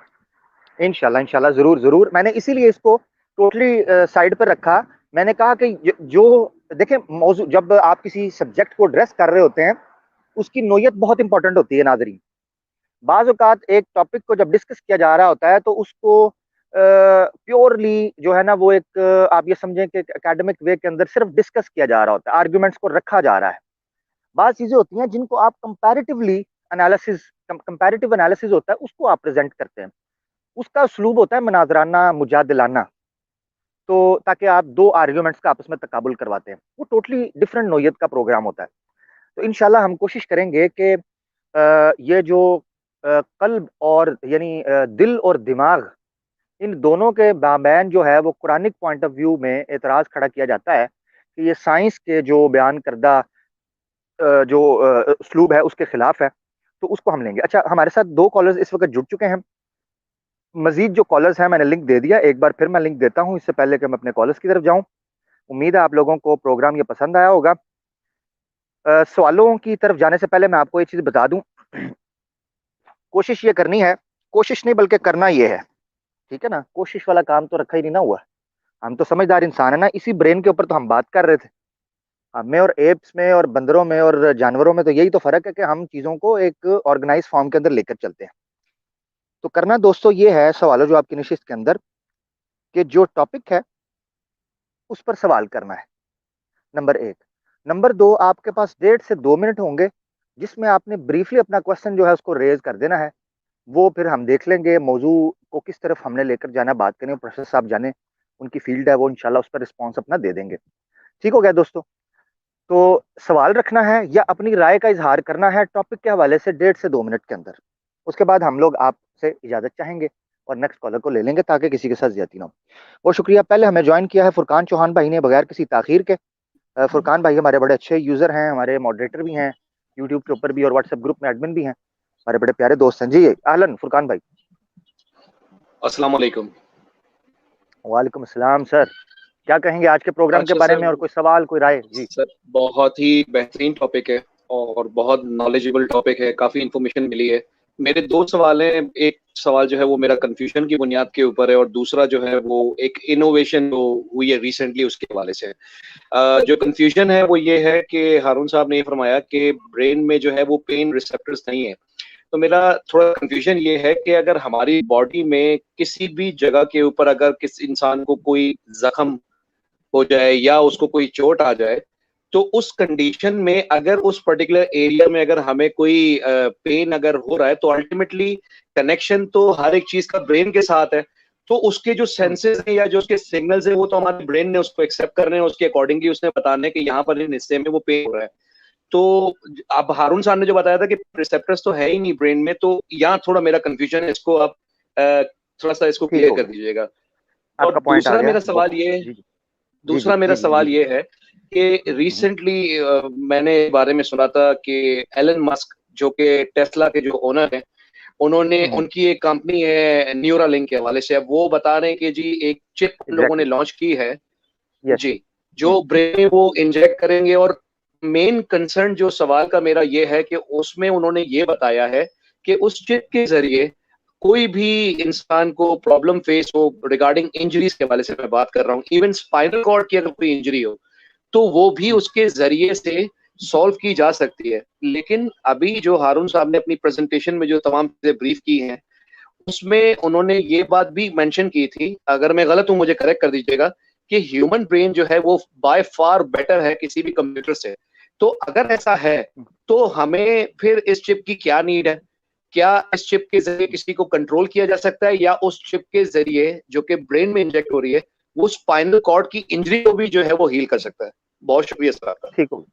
इंशाल्लाह इंशाल्लाह, जरूर जरूर। मैंने इसीलिए इसको टोटली साइड पर रखा। मैंने कहा कि जो देखें, मौजू जब आप किसी सब्जेक्ट को एड्रेस कर रहे होते हैं, उसकी नोयत बहुत इंपॉर्टेंट होती है नाजरीन। बाज़ औक़ात एक टॉपिक को जब डिस्कस किया जा रहा होता है तो उसको प्योरली जो है ना वो एक आप ये समझें कि एकेडमिक वे के अंदर सिर्फ डिस्कस किया जा रहा होता है, आर्ग्यूमेंट्स को रखा जा रहा है। बात चीजें होती हैं जिनको आप कंपैरेटिवली एनालिसिस, कंपैरेटिव एनालिसिस होता है, उसको आप प्रेजेंट करते हैं। उसका उसलूब होता है मनाजराना, मुजादिलाना, तो ताकि आप दो आर्ग्यूमेंट्स का आपस में तकाबुल करवाते हैं। वो टोटली डिफरेंट नोयत का प्रोग्राम होता है। तो इंशाल्लाह हम कोशिश करेंगे कि ये जो कल्ब और यानी दिल और दिमाग, इन दोनों के माबैन जो है वो कुरानिक पॉइंट ऑफ व्यू में एतराज़ खड़ा किया जाता है कि ये साइंस के जो बयान करदा जो उसलूब है उसके खिलाफ है, तो उसको हम लेंगे। अच्छा, हमारे साथ दो कॉलर्स इस वक्त जुड़ चुके हैं। मजीद जो कॉलर्स हैं मैंने लिंक दे दिया, एक बार फिर मैं लिंक देता हूँ इससे पहले कि मैं अपने कॉलर्स की तरफ जाऊँ। उम्मीद है आप लोगों को प्रोग्राम ये पसंद आया होगा। सवालों की तरफ जाने से पहले मैं आपको ये चीज़ बता दूं, कोशिश ये करनी है, कोशिश नहीं बल्कि करना ये है, ठीक है ना। कोशिश वाला काम तो रखा ही नहीं ना हुआ। हम तो समझदार इंसान है ना, इसी ब्रेन के ऊपर तो हम बात कर रहे थे। हमें और एप्स में और बंदरों में और जानवरों में तो यही तो फर्क है कि हम चीज़ों को एक ऑर्गेनाइज फॉर्म के अंदर लेकर चलते हैं। तो करना दोस्तों ये है सवालों जवाब की नशिस्त के अंदर कि जो टॉपिक है उस पर सवाल करना है, नंबर एक। नंबर दो, आपके पास 1.5 से 2 मिनट होंगे जिसमें आपने ब्रीफली अपना क्वेश्चन जो है उसको रेज कर देना है। वो फिर हम देख लेंगे मौजू को किस तरफ हमने लेकर जाना, बात करें, प्रोफेसर साहब जाने, उनकी फील्ड है, वो इंशाल्लाह उस पर रिस्पॉन्स अपना दे देंगे। ठीक हो गया दोस्तों। तो सवाल रखना है या अपनी राय का इजहार करना है टॉपिक के हवाले से 1.5 से 2 मिनट के अंदर। उसके बाद हम लोग आपसे इजाजत चाहेंगे और नेक्स्ट कॉलर को ले लेंगे ताकि किसी के साथ ज्यादती ना हो। बहुत शुक्रिया। पहले हमें ज्वाइन किया है फुरकान चौहान भाई ने बगैर किसी ताखीर के। फुरकान भाई हमारे बड़े अच्छे यूजर हैं, हमारे मॉडरेटर भी हैं यूट्यूब के ऊपर भी और व्हाट्सएप ग्रुप में एडमिन भी हैं, हमारे बड़े प्यारे दोस्त हैं जी। आहलन फुरकान भाई। अस्सलाम वालेकुम। वालेकुम अस्सलाम सर, क्या कहेंगे आज के प्रोग्राम के अच्छा बारे सर, में और कोई सवाल कोई राय जी। सर बहुत ही बेहतरीन टॉपिक है और बहुत नॉलेजेबल टॉपिक है, काफ़ी इन्फॉर्मेशन मिली है। मेरे दो सवाल हैं। एक सवाल जो है वो मेरा कन्फ्यूजन की बुनियाद के ऊपर है और दूसरा जो है वो एक इनोवेशन जो हुई है रिसेंटली उसके हवाले से। जो कन्फ्यूजन है वो ये है कि हारून साहब ने ये फरमाया कि ब्रेन में जो है वो पेन रिसेप्टर्स नहीं है। तो मेरा थोड़ा कन्फ्यूजन ये है कि अगर हमारी बॉडी में किसी भी जगह के ऊपर अगर किसी इंसान को कोई जख्म हो जाए या उसको कोई चोट आ जाए, तो उस कंडीशन में अगर उस पर्टिकुलर एरिया में अगर हमें कोई पेन अगर हो रहा है तो अल्टीमेटली कनेक्शन तो हर एक चीज का ब्रेन के साथ है। तो उसके जो सेंसेस हैं या जो उसके सिग्नल्स हैं वो तो हमारे ब्रेन ने उसको एक्सेप्ट करने हैं, उसके अकॉर्डिंगली उसने बताने हैं कि यहाँ पर इन हिस्से में वो पेन हो रहा है। तो अब हारून साहब ने जो बताया था कि रिसेप्टर्स तो है ही नहीं ब्रेन में, तो यहाँ थोड़ा मेरा कंफ्यूजन है, इसको आप थोड़ा सा इसको ठीक क्लियर हो कर गया, दीजिएगा। और आपका पॉइंट आ दूसरा गया। मेरा सवाल ये जी जी दूसरा जी मेरा जी सवाल जी। ये है कि रिसेंटली मैंने बारे में सुना था कि एलन मस्क जो कि टेस्ला के जो ओनर हैं, उन्होंने उनकी एक कंपनी है न्यूरालिंक के हवाले से, अब वो बता रहे हैं कि जी एक चिप लोगों ने एग्जैक्टली। लॉन्च की है यस। जी, जो ब्रेन में वो इंजेक्ट करेंगे। और मेन कंसर्न जो सवाल का मेरा ये है कि उसमें उन्होंने ये बताया है कि उस चिप के जरिए कोई भी इंसान को प्रॉब्लम फेस हो रिगार्डिंग इंजरीज के हवाले से मैं बात कर रहा हूँ, इवन स्पाइनल कॉर्ड की अगर कोई इंजरी हो तो वो भी उसके जरिए से सॉल्व की जा सकती है। लेकिन अभी जो हारून साहब ने अपनी प्रेजेंटेशन में जो तमाम चीजें ब्रीफ की हैं, उसमें उन्होंने ये बात भी मेंशन की थी, अगर मैं गलत हूं मुझे करेक्ट कर दीजिएगा, कि ह्यूमन ब्रेन जो है वो बाय फार बेटर है किसी भी कंप्यूटर से। तो अगर ऐसा है तो हमें फिर इस चिप की क्या नीड है? क्या इस चिप के जरिए किसी को कंट्रोल किया जा सकता है, या उस चिप के जरिए जो कि ब्रेन में इंजेक्ट हो रही है वो स्पाइनल कॉर्ड की इंजरी को भी जो है वो हील कर सकता है? बहुत शुक्रिया सर आपका। ठीक हो,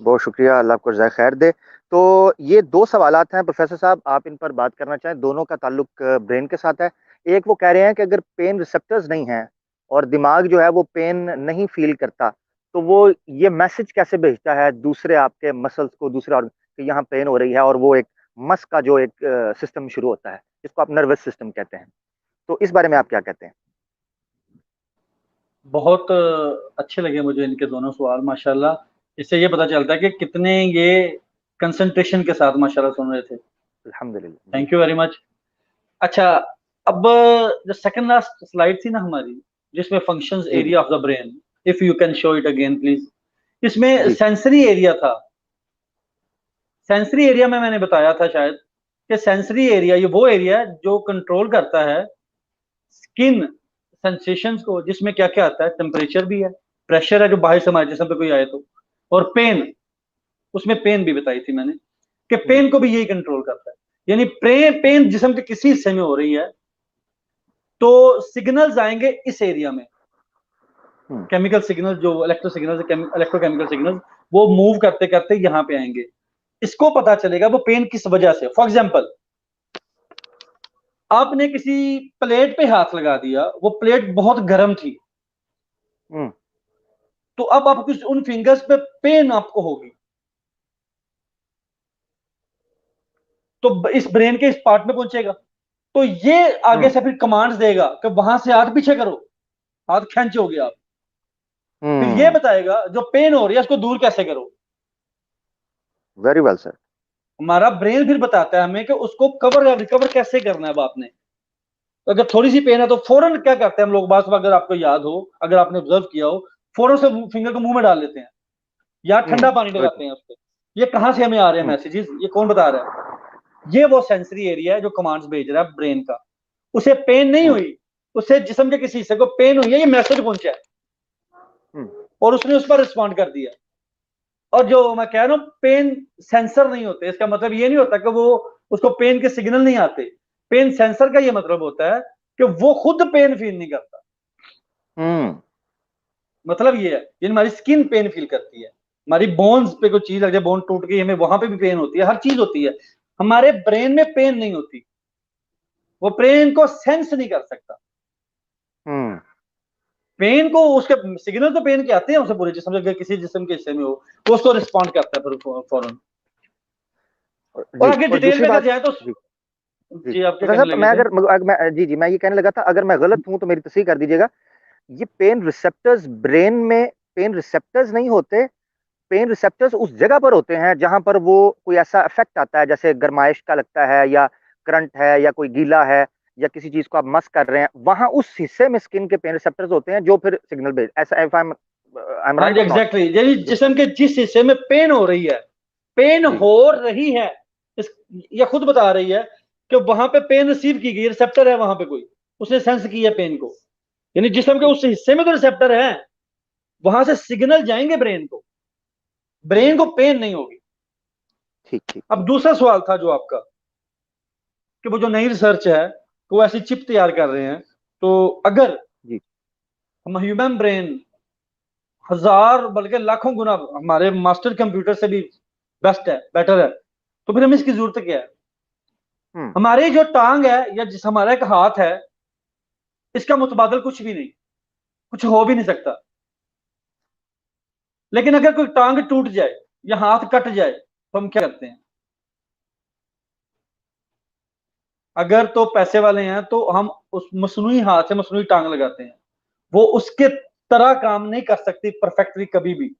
बहुत शुक्रिया, अल्लाह आपको जज़ाए खैर दे। तो ये दो सवालात हैं प्रोफेसर साहब, आप इन पर बात करना चाहें, दोनों का ताल्लुक ब्रेन के साथ है। एक वो कह रहे हैं कि अगर पेन रिसेप्टर्स नहीं हैं और दिमाग जो है वो पेन नहीं फील करता, तो वो ये मैसेज कैसे भेजता है दूसरे आपके मसल्स को, दूसरे ऑर्गन कि यहाँ पेन हो रही है, और वो एक मस का जो एक सिस्टम शुरू होता है जिसको आप नर्वस सिस्टम कहते हैं। तो इस बारे में आप क्या कहते हैं? बहुत अच्छे लगे मुझे इनके दोनों सवाल माशाल्लाह। इससे ये पता चलता है कि कितने ये कंसंट्रेशन के साथ माशाल्लाह सुन रहे थे। अल्हम्दुलिल्लाह जी। Thank you very much. अच्छा, अब जो सेकंड लास्ट स्लाइड थी ना हमारी, जिसमें फंक्शंस जी जी area of the brain, if you can show it again please. इसमें जी। सेंसरी एरिया था। सेंसरी एरिया में मैंने बताया था शायद कि सेंसरी एरिया ये वो एरिया है जो कंट्रोल करता है स्किन सेंसेशंस को, जिसमें क्या क्या आता है, टेम्परेचर भी है, प्रेशर है जो बाहर से हमारे जिस्म पे कोई आए तो, और पेन, उसमें पेन भी बताई थी मैंने कि पेन को भी यही कंट्रोल करता है। यानी पेन जिस्म के किसी हिस्से में हो रही है तो सिग्नल्स आएंगे इस एरिया में, केमिकल सिग्नल जो इलेक्ट्रो सिग्नल, इलेक्ट्रोकेमिकल सिग्नल, वो मूव करते करते यहाँ पे आएंगे। इसको पता चलेगा वो पेन किस वजह से। फॉर एग्जाम्पल, आपने किसी प्लेट पे हाथ लगा दिया, वो प्लेट बहुत गर्म थी, तो अब आप कुछ उन फिंगर्स पे पेन आपको होगी, तो इस ब्रेन के इस पार्ट में पहुंचेगा, तो ये आगे से फिर कमांड्स देगा कि वहां से हाथ पीछे करो, हाथ खींचोगे आप, फिर ये बताएगा जो पेन हो रही है उसको दूर कैसे करो। Very well sir. हमारा ब्रेन फिर बताता है हमें कि उसको कवर या रिकवर कैसे करना है। अब आपने, तो अगर थोड़ी सी पेन है तो फौरन क्या करते हैं हम लोग, बात अगर आपको याद हो, अगर आपने ऑब्जर्व किया हो, फौरन से फिंगर को मुंह में डाल लेते हैं या ठंडा पानी लगाते हैं उस पर। ये कहां से हमें आ रहे हैं मैसेजेस, ये कौन बता रहा है? ये वो सेंसरी एरिया है जो कमांड्स भेज रहा है ब्रेन का। उसे पेन नहीं हुई, उसे जिस्म के किसी हिस्से को पेन हुई है, ये मैसेज पहुंचा है और उसने उस पर रिस्पॉन्ड कर दिया। और जो मैं कह रहा हूं पेन सेंसर नहीं होते, इसका मतलब ये नहीं होता कि वो उसको पेन के सिग्नल नहीं आते। पेन सेंसर का ये मतलब होता है कि वो खुद पेन फील नहीं करता। मतलब ये है, ये हमारी स्किन पेन फील करती है, हमारी बोन्स पे कोई चीज लग जाए, बोन टूट गई, हमें वहां पे भी पेन होती है, हर चीज होती है। हमारे ब्रेन में पेन नहीं होती, वो पेन को सेंस नहीं कर सकता। पेन को, उसके सिग्नल तो पेन के आते हैं उसे पूरे जिस्म, अगर किसी जिस्म के हिस्से में हो तो उसको रिस्पॉन्ड करता है फिर फौरन। और आगे और डिटेल दूसरी में अगर बात, जाए तो जी जी जी, आप क्या प्रोफेसर कहने साहब, लगे मैं थे? जी जी मैं ये कहने लगा था, अगर मैं गलत हूं तो मेरी तस्दीक कर दीजिएगा। ये पेन रिसेप्टर्स ब्रेन में पेन रिसेप्टर्स नहीं होते, पेन रिसेप्टर्स उस जगह पर होते हैं जहां पर वो कोई ऐसा इफेक्ट आता है, जैसे गर्माइश का लगता है या करंट है या कोई गीला है या किसी चीज को आप मस कर रहे हैं, वहां उस हिस्से में स्किन के पेन रिसेप्टर्स होते हैं जो फिर सिग्नल भेज, ऐसा इफ आई एम हाँ राइट जी, और नॉट? एग्जैक्टली, यानी जिस्म के जिस हिस्से में पेन हो रही है, पेन जी हो रही है, इस, ये खुद बता रही है कि वहां पे पेन रिसीव की गई, रिसेप्टर है वहां पे कोई, उसने सेंस किया पेन को। यानी जिस्म के उस हिस्से में तो रिसेप्टर है, वहां से सिग्नल जाएंगे ब्रेन को, ब्रेन को पेन नहीं होगी। ठीक ठीक अब दूसरा सवाल था जो आपका, कि वो जो नई रिसर्च है वो ऐसी चिप तैयार कर रहे हैं, तो अगर जी। हम ह्यूमन ब्रेन हजार बल्कि लाखों गुना हमारे मास्टर कंप्यूटर से भी बेस्ट है, बेटर है, तो फिर हमें इसकी जरूरत क्या है? हमारी जो टांग है या जिस हमारा एक हाथ है, इसका मुतबादल कुछ भी नहीं, कुछ हो भी नहीं सकता। लेकिन अगर कोई टांग टूट जाए या हाथ कट जाए तो हम क्या करते हैं? अगर तो पैसे वाले हैं तो हम उस मसनूई हाथ से मसनूई टांग लगाते हैं। वो उसके तरह काम नहीं कर सकती परफेक्टली कभी भी,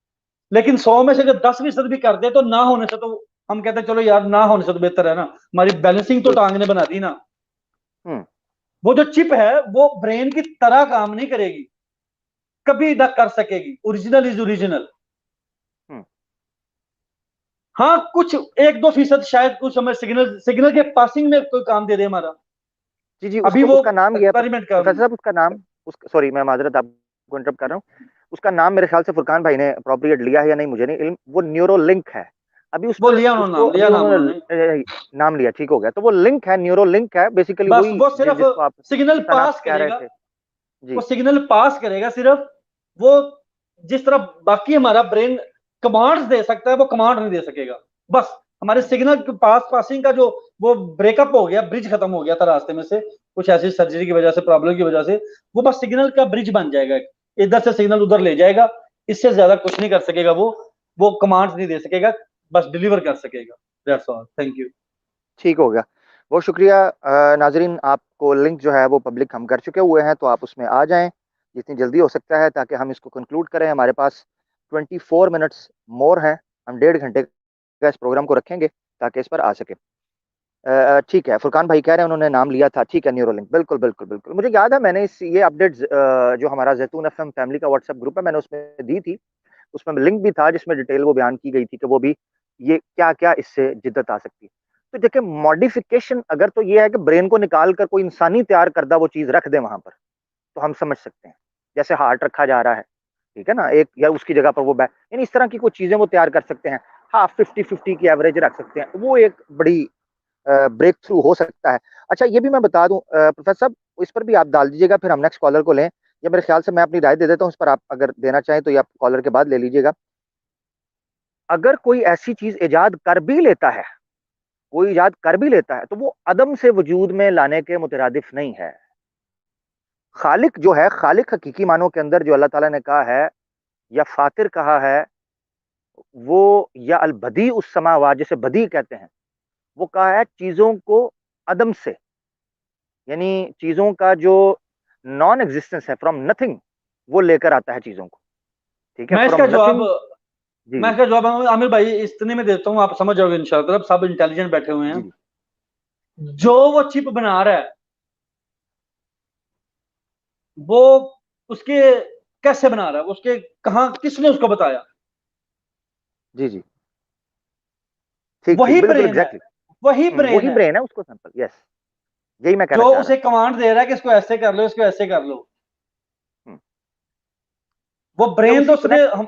लेकिन 100 में से अगर 10% भी कर दे तो ना होने से तो हम कहते हैं चलो यार, ना होने से तो बेहतर है ना, हमारी बैलेंसिंग तो बिल्कुल। टांग ने बना दी ना। हम्म। वो जो चिप है वो ब्रेन की तरह काम नहीं करेगी, कभी ना कर सकेगी। Original is original. हम्म। हाँ, कुछ 1-2% शायद कुछ हमें सिग्नल सिग्नल के पासिंग में कोई काम दे दे हमारा। जी जी, अभी उसको वो उसका नाम ये है एक्सपेरिमेंट कर रहे प्रोफेसर हैं। साहब, उसका नाम, उस सॉरी मैं माजरत आपको इंटरप्ट कर रहा हूँ। उसका नाम मेरे ख्याल से फुरकान भाई ने अप्रोप्रिएट लिया है या नहीं मुझे नहीं इल्म, वो न्यूरो लिंक है। अभी उस वो पर लिया उन्होंने उसको नाम, अभी लिया नाम उन्होंने उन्होंने। नाम लिया, ठीक हो गया। तो वो लिंक है, न्यूरो लिंक है, बेसिकली बस वही वो सिर्फ जिसको आप सिग्नल शनाख्त पास कह रहे करेगा। थे। वो जी। सिग्नल पास करेगा सिर्फ। वो जिस तरह बाकी हमारा ब्रेन कमांड्स दे सकता है, वो कमांड नहीं दे सकेगा। बस हमारे सिग्नल के पास पासिंग का जो वो ब्रेकअप हो गया, ब्रिज खत्म हो गया था रास्ते में से, कुछ ऐसी सर्जरी की वजह से, प्रॉब्लम की वजह से, वो बस सिग्नल का ब्रिज बन जाएगा। इधर से सिग्नल उधर ले जाएगा, इससे ज्यादा कुछ नहीं कर सकेगा। वो कमांड्स नहीं दे सकेगा, बस डिलीवर कर सकेगा। That's all, thank you. ठीक हो गया, बहुत शुक्रिया। नाजरीन, आपको लिंक जो है वो पब्लिक हम कर चुके हुए हैं, तो आप उसमें आ जाएं जितनी जल्दी हो सकता है, ताकि हम इसको कंक्लूड करें। हमारे पास 24 मिनट्स मोर हैं, हम 1.5 घंटे का इस प्रोग्राम को रखेंगे ताकि इस पर आ सके। ठीक है, फुरकान भाई कह रहे हैं उन्होंने नाम लिया था, ठीक है, न्यूरोलिंक, बिल्कुल बिल्कुल बिल्कुल, मुझे याद है मैंने इस ये अपडेट जो हमारा जैतून एफएम फैमिली का व्हाट्सएप ग्रुप है मैंने उसमें दी थी। उसमें लिंक भी था जिसमें डिटेल वो बयान की गई थी कि वो भी ये क्या क्या इससे जिद्दत आ सकती है। तो देखिए, मॉडिफिकेशन अगर तो ये है कि ब्रेन को निकाल कर कोई इंसानी तैयार करदा वो चीज रख दे वहां पर, तो हम समझ सकते हैं। जैसे हार्ट रखा जा रहा है, ठीक है ना, एक या उसकी जगह पर वो बैक, यानी इस तरह की कुछ चीजें वो तैयार कर सकते हैं। हाँ, 50-50 की एवरेज रख सकते हैं, वो एक बड़ी ब्रेक थ्रू हो सकता है। अच्छा, ये भी मैं बता दूं प्रोफेसर साहब, इस पर भी आप डाल दीजिएगा, फिर हम नेक्स्ट कॉलर को लें। या मेरे ख्याल से मैं अपनी राय दे देता हूं, इस पर आप अगर देना चाहें तो, या आप कॉलर के बाद ले लीजिएगा। अगर कोई ऐसी चीज इजाद कर भी लेता है, कोई इजाद कर भी लेता है, तो वो अदम से वजूद में लाने के मुतरादिफ नहीं है। खालिक जो है, खालिक हकीकी मानों के अंदर जो अल्लाह ताला ने कहा है या फातिर कहा है, वो या अल बदी उस समावात जिसे बदी कहते हैं, वो कहा है चीजों को अदम से, यानी चीजों का जो नॉन एग्जिस्टेंस है, फ्रॉम नथिंग, वो लेकर आता है चीजों को, ठीक है, मैं इसका फ्रॉम जवाब नथिंग। जी मैं जी इसका जवाब आमिर भाई इतने में देता हूँ, आप समझ जाओगे इंशाल्लाह। सब इंटेलिजेंट बैठे हुए जी हैं। जी। जो वो चिप बना रहा है, वो उसके कैसे बना रहा है, उसके कहाँ, किसने उसको बताया? जी जी, ठीक ठीक, वही बिल्कुल ब्रेन है, एग्जैक्टली। वही ब्रेन वही है ब्रेन है, उसको सैंपल, यस, यही मैं कहना जो चाह रहा उसे कमांड दे रहा है कि इसको ऐसे कर लो, इसको ऐसे कर लो। हूँ। वो या ब्रेन तो उसी उसने कनेक्ट। हम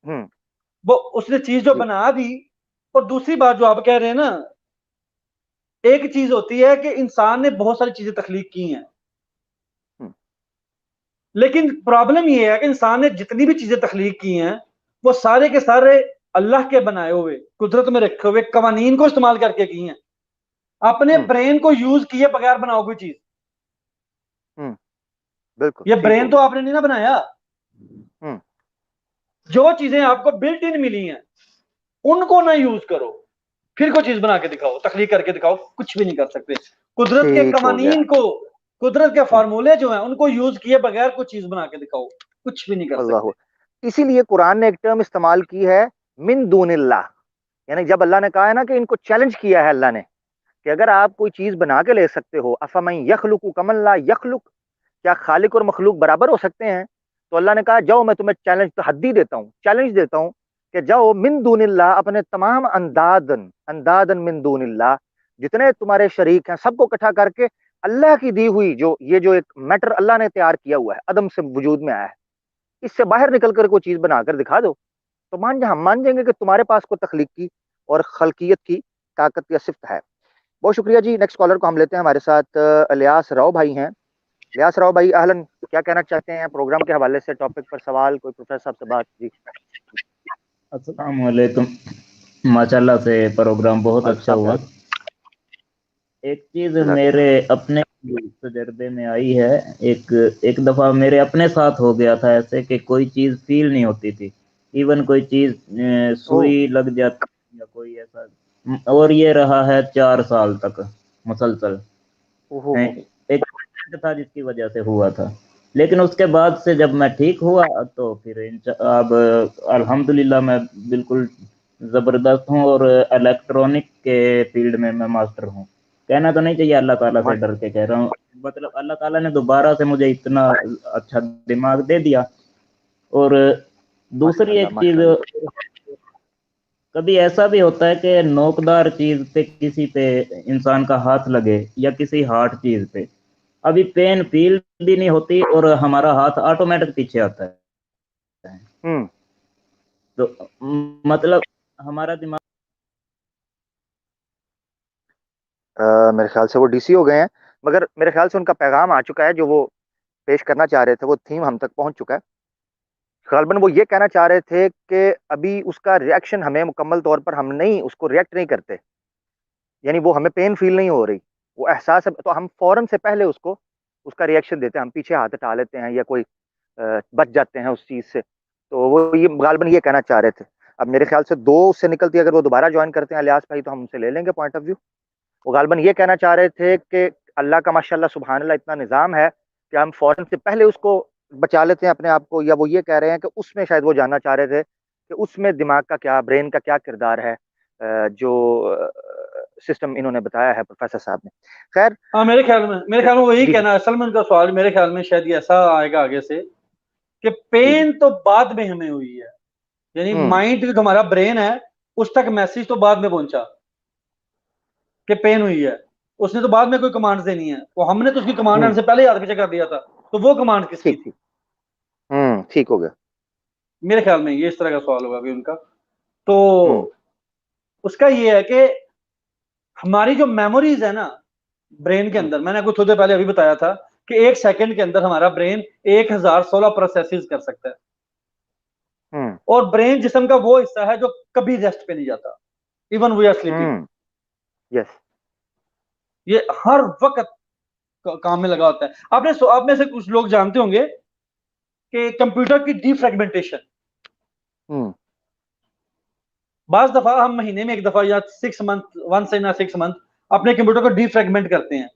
हम्म। वो उसने चीज जो जी। बना दी। और दूसरी बात जो आप कह रहे हैं ना, एक चीज होती है कि इंसान ने बहुत सारी चीजें तख्लीक की हैं, हम्म। लेकिन प्रॉब्लम ये है कि इंसान ने जितनी भी चीजें तख्लीक की हैं, वो सारे के सारे अल्लाह के बनाए हुए, कुदरत में रखे हुए कवानीन को इस्तेमाल करके की हैं। अपने हम्म। ब्रेन को यूज किए बगैर बनाओ कोई चीज। हम्म। बिल्कुल ये ठीक हो ब्रेन तो गया। आपने नहीं ना बनाया। हम्म। जो चीजें आपको बिल्ट इन मिली हैं, उनको ना यूज करो, फिर कोई चीज बना के दिखाओ, तख्लीक करके दिखाओ, कुछ भी नहीं कर सकते। कुदरत के ठीक हो गया। कवानीन को, कुदरत के हम्म। फार्मूले जो हैं, उनको यूज किए बगैर कोई चीज बना के दिखाओ, कुछ भी नहीं कर अल्लाह। सकते। इसीलिए कुरान ने एक टर्म इस्तेमाल की है, मिन दूनिल्लाह, यानी जब अल्लाह ने कहा है ना कि इनको चैलेंज किया है अल्लाह ने, कि अगर आप कोई चीज बना के ले सकते हो, अफमन यखलुकु कमन ला यखलुक, क्या खालिक और मखलूक बराबर हो सकते हैं? तो अल्लाह ने कहा जाओ, मैं तुम्हें चैलेंज, तहद्दी देता हूँ, चैलेंज देता हूँ कि जाओ मिन दूनिल्लाह, अपने तमाम अंदादन अंदादन मिन दूनिल्लाह, जितने तुम्हारे शरीक हैं सबको इकट्ठा करके अल्लाह की दी हुई जो ये जो एक मैटर अल्लाह ने तैयार किया हुआ है, अदम से वजूद में आया है, इससे बाहर निकल कर कोई चीज बनाकर दिखा दो, तो हम मान जाएंगे कि तुम्हारे पास कोई तख्लीक की और खलकियत की ताकत या सिफ्त है। बहुत शुक्रिया जी। नेक्स्ट कॉलर को हम लेते हैं, हमारे साथ इलियास राव भाई हैं। इलियास राव भाई, अहलन, क्या कहना चाहते हैं प्रोग्राम के हवाले से, टॉपिक पर सवाल, कोई प्रोफेसर साहब से बात? जी। अस्सलाम वालेकुम। माशाल्लाह से प्रोग्राम बहुत वालेकुम अच्छा सलाम हुआ। यार। एक चीज मेरे अपने तजर्बे में आई है। एक एक दफा मेरे अपने साथ हो गया था ऐसे कि कोई चीज फील नहीं होती थी। इवन कोई चीज ओ सुई लग जाती या कोई ऐसा। और ये रहा है 4 साल तक मुसलसल। ओहो हैं, एक एक्सीडेंट था जिसकी वजह से हुआ था। लेकिन उसके बाद से जब मैं ठीक हुआ तो फिर अब अल्हम्दुलिल्लाह मैं बिल्कुल जबरदस्त हूँ और इलेक्ट्रॉनिक के फील्ड में मैं मास्टर हूँ। कहना तो नहीं चाहिए अल्लाह ताला से डर के कह रहा हूँ। मतलब अल्लाह ताला ने दोबारा से मुझे इतना अच्छा दिमाग दे दिया। और दूसरी माशाल्लाह एक चीज, माशाल्लाह। कभी ऐसा भी होता है कि नोकदार चीज पे किसी पे इंसान का हाथ लगे या किसी हार्ड चीज पे, अभी पेन फील भी नहीं होती और हमारा हाथ ऑटोमेटिक पीछे आता है। हम्म। तो मतलब हमारा दिमाग। मेरे ख्याल से वो डीसी हो गए हैं, मगर मेरे ख्याल से उनका पैगाम आ चुका है जो वो पेश करना चाह रहे थे, वो थीम हम तक पहुंच चुका है। गालबन वो ये कहना चाह रहे थे कि अभी उसका रिएक्शन हमें मुकम्मल तौर पर, हम नहीं उसको रिएक्ट नहीं करते, यानी वो हमें पेन फील नहीं हो रही, वो एहसास है तो हम फौरन से पहले उसको उसका रिएक्शन देते हैं, हम पीछे हाथ हटा लेते हैं या कोई बच जाते हैं उस चीज से। तो वो ये गालबन ये कहना चाह रहे थे। अब मेरे ख्याल से दो उससे निकलती है, अगर वो दोबारा ज्वाइन करते हैं अलियास भाई तो हम उनसे ले लेंगे पॉइंट ऑफ व्यू। वो गालबन ये कहना चाह रहे थे कि अल्लाह का माशाल्लाह सुभान अल्लाह इतना निज़ाम है कि हम फौरन से पहले उसको बचा लेते हैं अपने आप को, या वो ये कह रहे हैं कि उसमें शायद वो जानना चाह रहे थे कि उसमें दिमाग का क्या, ब्रेन का क्या किरदार है, जो सिस्टम इन्होंने बताया है प्रोफेसर साहब ने। खैर, हाँ, मेरे ख्याल में वही जी जी। कहना है। असल में उनका सवाल मेरे ख्याल में शायद ये ऐसा आएगा आगे से कि जी जी। पेन तो बाद में हमें हुई है, यानी हम्म माइंड जो हमारा ब्रेन है उस तक मैसेज तो बाद में पहुंचा कि पेन हुई है। उसने तो बाद में कोई कमांड देनी है, वो हमने तो उसकी कमांड आने हम्म। से पहले ही हाथ पीछे कर दिया था। तो वो कमांड किसकी ठीक थी? ठीक। ठीक हो गया। मेरे ख्याल में ये इस तरह का सवाल होगा अभी उनका। तो हम्म उसका ये है कि हमारी जो मेमोरीज है ना ब्रेन के हम्म अंदर, मैंने आपको थोड़ी देर पहले अभी बताया था कि 1 सेकंड के अंदर हमारा ब्रेन 1016 प्रोसेसेस कर सकता है। हम्म और ब्रेन जिस्म का वो हिस्सा है जो कभी रेस्ट पे नहीं जाता, even we are sleeping. Hmm. Yes. ये हर वक्त काम में लगा होता है। आप में से कुछ लोग जानते होंगे कि कंप्यूटर की डीफ्रेगमेंटेशन, हम्म बाज दफा हम महीने में एक दफा या 6 मंथ, 1 से 6 मंथ अपने कंप्यूटर को डीफ्रेगमेंट करते हैं।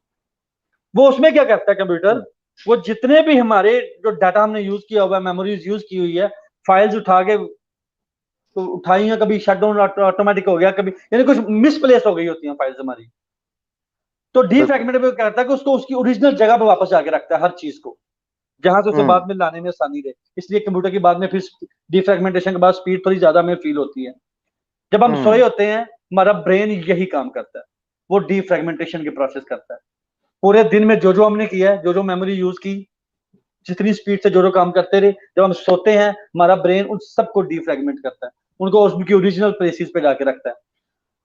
वो उसमें क्या करता है कंप्यूटर, हम्म वो जितने भी हमारे जो डाटा हमने यूज किया हुआ है, मेमोरीज यूज की हुई है, फाइल्स उठा के तो उठाई है, कभी शट डाउन ऑटोमेटिक हो गया, कभी यानी कुछ मिसप्लेस हो गई होती हैं फाइल्स हमारी। तो बिल्कुल। डीफ्रेगमेंट में क्या करता है कि उसको उसकी ओरिजिनल जगह पे वापस जाके रखता है हर चीज को, जहां से उसे हम्म बाद में लाने में आसानी रहे। इसलिए कंप्यूटर की बाद में फिर डीफ्रेगमेंटेशन के बाद स्पीड थोड़ी ज्यादा हमें फील होती है। जब हम सोए हम्म होते हैं हमारा ब्रेन यही काम करता है, वो डीफ्रेगमेंटेशन की प्रोसेस करता है। पूरे दिन में जो जो हमने किया है, जो जो मेमोरी यूज की, जितनी स्पीड से जो जो काम करते रहे, जब हम सोते हैं हमारा ब्रेन उन सबको डीफ्रेगमेंट करता है, उनको उनकी ओरिजिनल प्लेसेस पे जाके रखता है।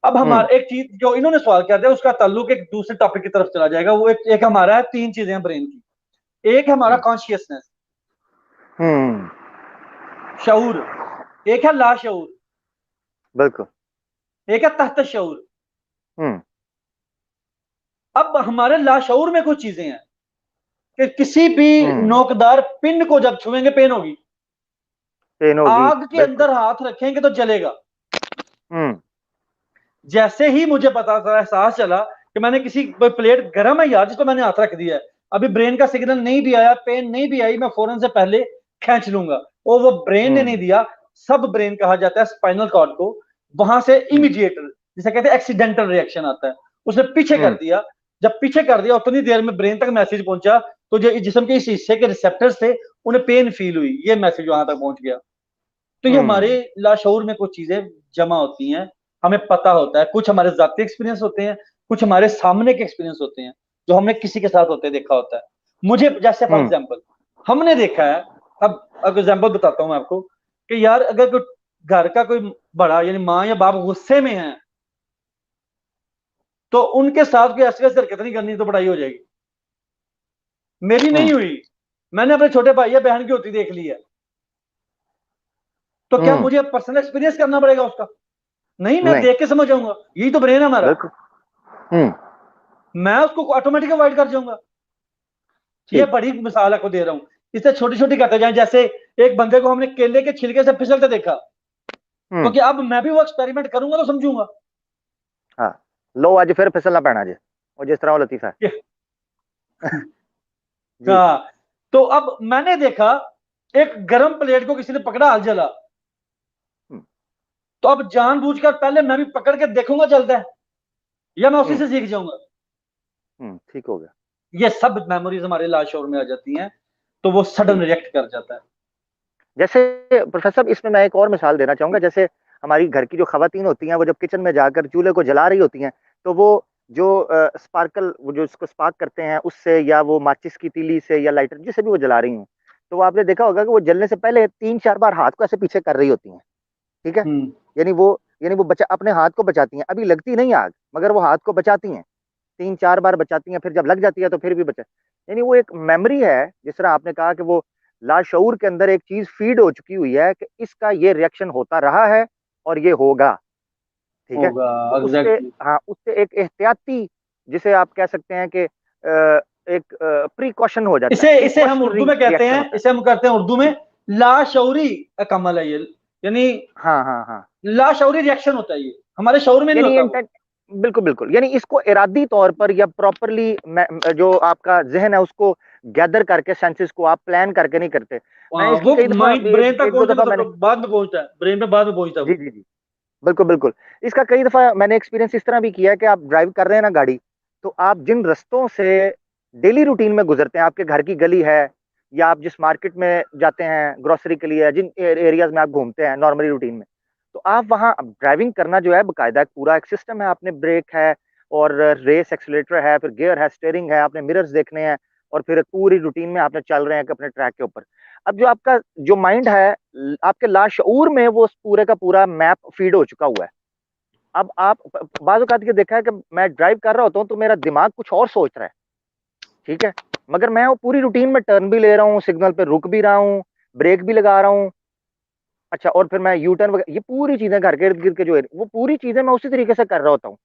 अब हम्म हमारा एक चीज जो इन्होंने सवाल किया था उसका ताल्लुक एक दूसरे टॉपिक की तरफ चला जाएगा। वो एक हमारा है, 3 चीजें हैं ब्रेन की। एक है हमारा हम्म कॉन्शियसनेस, हम्म, शऊर। एक है लाशऊर। बिल्कुल। एक है तहत शऊर। हम्म अब हमारे लाशऊर में कुछ चीजें हैं कि किसी भी हम्म। नोकदार पिन को जब छुएंगे पेन होगी, पेन होगी। आग के बिल्कुल। अंदर हाथ रखेंगे तो जलेगा। हम्म जैसे ही मुझे पता था, एहसास चला कि मैंने किसी प्लेट गर्म है यार जिस पर मैंने हाथ रख दिया है, अभी ब्रेन का सिग्नल नहीं भी आया, पेन नहीं भी आई, मैं फौरन से पहले खींच लूंगा। और वो ब्रेन ने नहीं हम्म दिया, सब ब्रेन कहा जाता है स्पाइनल कॉर्ड को, वहां से हम्म इमीडिएट जिसे कहते हैं एक्सीडेंटल रिएक्शन आता है, उसने पीछे कर हम्म दिया। जब पीछे कर दिया उतनी देर में ब्रेन तक मैसेज पहुंचा, तो जो जिसम के इस हिस्से के रिसेप्टर्स थे उन्हें पेन फील हुई, ये मैसेज वहां तक पहुंच गया। तो ये हमारे हम्म लाशऊर में कुछ चीजें जमा होती हैं, हमें पता होता है। कुछ हमारे जाती एक्सपीरियंस होते हैं, कुछ हमारे सामने के एक्सपीरियंस होते हैं जो हमने किसी के साथ होते देखा होता है। मुझे जैसे फॉर हम्म एग्जाम्पल हमने देखा है, अब एग्जाम्पल बताता हूं मैं आपको कि यार अगर कोई घर का कोई बड़ा यानी माँ या बाप गुस्से में है तो उनके साथ कोई ऐसी वैसी हरकत नहीं करनी तो पढ़ाई हो जाएगी। मेरी नहीं हम्म हुई, मैंने अपने छोटे भाई या बहन की होती देख ली है, तो क्या हम्म। मुझे पर्सनल एक्सपीरियंस करना पड़ेगा उसका? नहीं, मैं नहीं। देख के समझ जाऊंगा, यही तो ब्रेन है हमारा। बिल्कुल। हम्म मैं उसको ऑटोमेटिक अवॉइड कर जाऊंगा। ये ठीक। बड़ी मिसाल आपको दे रहा हूँ, इससे छोटी छोटी करते जाए। जैसे एक बंदे को हमने केले के छिलके से फिसलते देखा, क्योंकि अब मैं भी वो एक्सपेरिमेंट करूंगा तो समझूंगा। हाँ, लो आज फिर फिसलना पैना जी, और जिस तरह वो लतीफा है जी। हाँ, तो अब मैंने देखा एक गरम प्लेट को किसी ने पकड़ा, हाल जला, तो अब जानबूझकर पहले मैं भी पकड़ के देखूंगा चलता है, या मैं उसी से सीख जाऊंगा। ठीक हो गया। ये सब मेमोरीज हमारे लाशोर में आ जाती हैं, तो वो सडन रिएक्ट कर जाता है। जैसे प्रोफेसर साहब, इसमें मैं एक और मिसाल देना चाहूंगा। जैसे हमारी घर की जो खवातीन होती हैं, वो जब किचन में जाकर चूल्हे को जला रही होती हैं, तो वो जो स्पार्कल, वो जो इसको स्पार्क करते हैं उससे, या वो माचिस की तीली से या लाइटर जिससे भी वो जला रही हूँ, तो वो आपने देखा होगा कि वो जलने से पहले 3-4 बार हाथ को ऐसे पीछे कर रही होती हैं। ठीक है, यानी वो बचा, अपने हाथ को बचाती हैं। अभी लगती नहीं आग, मगर वो हाथ को बचाती हैं, 3-4 बार बचाती हैं, फिर जब लग जाती है तो फिर भी बचा। यानी वो एक मेमोरी है, जिस तरह आपने कहा कि वो लाशऊर के अंदर एक चीज फीड हो चुकी हुई है कि इसका ये रिएक्शन होता रहा है और ये होगा। ठीक है, तो उससे, हाँ, उससे एक एहतियाती, जिसे आप कह सकते हैं कि एक प्रिकॉशन हो जाता है। इसे हम उर्दू में कहते हैं, इसे हम कहते हैं उर्दू में लाशऊरी अमल है ये, यानी हाँ लाशऊरी रिएक्शन होता है। ये हमारे शऊर में नहीं होता। बिल्कुल बिल्कुल, यानी इसको इरादी तौर पर या प्रॉपरली जो आपका जहन है उसको गैदर करके, सेंसेस को आप प्लान करके नहीं करते। मैं इसकी वो कई दफा, माइंड ब्रेन तक एक दो दफा पहुंचता मैंने, तो बाद में पहुंचता है, ब्रेन पे बाद में पहुंचता है। जी जी जी, बिल्कुल बिल्कुल। इसका कई दफा मैंने एक्सपीरियंस इस तरह भी किया है कि आप ड्राइव कर रहे हैं ना गाड़ी, तो आप जिन रस्तों से डेली रूटीन में गुजरते हैं, आपके घर की गली है, या आप जिस मार्केट में जाते हैं ग्रोसरी के लिए, जिन एरियाज में आप घूमते हैं नॉर्मली रूटीन में, तो आप वहाँ ड्राइविंग करना जो है बकायदा पूरा एक सिस्टम है। आपने ब्रेक है, और रेस एक्सीलरेटर है, फिर गियर है, स्टीयरिंग है, आपने मिरर्स देखने हैं, और फिर पूरी रूटीन में आपने चल रहे हैं अपने ट्रैक के ऊपर। अब जो आपका जो माइंड है, आपके लाशऊर में वो पूरे का पूरा मैप फीड हो चुका हुआ है। अब आप बाज़ औक़ात ये देखा है कि मैं ड्राइव कर रहा होता हूँ तो मेरा दिमाग कुछ और सोच रहा है, ठीक है, मगर मैं वो पूरी रूटीन में टर्न भी ले रहा हूँ, सिग्नल पे रुक भी रहा हूँ, ब्रेक भी लगा रहा हूँ। अच्छा, और फिर मैं यू टर्न वगैरह, ये पूरी चीजें घर के इर्द गिर्द के जो वो पूरी चीजें मैं उसी तरीके से कर रहा होता हूँ,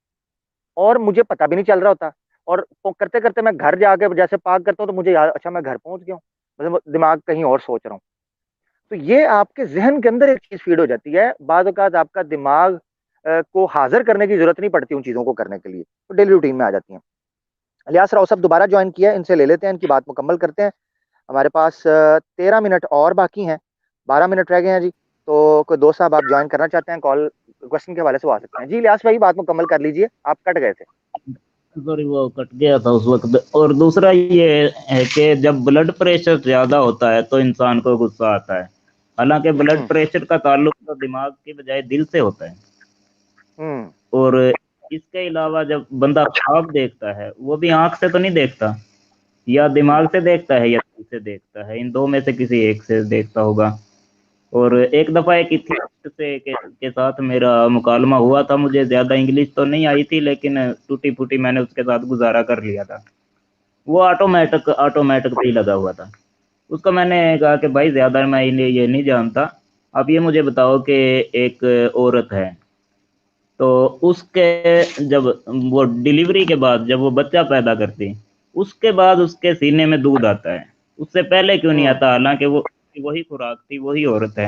और मुझे पता भी नहीं चल रहा होता। और करते करते मैं घर जाके जैसे पार्क करता हूँ तो मुझे याद, अच्छा मैं घर पहुंच गया हूँ, मतलब दिमाग कहीं और सोच रहा हूँ। तो ये आपके जहन के अंदर एक चीज फीड हो जाती है। बाज़ औक़ात आपका दिमाग को हाजिर करने की जरूरत नहीं पड़ती उन चीजों को करने के लिए, तो डेली रूटीन में आ जाती हैं। इलियास राव साहब दोबारा ज्वाइन किया, इनसे ले लेते हैं, इनकी बात मुकम्मल करते हैं। हमारे पास 13 मिनट और बाकी हैं, 12 मिनट रह गए हैं जी। तो कोई दोस्त साहब आप ज्वाइन करना चाहते हैं, कॉल क्वेश्चन के हवाले से आ सकते हैं जी। इलियास भाई बात मुकम्मल कर लीजिए, आप कट गए थे। सॉरी, वो कट गया था उस वक्त। और दूसरा ये है कि जब ब्लड प्रेशर ज्यादा होता है तो इंसान को गुस्सा आता है, हालांकि ब्लड प्रेशर का ताल्लुक तो दिमाग की बजाय दिल से होता है। और इसके अलावा जब बंदा ख्वाब देखता है, वो भी आंख से तो नहीं देखता, या दिमाग से देखता है या दिल से देखता है, इन दो में से किसी एक से देखता होगा। और एक दफा एक इथिस्ट से के साथ मेरा मुकालमा हुआ था। मुझे ज्यादा इंग्लिश तो नहीं आई थी, लेकिन टूटी फूटी मैंने उसके साथ गुजारा कर लिया था। वो ऑटोमेटिक पे ही लगा हुआ था। उसको मैंने कहा कि भाई ज्यादा मैं ये नहीं जानता, अब ये मुझे बताओ कि एक औरत है, तो उसके जब वो डिलीवरी के बाद जब वो बच्चा पैदा करती, उसके बाद उसके सीने में दूध आता है, उससे पहले क्यों नहीं आता? हालांकि वो वही खुराक थी, वही औरत है।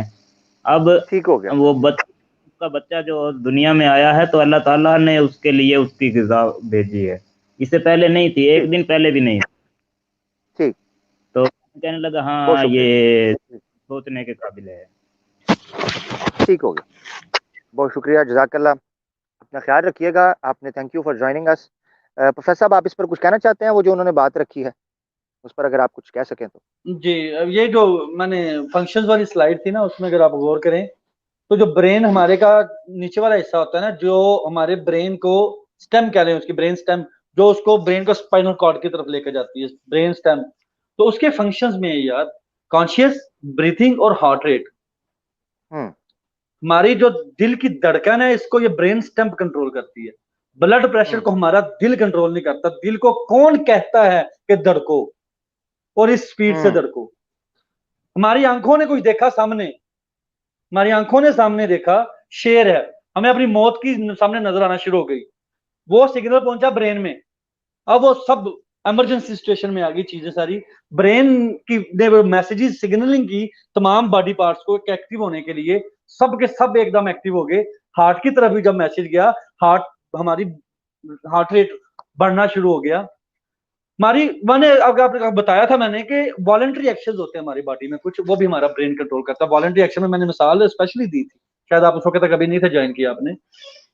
अब ठीक हो गया। वो उसका बच्चा जो दुनिया में आया है, तो अल्लाह ताला ने उसके लिए उसकी ग़िज़ा भेजी है, इससे पहले नहीं थी, एक दिन पहले भी नहीं थी। ठीक, तो कहने लगा हाँ ये सोचने के काबिल है। ठीक हो गया, बहुत शुक्रिया, जज़ाकल्लाह। अपना ख्याल रखिएगा आपने, thank you for joining us. Professor साहब आप इस पर कुछ कहना चाहते हैं, वो जो उन्होंने बात रखी है उस पर अगर आप कुछ कह सकें तो। जी, अब ये जो मैंने फंक्शंस वाली स्लाइड थी ना, उसमें अगर आप गौर करें तो जो ब्रेन हमारे का नीचे वाला हिस्सा होता है ना, जो हमारे ब्रेन को स्टेम कह रहे हैं, उसकी ब्रेन स्टेम, जो उसको ब्रेन को स्पाइनल कॉर्ड की तरफ लेकर जाती है, ब्रेन स्टेम, तो उसके फंक्शंस में है यार कॉन्शियस, ब्रीथिंग और हार्ट रेट। हमारी जो दिल की धड़कन है, इसको ये ब्रेन स्टेम कंट्रोल करती है। ब्लड प्रेशर को हमारा दिल कंट्रोल नहीं करता। दिल को कौन कहता है कि धड़को और इस स्पीड से धड़को? हमारी आंखों ने कुछ देखा सामने, हमारी आंखों ने सामने देखा शेर है, हमें अपनी मौत की सामने नजर आना शुरू हो गई, वो सिग्नल पहुंचा ब्रेन में, अब वो सब इमरजेंसी सिचुएशन में आ गई चीजें सारी। ब्रेन की ने मैसेजेस सिग्नलिंग की तमाम बॉडी पार्ट्स को एक्टिव होने के लिए, सब के सब एकदम एक्टिव हो गए। हार्ट की तरफ भी जब मैसेज गया, हार्ट हमारी हार्ट रेट बढ़ना शुरू हो गया हमारी। मैंने अगर आपको बताया था मैंने कि वॉलंटरी एक्शंस होते हैं हमारी बॉडी में कुछ, वो भी हमारा ब्रेन कंट्रोल करता है। वॉलंटरी एक्शन में मैंने मिसाल स्पेशली दी थी, शायद आप उस वक्त तक अभी नहीं थे ज्वाइन किया आपने,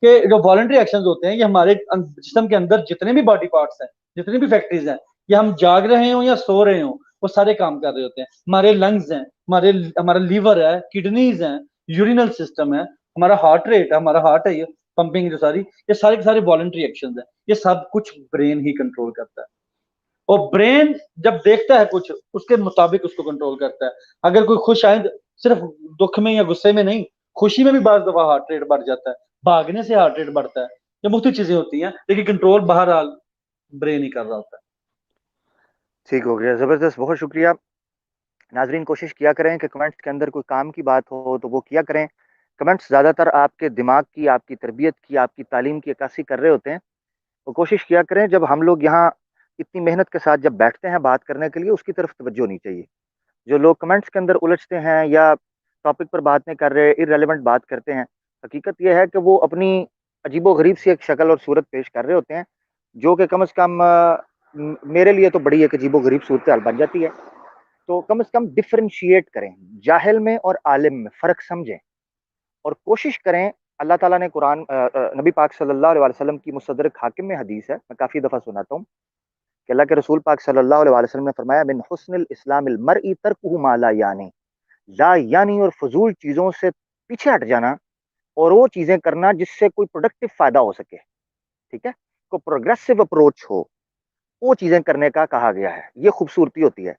कि जो वॉलंटरी एक्शंस होते हैं ये हमारे जिस्म के अंदर जितने भी बॉडी पार्ट्स हैं, जितनी भी फैक्ट्रीज हैं, ये हम जाग रहे हो या सो रहे हो, वो सारे काम कर रहे होते हैं। हमारे लंग्स हैं, हमारे हमारा लीवर है, किडनीज हैं, यूरिनल सिस्टम है, हमारा हार्ट रेट है, हमारा हार्ट है, ये पंपिंग जो सारी, ये सारे के सारे वॉलंटरी एक्शंस हैं। ये सब कुछ ब्रेन ही कंट्रोल करता है। और ब्रेन जब देखता है कुछ, उसके मुताबिक उसको कंट्रोल करता है। अगर कोई खुश आए, सिर्फ दुख में या गुस्से में नहीं, खुशी में भी बार दफा हार्ट रेट बढ़ जाता है, भागने से हार्ट रेट बढ़ता है। ये मुख्तलिफ चीजें होती हैं, लेकिन कंट्रोल बहरहाल ब्रेन ही कर रहा होता है। ठीक हो गया, जबरदस्त, बहुत शुक्रिया। नाजरीन कोशिश किया करें कि कमेंट्स के अंदर कोई काम की बात हो तो वो किया करें। कमेंट्स ज़्यादातर आपके दिमाग की, आपकी तरबियत की, आपकी तालीम की अक्कासी कर रहे होते हैं। तो कोशिश किया करें जब हम लोग यहाँ इतनी मेहनत के साथ जब बैठते हैं बात करने के लिए, उसकी तरफ तवज्जो नहीं चाहिए। जो लोग कमेंट्स के अंदर उलझते हैं या टॉपिक पर बात नहीं कर रहे, इररेलेवेंट बात करते हैं, हकीकत यह है कि वो अपनी अजीबो गरीब सी एक शक्ल और सूरत पेश कर रहे होते हैं, जो कि कम से कम मेरे लिए तो बड़ी एक अजीबो गरीब सूरत हाल बन जाती है। तो कम से कम डिफरेंशिएट करें, जाहिल में और आलिम में फ़र्क समझें, और कोशिश करें। अल्लाह ताला ने कुरान नबी पाक सल्लल्लाहु अलैहि वसल्लम की मुसद्दरक हाकिम में हदीस है, मैं काफ़ी दफ़ा सुनाता हूँ कि अल्लाह के रसूल पाक सल्लल्लाहु अलैहि वसल्लम ने फरमाया, मिन हुस्निल इस्लामिल मरई तरकुहु मा ला यानी, ला यानी और फजूल चीज़ों से पीछे हट जाना और वो चीज़ें करना जिससे कोई प्रोडक्टिव फ़ायदा हो सके, ठीक है, को प्रोग्रेसिव अप्रोच हो, वो चीज़ें करने का कहा गया है। ये खूबसूरती होती है।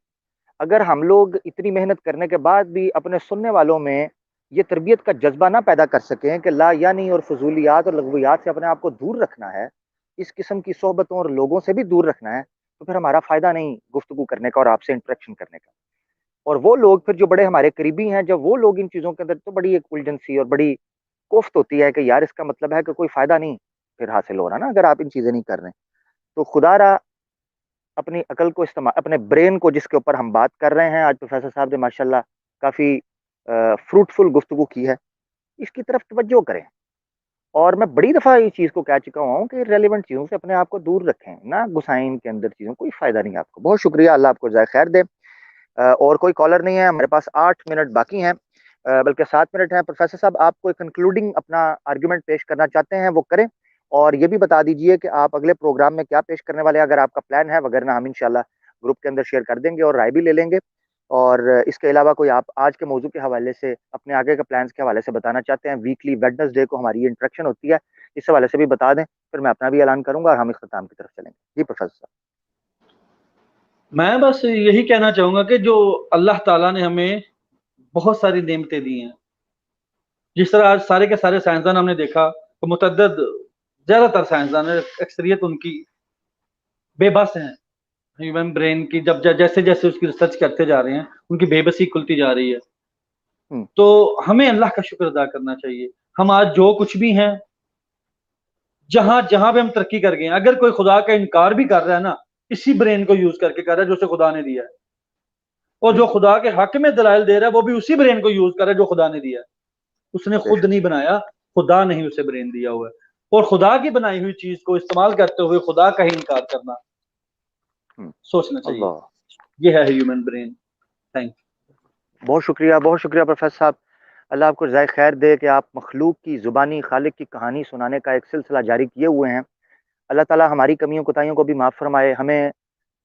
अगर हम लोग इतनी मेहनत करने के बाद भी अपने सुनने वालों में ये तरबियत का जज्बा ना पैदा कर सकें कि ला यानी और फजूलियात और लगवियात से अपने आप को दूर रखना है, इस किस्म की सोहबतों और लोगों से भी दूर रखना है, तो फिर हमारा फ़ायदा नहीं गुफ्तगू करने का और आपसे इंटरेक्शन करने का। और वो लोग फिर जो बड़े हमारे करीबी हैं, जब वो लोग इन चीज़ों के अंदर, तो बड़ी एक उलझन सी और बड़ी कोफ्त होती है कि यार इसका मतलब है कि कोई फ़ायदा नहीं फिर हासिल हो रहा ना, अगर आप इन चीज़ें नहीं कर रहे। तो खुदारा अपनी अकल को इस्तेमाल, अपने ब्रेन को, जिसके ऊपर हम बात कर रहे हैं आज, प्रोफेसर साहब ने माशाल्लाह काफ़ी फ्रूटफुल गुफ्तगू की है, इसकी तरफ तवज्जो करें। और मैं बड़ी दफ़ा इस चीज़ को कह चुका हूँ कि रेलिवेंट चीज़ों से अपने आप को दूर रखें, ना घुसाएं इनके अंदर चीज़ों, कोई फ़ायदा नहीं आपको। बहुत शुक्रिया, अल्लाह आपको जाए खैर दे। और कोई कॉलर नहीं है, हमारे पास 8 मिनट बाकी हैं, बल्कि 7 मिनट हैं। प्रोफेसर साहब, आप कोई कंक्लूडिंग अपना आर्ग्यूमेंट पेश करना चाहते हैं वो करें, और ये भी बता दीजिए कि आप अगले प्रोग्राम में क्या पेश करने वाले हैं, अगर आपका प्लान है, वगरना हम इंशाल्लाह ग्रुप के अंदर शेयर कर देंगे और राय भी ले लेंगे। और इसके अलावा कोई आप आज के मौजू के हवाले से, अपने आगे के प्लान्स के हवाले से बताना चाहते हैं, वीकली वेडनेसडे को हमारी ये इंटरेक्शन होती है, इस हवाले से भी बता दें, फिर मैं अपना भी ऐलान करूंगा और हम इख्तिताम की तरफ चलेंगे। जी प्रोफेसर साहब। मैं बस यही कहना चाहूंगा कि जो अल्लाह ताला ने हमें बहुत सारी नेमतें दी हैं, जिस तरह आज सारे के सारे साइंसदान हमने देखा तो मुतअद्दिद, ज्यादातर साइंसदान, अक्सरियत उनकी बेबस हैं ह्यूमन ब्रेन की। जब जैसे जैसे उसकी रिसर्च करते जा रहे हैं, उनकी बेबसी खुलती जा रही है। हम्म। तो हमें अल्लाह का शुक्र अदा करना चाहिए। हम आज जो कुछ भी हैं, जहां जहां पे हम तरक्की कर गए हैं, अगर कोई खुदा का इनकार भी कर रहा है ना, इसी ब्रेन को यूज करके कर रहा है जो उसे खुदा ने दिया है। और जो खुदा के हक में दलाइल दे रहा है, वो भी उसी ब्रेन को यूज कर रहा है जो खुदा ने दिया है। उसने खुद नहीं बनाया, खुदा ने ही उसे ब्रेन दिया हुआ है। और खुदा की बनाई हुई चीज को इस्तेमाल करते हुए खुदा का ही इनकार करना, सोचना चाहिए। अल्लाह, ये है ह्यूमन ब्रेन। थैंक बहुत शुक्रिया, बहुत शुक्रिया प्रोफेसर साहब। अल्लाह आपको ज़ाय खैर दे कि आप मखलूक की ज़ुबानी खालिक की कहानी सुनाने का एक सिलसिला जारी किए हुए हैं। अल्लाह ताला हमारी कमियों कोताहियों को भी माफ़ फरमाए, हमें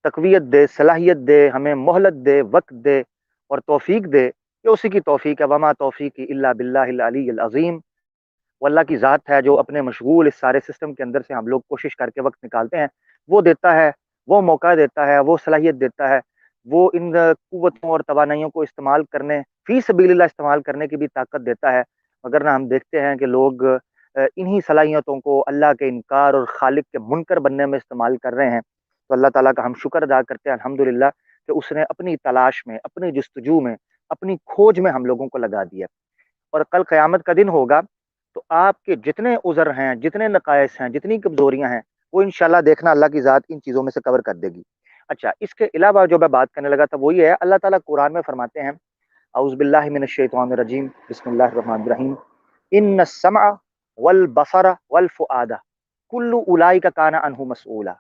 तक़वियत दे, सलाहियत दे, हमें मोहलत दे, वक्त दे और तौफीक दे। ये उसी की तौफीक है, वमा तौफीकी इल्ला बिल्लाहिल अलीय्यिल अज़ीम। वो अल्लाह की ज़ात है जो अपने मशगूल इस सारे सिस्टम के अंदर से हम लोग कोशिश करके वक्त निकालते हैं, वो देता है, वो मौका देता है, वो सलाहियत देता है, वो इन क़ुव्वतों और तवानाइयों को इस्तेमाल करने, फ़ी सबीलिल्लाह इस्तेमाल करने की भी ताकत देता है। मगर ना हम देखते हैं कि लोग इन्हीं सलाहियतों को अल्लाह के इनकार और खालिक के मुनकर बनने में इस्तेमाल कर रहे हैं। तो अल्लाह ताला का हम शुक्र अदा करते हैं अल्हम्दुलिल्लाह कि उसने अपनी तलाश में, अपनी जस्तजू में, अपनी खोज में हम लोगों को लगा दिया। और कल क़यामत का दिन होगा तो आपके जितने उज़र हैं, जितने नक़ाइस हैं, जितनी कमज़ोरियाँ हैं, वो इंशाल्लाह देखना अल्लाह की ज़ात इन चीज़ों में से कवर कर देगी। अच्छा, इसके अलावा जो मैं बात करने लगा था वो ये है, अल्लाह ताला कुरान में फरमाते हैं, औज़ु बिल्लाहि मिनश शैतानिर रजीम, बिस्मिल्लाहिर रहमानिर रहीम, इन्नस समअ वल बसरा वल फुआदा कुल्लु उलाइका काना अन्हु मसऊला।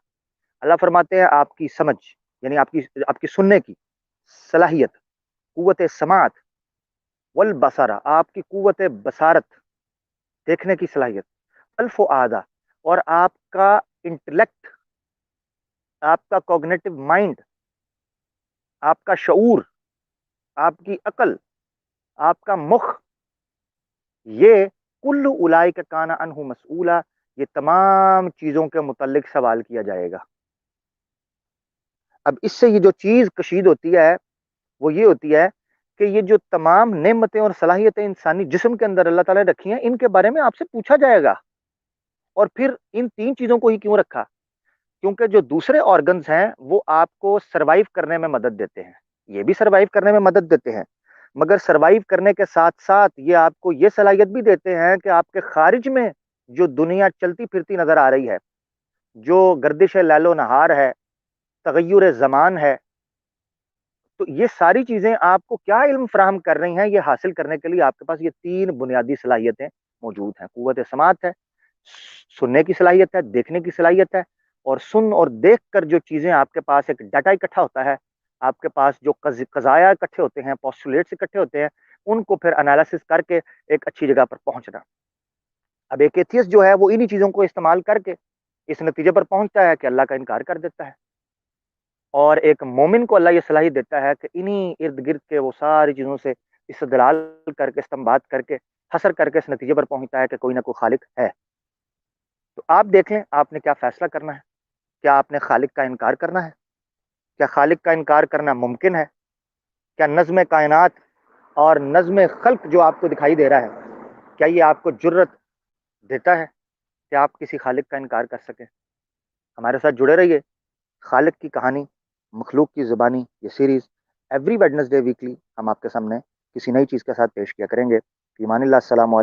अल्लाह फरमाते हैं आपकी समझ, यानी आपकी आपकी सुनने की सलाहियत, कुव्वत समात, वल बसरा आपकी कुव्वत बसारत, देखने की सलाहियत, वल फुआदा और आपका इंटेलेक्ट, आपका कॉग्निटिव माइंड, आपका शऊर, आपकी अकल, आपका मुख, ये कुल्लु उलाइका काना अन्हु मसऊला, ये तमाम चीज़ों के मुतल्लिक सवाल किया जाएगा। अब इससे ये जो चीज़ कशीद होती है वो ये होती है कि ये जो तमाम नेमतें और सलाहियतें इंसानी जिस्म के अंदर अल्लाह ताला ने रखी हैं, इनके बारे में आपसे पूछा जाएगा। और फिर इन 3 चीज़ों को ही क्यों रखा? क्योंकि जो दूसरे ऑर्गन्स हैं वो आपको सर्वाइव करने में मदद देते हैं। ये भी सर्वाइव करने में मदद देते हैं, मगर सर्वाइव करने के साथ-साथ ये आपको ये सलाहियत भी देते हैं कि आपके खारिज में जो दुनिया चलती-फिरती नज़र आ रही है, जो गर्दिश लैलो नहार है, तगय्युर ज़मान है, तो ये सारी चीज़ें आपको क्या इल्म फ़राहम कर रही हैं, ये हासिल करने के लिए आपके पास ये 3 बुनियादी सलाहियतें मौजूद हैं। क़ुव्वत समात है, सुनने की सलाहियत है, देखने की सलाहियत है, और सुन और देख कर जो चीज़ें आपके पास एक डाटा इकट्ठा होता है, आपके पास जो कज़ाया इकट्ठे होते हैं, पोस्टुलेट्स इकट्ठे होते हैं, उनको फिर एनालिसिस करके एक अच्छी जगह पर पहुँचना। अब एक एथियस्ट जो है वो इन्हीं चीज़ों को इस्तेमाल करके इस नतीजे पर पहुँचता है कि अल्लाह का इनकार कर देता है। और एक मोमिन को अल्लाह ये सलाहियत देता है कि इन्हीं इर्द-गिर्द के वो सारी चीज़ों से इस्तिदलाल करके, इस्तिंबात करके, हसर करके इस नतीजे पर पहुँचता है कि कोई ना कोई खालिक है। तो आप देख लें, आपने क्या फ़ैसला करना है? क्या आपने खालिक का इनकार करना है? क्या खालिक का इनकार करना मुमकिन है? क्या नज़्म कायनात और नज़्म खल्क़ जो आपको दिखाई दे रहा है, क्या ये आपको जुर्रत देता है कि आप किसी खालिक का इनकार कर सकें? हमारे साथ जुड़े रहिए। खालिक की कहानी, मखलूक की ज़ुबानी, ये सीरीज़ एवरी वेडनेसडे वीकली हम आपके सामने किसी नई चीज़ के साथ पेश किया करेंगे। फ़ी अमानिल्लाह, अस्सलामु अलैकुम।